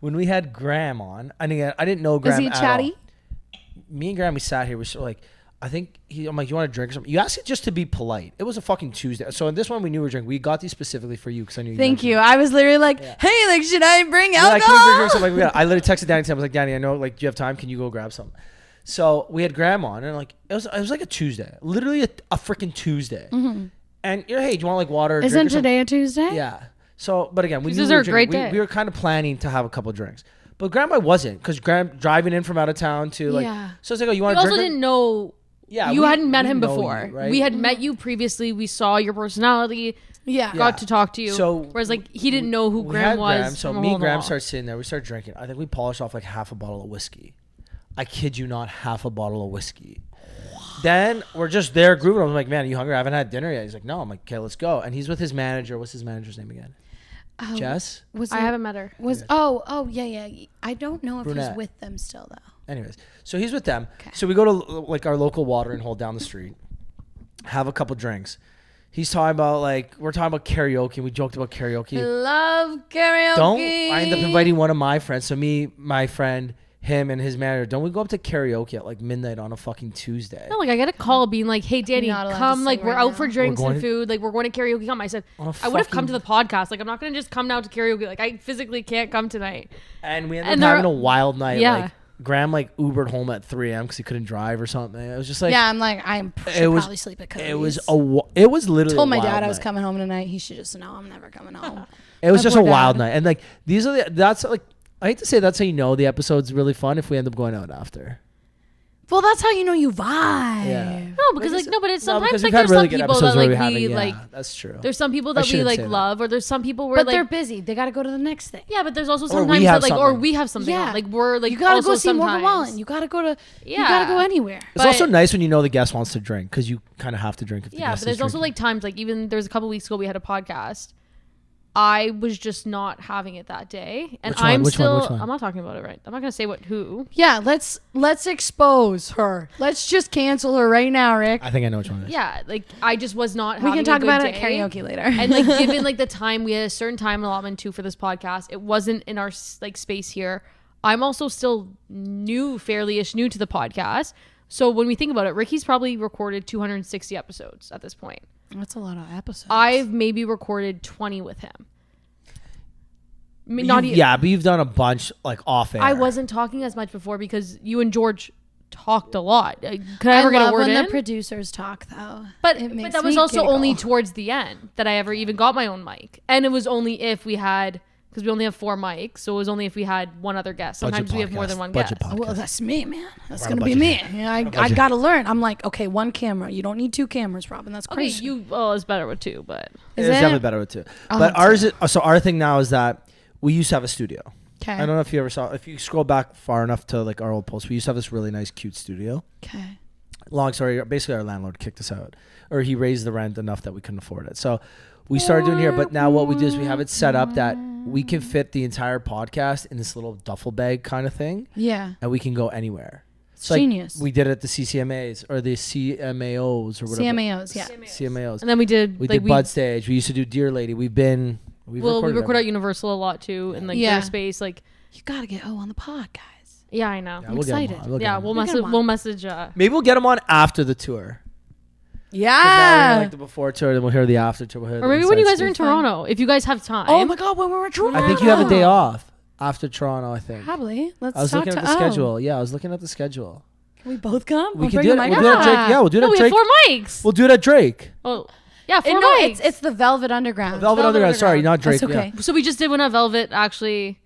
A: when we had Graham on, I didn't know Graham.
C: Is he
A: at
C: chatty?
A: all. Me and Graham, we sat here. We were like, I think I'm like, you want to drink or something? You asked it just to be polite. It was a fucking Tuesday. So in this one, we knew we were drinking. We got these specifically for you because I knew.
C: Thank
A: mentioned
C: you.
A: it.
C: I was literally like, hey, like, should I bring
A: We're like, can we
C: alcohol?
A: bring drinks? I'm like, yeah. I literally texted Danny. I was like, Danny, I know, like, do you have time? Can you go grab some? So we had Graham on, and like it was like a Tuesday, literally a freaking Tuesday. And you're, hey, do you want like water? Or drink
C: Isn't
A: or something?
C: today a Tuesday?
A: Yeah. So, but again, we
B: Tuesdays
A: knew we
B: are
A: were
B: a great
A: drinking.
B: day.
A: We were kind of planning to have a couple drinks, but Grandma wasn't because Graham driving in from out of town to like.
C: Yeah.
A: So it's like, oh, you
B: we
A: want to
B: also
A: drink?
B: didn't know
A: Yeah,
B: you
A: we-
B: hadn't met
A: we
B: him
A: know
B: before.
A: you, right?
B: We had met you previously. We saw your personality.
C: Yeah.
A: Yeah.
B: Got to talk to you.
A: So
B: whereas like he didn't know who
A: We
B: Graham
A: had
B: was.
A: Graham, so
B: from a
A: me
B: hole
A: and
B: in the
A: Graham
B: wall.
A: started sitting there. We started drinking. I think we polished off like half a bottle of whiskey. I kid you not, half a bottle of whiskey. Then we're just there grooving. I'm like, man, are you hungry? I haven't had dinner yet. He's like, no. I'm like, okay, let's go. And he's with his manager. What's his manager's name again?
C: Oh,
A: Jess?
C: Was
B: I
C: it-
B: haven't met her.
C: Was yeah. I don't know if
A: Brunette.
C: he's with them still though.
A: Anyways, so he's with them.
C: Okay.
A: So we go to like our local watering hole down the street, have a couple drinks. He's talking about like we're talking about karaoke. We joked about karaoke.
C: Love karaoke.
A: I end up inviting one of my friends. So me, my friend, him, and his manager. Don't we go up to karaoke at like midnight on a fucking Tuesday?
B: No, like I get a call being like, "Hey, Danny,
C: Not allowed to
B: come!
C: sing
B: Like we're
C: right
B: out
C: now.
B: for drinks
A: We're
B: and
A: going
B: food. Like we're going to karaoke. Come!" I said,
A: On a
B: "I would have come to
A: fucking-
B: the podcast. Like I'm not gonna just come now to karaoke. Like I physically can't come tonight."
A: And we ended
B: And
A: up
B: they're-
A: having a wild night.
B: Yeah.
A: Like Graham like Ubered home at 3 a.m. because he couldn't drive or something. It was just like
C: Yeah, I'm like, I should
A: it was-
C: probably sleep at Cody's.
A: it was literally
C: Told
A: a
C: my
A: wild
C: dad I was
A: night.
C: coming home tonight. He should just know I'm never coming home.
A: It was
C: My
A: just a
C: poor
A: wild
C: dad.
A: night. And like these are that's like I hate to say that's how you know the episode's really fun if we end up going out after.
C: Well, that's how you know you vibe.
A: Yeah.
B: No, because like no, but it's sometimes
A: because
B: like
A: we've had
B: there's
A: really
B: some
A: good
B: people
A: episodes
B: that
A: where
B: like
A: we
B: we
A: haven't.
B: like.
A: Yeah, that's true.
B: There's some people
A: I
B: that we
A: shouldn't
B: like
A: say that.
B: love, or there's some people where
C: But
B: like
C: they're busy. They got to go to the next thing.
B: yeah, but there's also
A: Or we
B: sometimes
A: have
B: that like or
A: something.
B: we have something
C: Yeah.
B: on. Like we're like
C: You got to
B: also
C: go see Morgan
B: sometimes-
C: Wallen. You got to go to. You
B: Yeah.
C: got to go anywhere.
A: It's also
B: but-
A: nice when you know the guest wants to drink because you kind of have to drink if the
B: Yeah,
A: guest
B: but there's
A: is
B: also
A: drinking.
B: like times like even there's a couple weeks ago we had a podcast. I was just not having it that day, and
A: Which one?
B: I'm
A: Which one?
B: still.
A: Which one?
B: I'm not talking about it right. I'm not gonna say who.
C: Yeah, let's expose her. Let's just cancel her right now, Rick.
A: I think I know which one it is.
B: Yeah, like I just was not.
C: We
B: having
C: can talk
B: a good
C: about it
B: day.
C: at karaoke later.
B: And like given like the time, we had a certain time allotment too for this podcast. It wasn't in our like space here. I'm also still fairly-ish new to the podcast. So when we think about it, Ricky's probably recorded 260 episodes at this point.
C: That's a lot of episodes.
B: I've maybe recorded 20 with him. Not even.
A: Yeah, but you've done a bunch like off air.
B: I wasn't talking as much before because you and George talked a lot. Could I ever get a
C: love
B: word
C: when
B: in?
C: the producers talk though.
B: But
C: It makes
B: that was
C: me
B: also
C: giggle.
B: only towards the end that I ever even got my own mic. And it was only if we had, because we only have 4 mics, so it was only if we had one other guest.
A: Budget
B: Sometimes we have more than
A: podcast.
B: one
A: Budget
B: guest.
A: podcast.
C: Well, that's me, man. That's
A: We're on a
C: gonna be me.
A: budget.
C: Yeah, I
A: budget.
C: gotta learn. I'm like, okay, one camera. You don't need 2 cameras, Robyn. That's
B: Okay,
C: crazy.
B: it's better with 2, but
C: Is
A: It's
C: it?
A: definitely better with 2.
C: I'll
A: But
C: have
A: ours is so our thing now is that we used to have a studio.
C: Okay.
A: I don't know if you ever saw. If you scroll back far enough to like our old post, we used to have this really nice, cute studio.
C: Okay.
A: Long story. Basically, our landlord kicked us out, or he raised the rent enough that we couldn't afford it. So we started doing here. But now what we do is we have it set up that we can fit the entire podcast in this little duffel bag kind of thing,
C: Yeah.
A: and we can go anywhere.
C: It's
A: Like,
C: genius.
A: we did it at the CCMAs or the CMAOs or whatever.
C: CMAOs. Yeah.
A: CMAOs.
B: and then we did
A: We
B: like
A: did Bud Stage. We used to do Dear Lady. We
B: we
A: recorded
B: record at
A: everything.
B: Universal a lot too, and like
C: Yeah.
B: their space. Like
C: You gotta get on the pod, guys.
B: yeah, I know.
A: Yeah,
C: I'm
A: we'll get 'em
C: excited.
A: on. We'll get
B: Yeah,
A: 'em
B: we'll
A: on.
C: We'll get
B: message.
C: 'em on.
B: We'll message.
A: Maybe we'll get them on after the tour. 'Cause now we're
C: Yeah.
A: like the before tour, then we'll hear the after tour. We'll hear
B: Or
A: the
B: maybe when you
A: inside
B: guys are in
A: scoop.
B: Toronto, if you guys have time.
C: Oh my God, when we were in Toronto.
A: I think you have a day off after Toronto. I think.
C: Probably. Let's
A: I was
C: talk
A: looking
C: to
A: at the
C: O.
A: schedule. Yeah, I was looking at the schedule.
C: Can we both come?
A: We
C: We'll
A: can
C: bring
A: do it.
C: the
A: We'll
C: mic
A: do it at
C: up.
A: Drake. Yeah, we'll do it
B: No,
A: at
B: we
A: Drake.
B: have 4 mics.
A: We'll do it at Drake.
B: Oh, yeah, 4
C: No,
B: mics.
C: it's the Velvet Underground.
A: Velvet
B: Velvet
A: Underground. Sorry,
B: Underground.
A: not Drake.
C: That's okay.
B: So we just did one at Velvet actually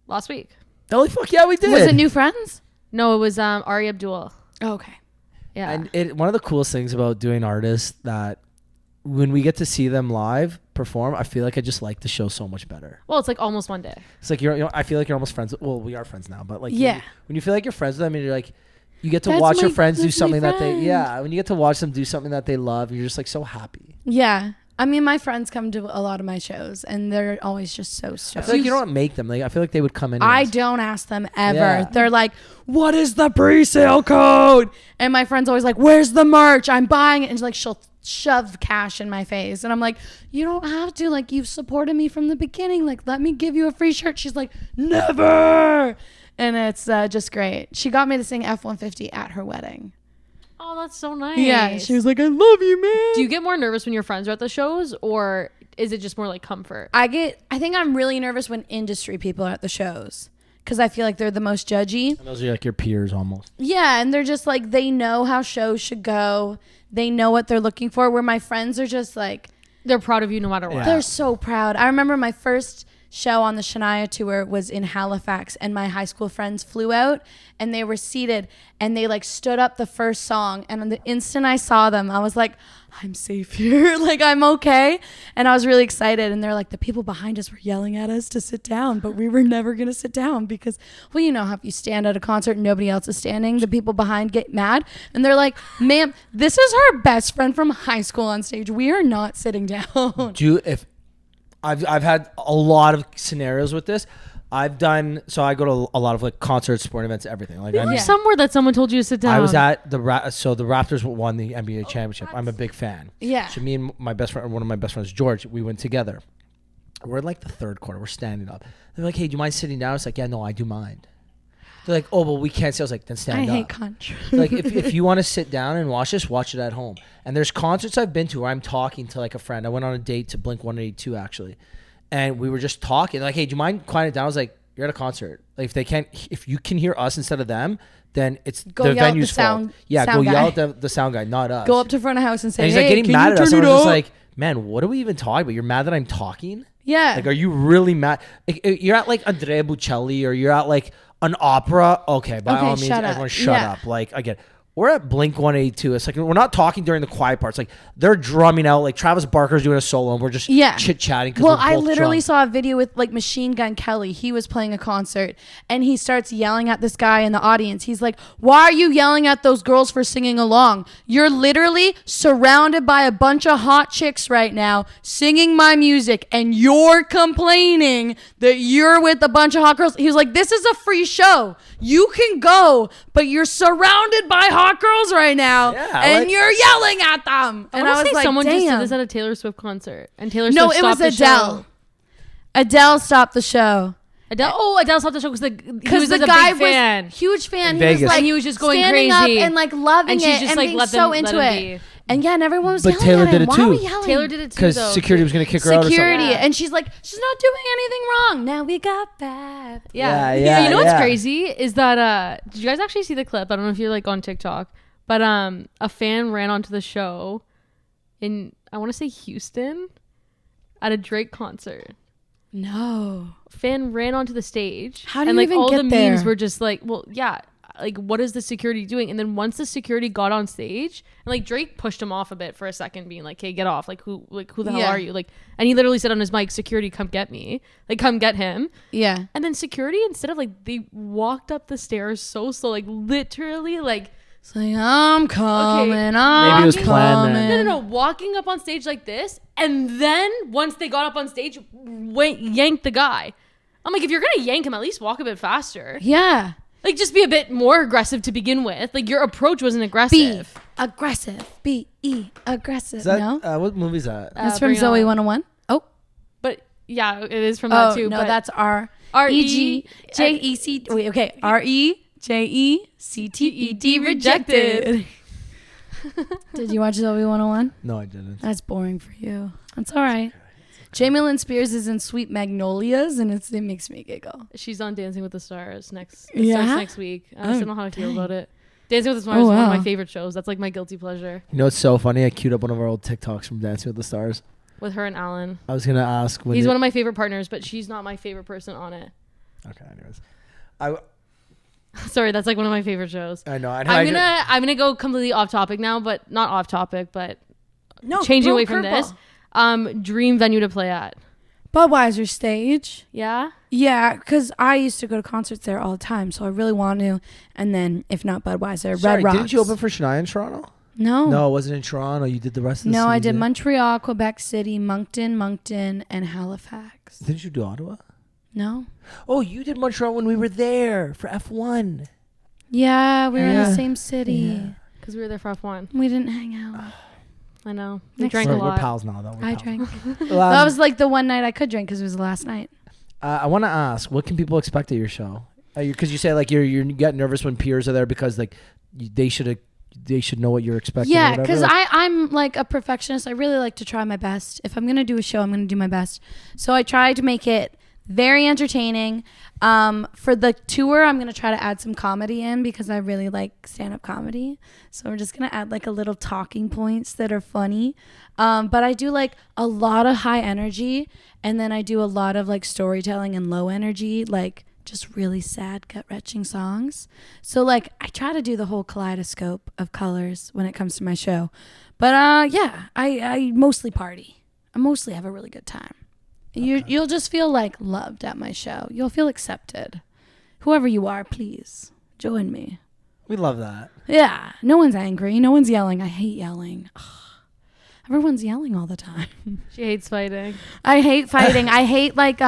B: last week.
A: Yeah. Holy fuck yeah, we did.
C: Was it New Friends?
B: No, it was Ari Abdul.
C: Oh, okay.
B: Yeah.
A: And one of the coolest things about doing artists that when we get to see them live perform, I feel like I just like the show so much better.
B: well, it's like almost one day.
A: It's like I feel like you're almost friends. Well, we are friends now, but like
C: Yeah.
A: when you feel like you're friends with them and you're like, you get to
C: That's
A: watch your
C: my-
A: friends do
C: that's my
A: something that they
C: friend.
A: when you get to watch them do something that they love, you're just like so happy.
C: Yeah. I mean, my friends come to a lot of my shows, and they're always just so
A: I
C: stoked.
A: feel like you don't make them. Like I feel like they would come in.
C: I don't ask them ever.
A: Yeah.
C: They're like, "What is the pre-sale code?" And my friend's always like, "Where's the merch? I'm buying it." And like she'll shove cash in my face, and I'm like, "You don't have to. Like you've supported me from the beginning. Like let me give you a free shirt." She's like, "Never." And it's just great. She got me to sing F-150 at her wedding.
B: Oh, that's so nice.
C: Yeah, she was like, "I love you, man."
B: Do you get more nervous when your friends are at the shows, or is it just more like comfort?
C: I think I'm really nervous when industry people are at the shows because I feel like they're the most judgy.
A: And those are like your peers almost.
C: Yeah, and they're just like, they know how shows should go. They know what they're looking for. Where my friends are just like,
B: They're proud of you no matter what.
A: Yeah.
C: they're so proud. I remember my first show on the Shania tour was in Halifax, and my high school friends flew out, and they were seated, and they like stood up the first song, and on the instant I saw them, I was like, I'm safe here. Like I'm okay. And I was really excited, and they're like, the people behind us were yelling at us to sit down, but we were never gonna sit down because, well, you know how if you stand at a concert and nobody else is standing, the people behind get mad, and they're like, ma'am, this is her best friend from high school on stage. We are not sitting down.
A: If I've had a lot of scenarios with this. I've done, so I go to a lot of like concerts, sporting events, everything. Like
B: You were somewhere that someone told you to sit down.
A: I was at so the Raptors won the NBA championship. I'm a big fan.
C: Yeah.
A: So me and my best friend, one of my best friends, George, we went together. We're in like the third quarter. We're standing up. They're like, "Hey, do you mind sitting down?" It's like, "Yeah, no, I do mind." They're like, "Oh, well, we can't sit." I was like, "Then stand up."
C: I hate country.
A: Like if you want to sit down and watch this, watch it at home. And there's concerts I've been to where I'm talking to like a friend. I went on a date to Blink 182 actually, and we were just talking. Like, "Hey, do you mind quieting down?" I was like, "You're at a concert. Like, if you can hear us instead of them, then it's
C: Go
A: the
C: yell at
A: venue's
C: the sound-
A: fault." Yeah,
C: sound
A: go
C: guy.
A: yell at the sound guy, not us.
C: Go up to front of house and say,
A: and he's
C: "Hey,
A: like getting
C: can
A: mad
C: you
A: at us.
C: turn
A: I
C: it
A: was just
C: up?"
A: like, "Man, what are we even talking about? You're mad that I'm talking?
C: Yeah.
A: Like, are you really mad? Like, you're at like Andrea Bocelli or you're at like an opera. Okay, by
C: Okay,
A: all means,
C: shut up.
A: everyone shut
C: Yeah.
A: up. Like, again, we're at Blink 182. It's like we're not talking during the quiet parts. Like they're drumming out. Like Travis Barker's doing a solo, and we're just chit chatting.
C: Well, I literally saw a video with like Machine Gun Kelly. He was playing a concert and he starts yelling at this guy in the audience. He's like, "Why are you yelling at those girls for singing along? You're literally surrounded by a bunch of hot chicks right now singing my music and you're complaining that you're with a bunch of hot girls." He was like, "This is a free show. You can go, but you're surrounded by hot girls right now and you're yelling at them." And I was like,
B: someone
C: "Damn."
B: just did this at a Taylor Swift concert, and Taylor
C: No,
B: Swift
C: it was
B: stopped the
C: Adele.
B: show.
C: Adele stopped the show.
B: Adele stopped the show because he was
C: the
B: like,
C: guy
B: a big fan.
C: was huge fan.
A: In
C: He
A: Vegas.
C: was like,
B: And he was just going
C: standing
B: crazy.
C: up and like loving
B: And
C: it
B: she's just
C: and
B: like,
C: being
B: let
C: so
B: them
C: into
B: let
C: it.
B: him be.
C: And yeah, and everyone was
A: But
C: yelling
A: Taylor
C: at
A: did
C: him.
A: it
C: Why
A: too.
C: are we yelling?
B: Taylor did it too,
A: because
B: though.
A: security was gonna kick her out or something.
C: Security,
B: Yeah.
C: and she's like, she's not doing anything wrong. Now we got bad.
B: Yeah. You know what's crazy is that did you guys actually see the clip? I don't know if you're like on TikTok, but a fan ran onto the show in, I want to say, Houston at a Drake concert.
C: No.
B: Fan ran onto the stage.
C: How do
B: and
C: you
B: like
C: even
B: all
C: get
B: the
C: there?
B: memes were just like, well, yeah, like what is the security doing? And then once the security got on stage, and like Drake pushed him off a bit for a second, being like, "Hey, get off! Like who the hell
C: Yeah.
B: are you?" Like, and he literally said on his mic, "Security, come get me! Like, come get him!"
C: Yeah.
B: And then security, instead of like, they walked up the stairs so slow, like literally, like
C: It's like, I'm coming.
B: Okay.
C: I'm
A: Maybe it was planned
C: coming.
A: then.
B: no, walking up on stage like this, and then once they got up on stage, yanked the guy. I'm like, if you're gonna yank him, at least walk a bit faster.
C: Yeah.
B: Like, just be a bit more aggressive to begin with. Like, your approach wasn't
C: Be
B: aggressive.
C: aggressive. B-E. Aggressive.
A: Is that,
C: no?
A: what movie is that?
C: That's from
B: bring it
C: Zoe
B: on.
C: 101. Oh.
B: But yeah, it is from that
C: Oh,
B: too.
C: no,
B: but
C: that's R-E-G-J-E-C. Wait, okay. R-E-J-E-C-T-E-D rejected. Did you watch Zoe 101?
A: No, I didn't.
C: That's boring for you. That's all right. Jamie Lynn Spears is in Sweet Magnolias, and it makes me giggle.
B: she's on Dancing with the Stars next.
C: Yeah?
B: Starts next week. I
C: Oh,
B: still don't know how I feel
C: dang.
B: about it. Dancing with the Stars
C: Oh,
B: is one of
C: wow.
B: my favorite shows. That's like my guilty pleasure
A: You know what's so funny? I queued up one of our old TikToks from Dancing with the Stars.
B: with her and Alan.
A: I was gonna ask when
B: He's one of my favorite partners, but she's not my favorite person on it.
A: Okay, anyways,
B: Sorry, that's like one of my favorite shows.
A: I know. I'm
B: I'm gonna go completely off topic now, but not off topic, but
C: No,
B: changing
C: throw
B: away
C: a
B: from
C: curveball.
B: this. Dream venue to play at.
C: Budweiser stage.
B: Yeah.
C: Yeah, because I used to go to concerts there all the time, so I really want to. And then, if not Budweiser,
A: Sorry,
C: Red Rocks.
A: didn't you open for Shania in Toronto?
C: No.
A: No, it wasn't in Toronto. You did the rest of the
C: No, I did
A: season.
C: Montreal, Quebec City, Moncton, and Halifax.
A: Didn't you do Ottawa?
C: No?
A: Oh, you did Montreal when we were there for F1.
C: Yeah, we were in the
A: Yeah.
C: same city.
A: Yeah.
B: Because we were there for F1.
C: We didn't hang out.
B: I know. We
C: Next
B: drank
A: We're,
B: a
A: we're
B: lot.
A: pals now, though. We're
C: I
A: pals.
C: drank.
A: Well,
C: That was like the one night I could drink because it was the last night.
A: I want to ask, what can people expect at your show? Because you say like you get nervous when peers are there because like they should know what you're expecting.
C: Yeah,
A: or whatever.
C: because
A: Like,
C: I'm like a perfectionist. I really like to try my best. If I'm going to do a show, I'm going to do my best. So I try to make it very entertaining. For the tour, I'm going to try to add some comedy in because I really like stand-up comedy. So we're just going to add like a little talking points that are funny. But I do like a lot of high energy, and then I do a lot of like storytelling and low energy, like just really sad, gut-wrenching songs. So like I try to do the whole kaleidoscope of colors when it comes to my show. But yeah, I mostly party. I mostly have a really good time. You'll just feel like loved at my show. You'll feel accepted. Whoever you are, please join me.
A: we love that.
C: Yeah, no one's angry. No one's yelling. I hate yelling. Ugh. Everyone's yelling all the time.
B: She hates fighting.
C: I hate fighting. I hate like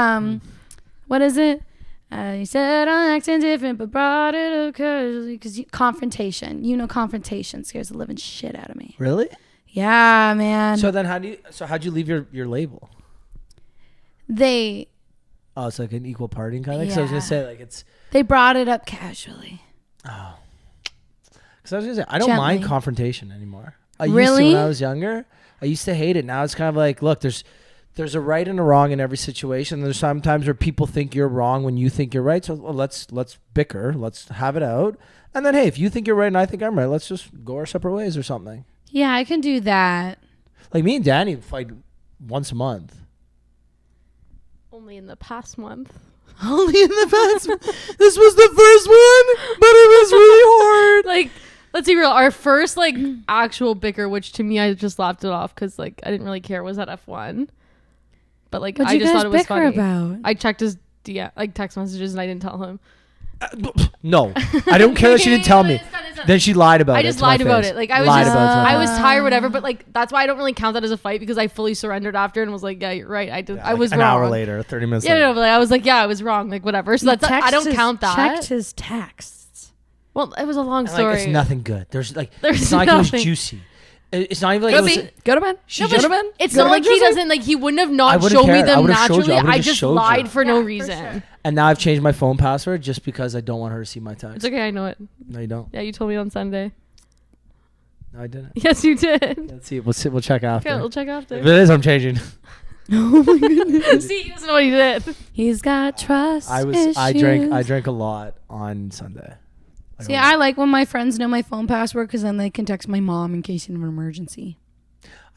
C: what is it? You said I'm acting different, but brought it up because confrontation. You know, confrontation scares the living shit out of me.
A: Really?
C: Yeah, man.
A: So then how'd you leave your label?
C: Oh,
A: it's like an equal parting kind of. Because I was gonna say like it's.
C: They brought it up casually.
A: Oh. Because I was gonna say I don't
C: Gently.
A: mind confrontation anymore. I used
C: Really?
A: to when I was younger. I used to hate it. Now it's kind of like, look, there's a right and a wrong in every situation. There's sometimes where people think you're wrong when you think you're right. So let's bicker. Let's have it out. And then, hey, if you think you're right and I think I'm right, let's just go our separate ways or something.
C: Yeah, I can do that.
A: Like me and Danny fight once a month.
B: Only in the past month.
A: Only in the past. This was the first one, but it was really hard.
B: Like, let's be real. Our first like actual bicker, which to me I just laughed it off because like I didn't really care, was at F1. But like
C: What'd
B: I
C: you
B: just
C: guys
B: thought it was
C: bicker
B: funny.
C: about?
B: I checked his like text messages and I didn't tell him.
A: No, I don't care that she didn't tell me. Then she lied about it.
B: I just
A: to my
B: lied about
A: face.
B: it. Like I was
A: Lied
B: just,
A: about it to my
B: I
A: face.
B: was tired, whatever. But like that's why I don't really count that as a fight because I fully surrendered after and was like, yeah, you're right. I was
A: an
B: wrong.
A: hour later, 30 minutes
B: Yeah,
A: later.
B: no, but like, I was like, yeah, I was wrong. Like whatever. So that's I don't count that.
C: Checked his texts.
B: Well, it was a long
A: And,
B: story.
A: like, it's nothing good. There's
B: There's
A: not like it was
B: nothing.
A: juicy. It's not even like it was.
C: Go to bed.
A: She
C: Go
A: just-
C: to bed.
B: It's
C: Go
B: not
C: to
B: like
C: bed,
B: he
C: Joseph.
B: doesn't like he wouldn't have
A: I
B: not
A: wouldn't
B: shown me
A: care. I
B: them
A: would've showed you.
B: naturally.
A: I would've
B: I
A: just
B: just
A: showed you.
B: lied for no
C: Yeah, for
B: reason.
C: sure.
A: And now I've changed my phone password just because I don't want her to see my text.
B: It's okay, I know it.
A: No, you don't.
B: Yeah, you told me on Sunday.
A: No, I didn't.
B: Yes, you did.
A: Let's see. We'll check after.
B: Okay, we'll check after.
A: If it is, I'm changing.
C: Oh my goodness.
B: See, he doesn't know what he did.
C: He's got trust
A: I
C: issues.
A: drank a lot on Sunday. Like,
C: See, I like when my friends know my phone password because then they can text my mom in case of an emergency.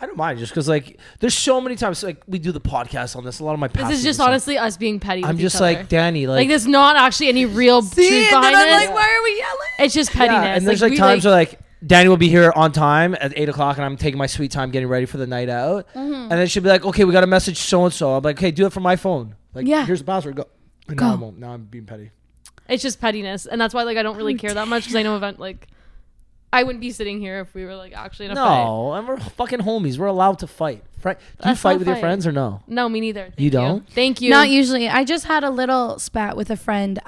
A: I don't mind just because like there's so many times like we do the podcast on this. A lot of my
B: This
A: past
B: is just honestly us being petty.
A: I'm
B: with
A: just
B: each
A: like
B: other.
A: Danny,
B: like there's not actually any real truth behind it.
C: why are we yelling?
B: It's just pettiness.
A: Yeah, and there's like
B: we,
A: times where like Danny will be here on time at 8:00 and I'm taking my sweet time getting ready for the night out. And then she'll be like, okay, we got a message so and so. I'm like, okay, do it from my phone. Like,
C: Yeah.
A: here's the password. Go. And
C: Go.
A: now I won't. Now I'm being petty.
B: it's just pettiness, and that's why like I don't really care that much because I know event like I wouldn't be sitting here if we were like actually in a fight.
A: No, and we're fucking homies. We're allowed to fight. Do you
B: That's
A: fight
B: not
A: with your
B: fight.
A: friends or no?
B: No, me neither. Thank
A: You don't?
B: Thank you.
C: Not usually. I just had a little spat with a friend.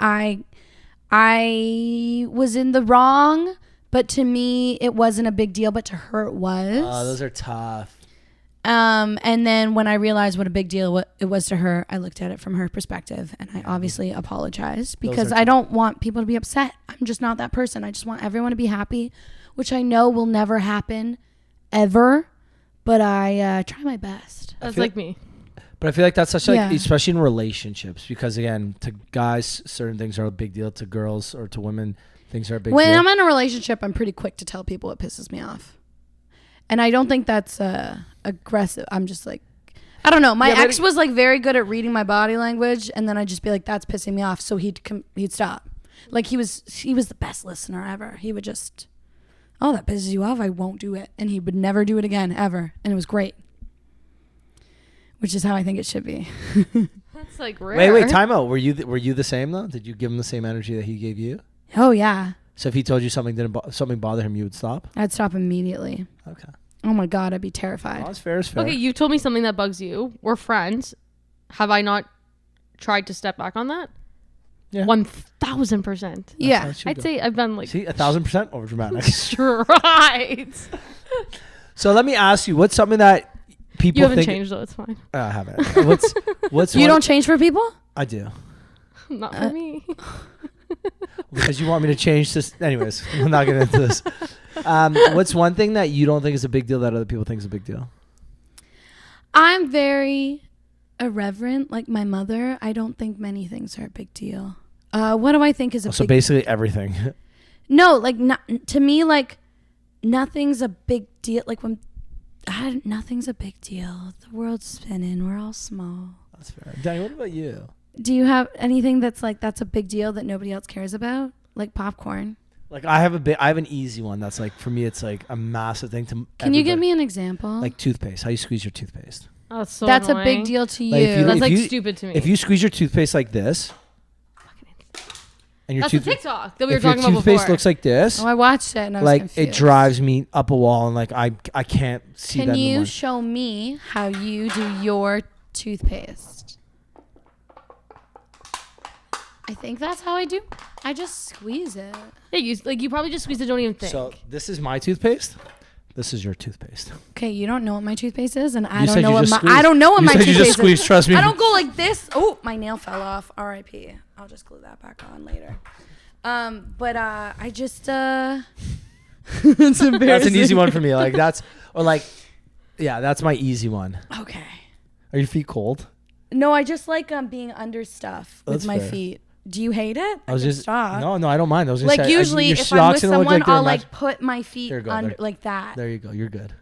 C: I was in the wrong, but to me it wasn't a big deal, but to her it was.
A: Oh, those are tough.
C: And then when I realized what a big deal it was to her, I looked at it from her perspective, and I obviously apologized because I don't want people to be upset. I'm just not that person. I just want everyone to be happy, which I know will never happen ever, but I try my best.
B: That's
A: feel-
B: like me.
A: But I feel like that's such like,
C: Yeah.
A: especially in relationships, because again, to guys, certain things are a big deal. To girls or to women, things are a big
C: When
A: deal.
C: I'm in a relationship, I'm pretty quick to tell people what pisses me off. And I don't think that's aggressive. I'm just like, I don't know. My
A: Yeah, but
C: ex was like very good at reading my body language, and then I'd just be like, "That's pissing me off." So he'd stop. Like he was the best listener ever. He would just, "Oh, that pisses you off. I won't do it," and he would never do it again ever, and it was great. Which is how I think it should be.
B: That's like rare.
A: Wait, time out. Were you the same though? Did you give him the same energy that he gave you?
C: Oh yeah,
A: So if he told you something something bothered him, you would stop?
C: I'd stop immediately.
A: Okay.
C: Oh my god, I'd be terrified.
A: Oh, that's fair. It's fair.
B: Okay, you told me something that bugs you. We're friends. Have I not tried to step back on that?
A: Yeah.
B: 1,000%.
C: Yeah.
A: That's how it should
B: I'd
A: go.
B: say I've been like
A: See, 1,000% over dramatic.
B: right.
A: So let me ask you, what's something that people
B: You haven't
A: think?
B: changed though. It's fine.
A: I haven't. What's
C: You
A: one-
C: don't change for people?
A: I do.
B: Not for me.
A: Because you want me to change this. Anyways, I'm not getting into this. What's one thing that you don't think is a big deal that other people think is a big deal?
C: I'm very irreverent, like my mother. I don't think many things are a big deal. What do I think is a
A: So
C: big
A: basically everything.
C: No, like to me, like nothing's a big deal. Like nothing's a big deal. The world's spinning. We're all small.
A: That's fair. Danny, what about you?
C: Do you have anything that's a big deal that nobody else cares about? Like popcorn.
A: Like I have an easy one that's like for me it's like a massive thing to.
C: Can you give
A: everybody.
C: me an example?
A: Like toothpaste? How you squeeze your toothpaste?
B: Oh, that's so
C: that's
B: annoying.
C: a big deal to you.
A: Like, if you-
B: That's like
A: you-
B: stupid to me.
A: If you squeeze your toothpaste like this, and your
B: That's the TikTok that we were
A: if your
B: talking about
A: toothpaste
B: before.
A: looks like this,
C: Oh, I watched it and I was
A: like
C: confused.
A: it drives me up a wall and like I can't see that
C: Can
A: in the
C: you
A: morning.
C: show me how you do your toothpaste? I think that's how I do. I just squeeze it.
B: Yeah, you probably just squeeze it. Don't even think.
A: So this is my toothpaste. This is your toothpaste.
C: Okay, you don't know what my toothpaste is, and I
A: You
C: don't
A: said
C: know
A: you
C: what
A: just
C: my
A: squeezed.
C: I don't know what
A: You
C: my
A: said you
C: toothpaste
A: just squeezed.
C: is.
A: Trust me.
C: I don't go like this. Oh, my nail fell off. R.I.P. I'll just glue that back on later. But I just it's embarrassing.
A: That's an easy one for me. Like that's that's my easy one.
C: Okay.
A: Are your feet cold?
C: No, I just like being under stuff with
A: That's
C: my
A: fair.
C: feet. Do you hate it?
A: I was
C: can
A: just
C: stop.
A: no, I don't mind. I was just
C: Like usually, if I'm with someone, I'll like put my feet
A: There you go,
C: under
A: there.
C: like that.
A: There you go. You're good.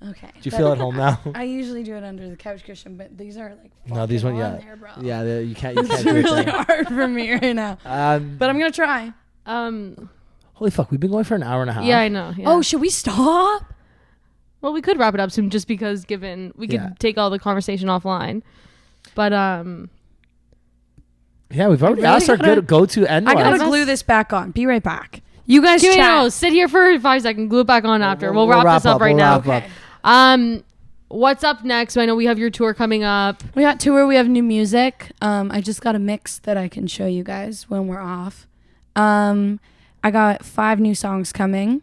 C: Okay.
A: Do you feel at home now?
C: I usually do it under the couch cushion, but these are like
A: No, these
C: fucking
A: one,
C: on
A: yeah,
C: there, bro.
A: yeah. You can't. You
C: It's
A: can't. do it
C: really
A: there.
C: hard for me right now. But I'm gonna try.
A: Holy fuck! We've been going for an hour and a half.
B: Yeah, I know. Yeah.
C: Oh, should we stop?
B: Well, we could wrap it up soon, just because given we could
A: Yeah.
B: take all the conversation offline. But
A: yeah. We've already
C: really
A: asked our
C: gotta-
A: good go-to end.
C: I gotta
B: Let's-
C: glue this back on. Be right back. You guys
B: give me
C: chat.
B: no, sit here for 5 seconds, glue it back on after. We'll
A: we'll
B: wrap this up right
A: we'll
B: now.
A: wrap up.
C: Okay.
B: What's up next? I know we have your tour coming up.
C: We got tour. We have new music. I just got a mix that I can show you guys when we're off. I got 5 new songs coming,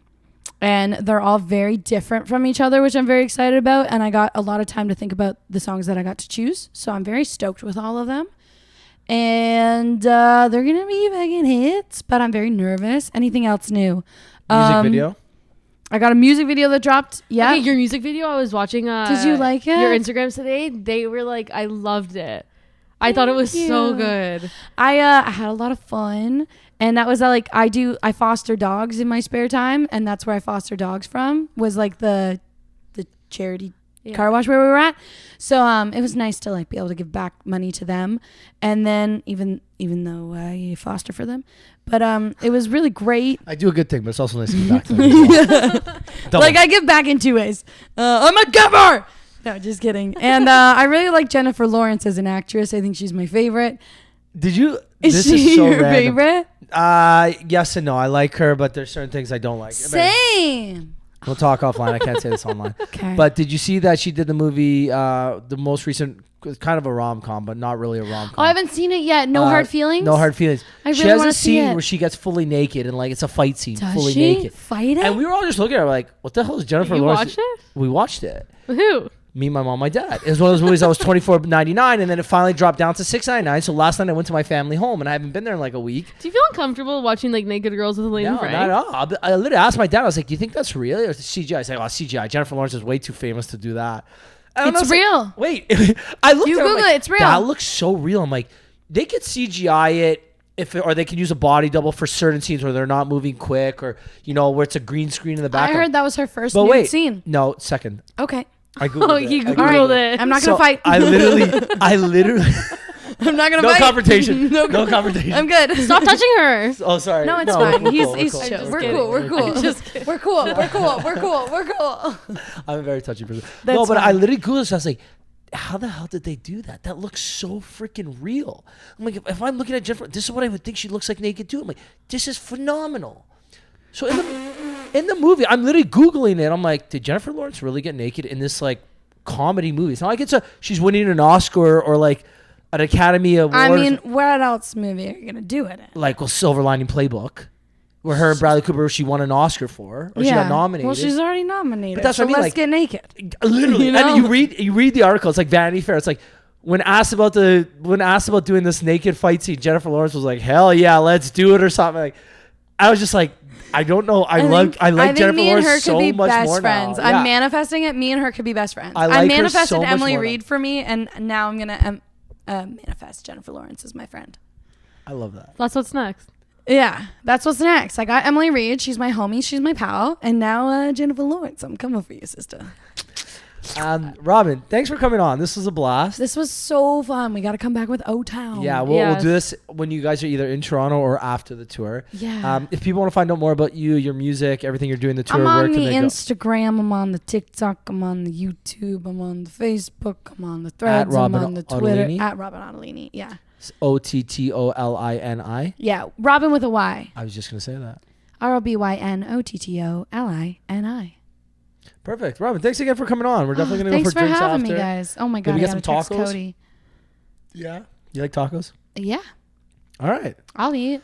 C: and they're all very different from each other, which I'm very excited about. And I got a lot of time to think about the songs that I got to choose, so I'm very stoked with all of them. And they're gonna be fucking hits, but I'm very nervous. Anything else new?
A: Music video.
C: I got a music video that dropped. Yeah.
B: Okay, your music video, I was watching.
C: Did you like it?
B: Your Instagrams today. They were like, I loved it. I thought it was so
C: you.
B: good.
C: I had a lot of fun, and that was like I foster dogs in my spare time, and that's where I foster dogs from. Was like the charity car wash where we were at. So it was nice to like be able to give back money to them, and then even though I foster for them, but it was really great.
A: I do a good thing, but it's also nice to give back to them. as well.
C: Like I give back in 2 ways. I'm a giver. No, just kidding. And I really like Jennifer Lawrence as an actress. I think she's my favorite.
A: Did you?
C: Is
A: this
C: she
A: is so
C: your
A: random.
C: favorite?
A: Yes and no. I like her, but there's certain things I don't like.
C: Same.
A: We'll talk offline. I can't say this online.
C: Okay.
A: But did you see that she did the movie, the most recent, kind of a rom-com, but not really a rom-com.
C: Oh, I haven't seen it yet. No Hard Feelings?
A: No Hard Feelings.
C: I
A: She
C: really
A: has
C: wanna
A: a
C: see
A: scene
C: it.
A: where she gets fully naked and like it's a fight scene,
C: Does
A: fully
C: she
A: naked.
C: fight it?
A: And we were all just looking at her like, what the hell is Jennifer
B: You
A: Lawrence?
B: watched it?
A: We watched it.
B: Who?
A: Me, my mom, my dad. It was one of those movies that was $24.99 and then it finally dropped down to $6.99. So last night I went to my family home and I haven't been there in like a week.
B: Do you feel uncomfortable watching like naked girls with Elaine
A: No,
B: Frank?
A: not at all. I literally asked my dad, I was like, do you think that's real or is it CGI? I said, well, CGI. Jennifer Lawrence is way too famous to do that. And I
C: It's
A: was like,
C: real.
A: wait, I looked
C: You
A: at it, I'm
C: Google
A: like,
C: it, it's real.
A: That looks so real. I'm like, they could CGI it or they can use a body double for certain scenes where they're not moving quick or, where it's a green screen in the
C: I
A: background.
C: heard that was her first
A: But
C: nude
A: wait,
C: scene.
A: no, second.
C: Okay.
A: I Googled
B: Oh,
A: it.
B: you
A: I
B: Googled it.
C: I'm not going to
A: So
C: fight.
A: I literally,
C: I'm not going to
A: no
C: fight.
A: confrontation.
C: No
A: No confrontation.
C: I'm good.
B: Stop touching her.
A: Oh, sorry.
C: No, it's fine.
A: we're
C: He's
A: cool, we're
C: he's
A: cool.
C: chill.
B: I'm
C: We're
B: just
C: cool. We're
B: kidding.
C: cool.
B: I'm just kidding.
C: We're cool. We're cool. We're cool. We're cool.
A: I'm a very touchy person.
C: That's
A: No, but I
C: fine.
A: literally Googled this. I was like, how the hell did they do that? That looks so freaking real. I'm like, if I'm looking at Jennifer, this is what I would think she looks like naked too. I'm like, this is phenomenal. So in the movie, I'm literally Googling it. I'm like, did Jennifer Lawrence really get naked in this like comedy movie? It's not like she's winning an Oscar or like an Academy Award.
C: I mean, what else movie are you going to do it in?
A: like Silver Lining Playbook, where her and Bradley Cooper, she won an Oscar for, or she got nominated.
C: Well, she's already nominated.
A: But that's
C: so
A: what I mean,
C: let's
A: like-
C: get naked.
A: Literally,
C: You know?
A: and you read the article. It's like Vanity Fair. It's like when asked about doing this naked fight scene, Jennifer Lawrence was like, "Hell yeah, let's do it" or something. Like, I was just like, I don't know. I like
C: think
A: Jennifer
C: me and
A: Lawrence
C: her
A: so
C: could be
A: much
C: best
A: more
C: friends.
A: now.
C: I'm
A: Yeah.
C: manifesting it. Me and her could be best friends.
A: I like her
C: I manifested
A: so much
C: Emily
A: more now.
C: Reed for me, and now I'm gonna manifest Jennifer Lawrence as my friend.
A: I love that.
B: That's what's next.
C: Yeah, that's what's next. I got Emily Reed. She's my homie. She's my pal. And now Jennifer Lawrence. I'm coming for you, sister.
A: Robyn, thanks for coming on. This was a blast.
C: This was so fun. We got to come back with O-Town.
A: Yeah, we'll
B: Yes.
A: do this when you guys are either in Toronto or after the tour.
C: Yeah.
A: If people want to find out more about you, your music, everything you're doing, the tour,
C: I'm
A: where
C: on
A: can
C: the
A: they go?
C: Instagram. I'm on the TikTok. I'm on the YouTube. I'm on the Facebook. I'm on the Threads. I'm
A: Robyn
C: on the Twitter.
A: Ottolini?
C: At Robyn Ottolini. Yeah.
A: Ottolini.
C: Yeah. Robyn with a Y.
A: I was just gonna say that.
C: ROBYNOTTOLINI.
A: Perfect, Robyn. Thanks again for coming on. We're definitely gonna
C: Thanks
A: go for
C: for
A: drinks
C: having
A: after.
C: me, guys. Oh my
A: Did
C: god,
A: we
C: I
A: get
C: gotta
A: some
C: text
A: tacos?
C: Cody.
A: Yeah. You like tacos?
C: Yeah.
A: All right.
C: I'll eat.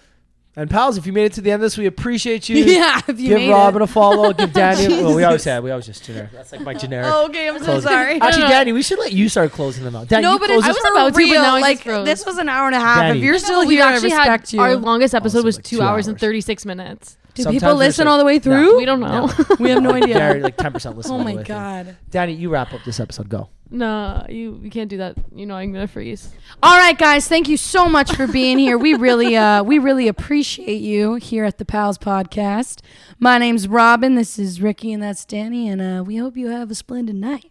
A: And pals, if you made it to the end of this, we appreciate you.
C: Yeah, if you
A: give
C: made
A: Robyn
C: it.
A: a follow. Give Danny. Well, we always just generic. That's like my generic.
C: Oh, okay, I'm so
A: closing.
C: sorry.
A: Actually, Danny, we should let you start closing them out. Danny,
C: No,
A: you
C: but
A: close
C: it's
B: I
A: this-
B: was about to, but now I
C: like
B: just froze.
C: this was an hour and a half.
A: Danny.
C: If you're still
B: We've
C: here, I
B: actually
C: respect
B: had
C: you.
B: our longest episode
A: Also,
B: was
A: like
B: 2
A: 2
B: hours and
A: hours.
B: 36 minutes.
C: Do
A: Sometimes
C: people
A: there's
C: listen
A: like-
C: all the way through?
B: We don't know.
C: We have no idea.
A: Gary, like 10% listen.
C: Oh
A: all the
C: my
A: way through.
C: god.
A: Danny, you wrap up this episode. Go.
B: No, you can't do that. You know I'm gonna freeze.
C: All right, guys. Thank you so much for being here. We really appreciate you here at the Pals Podcast. My name's Robyn. This is Ricky, and that's Danny. And we hope you have a splendid night.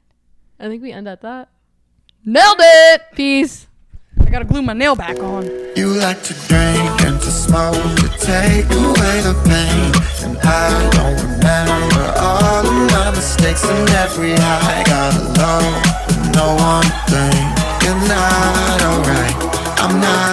B: I think we end at that.
C: Nailed it.
B: Peace.
C: I gotta glue my nail back on.
D: You like to drink and to smoke to take away the pain. And I don't remember all of my mistakes and every high. Got alone with no one thing. You're not alright, I'm not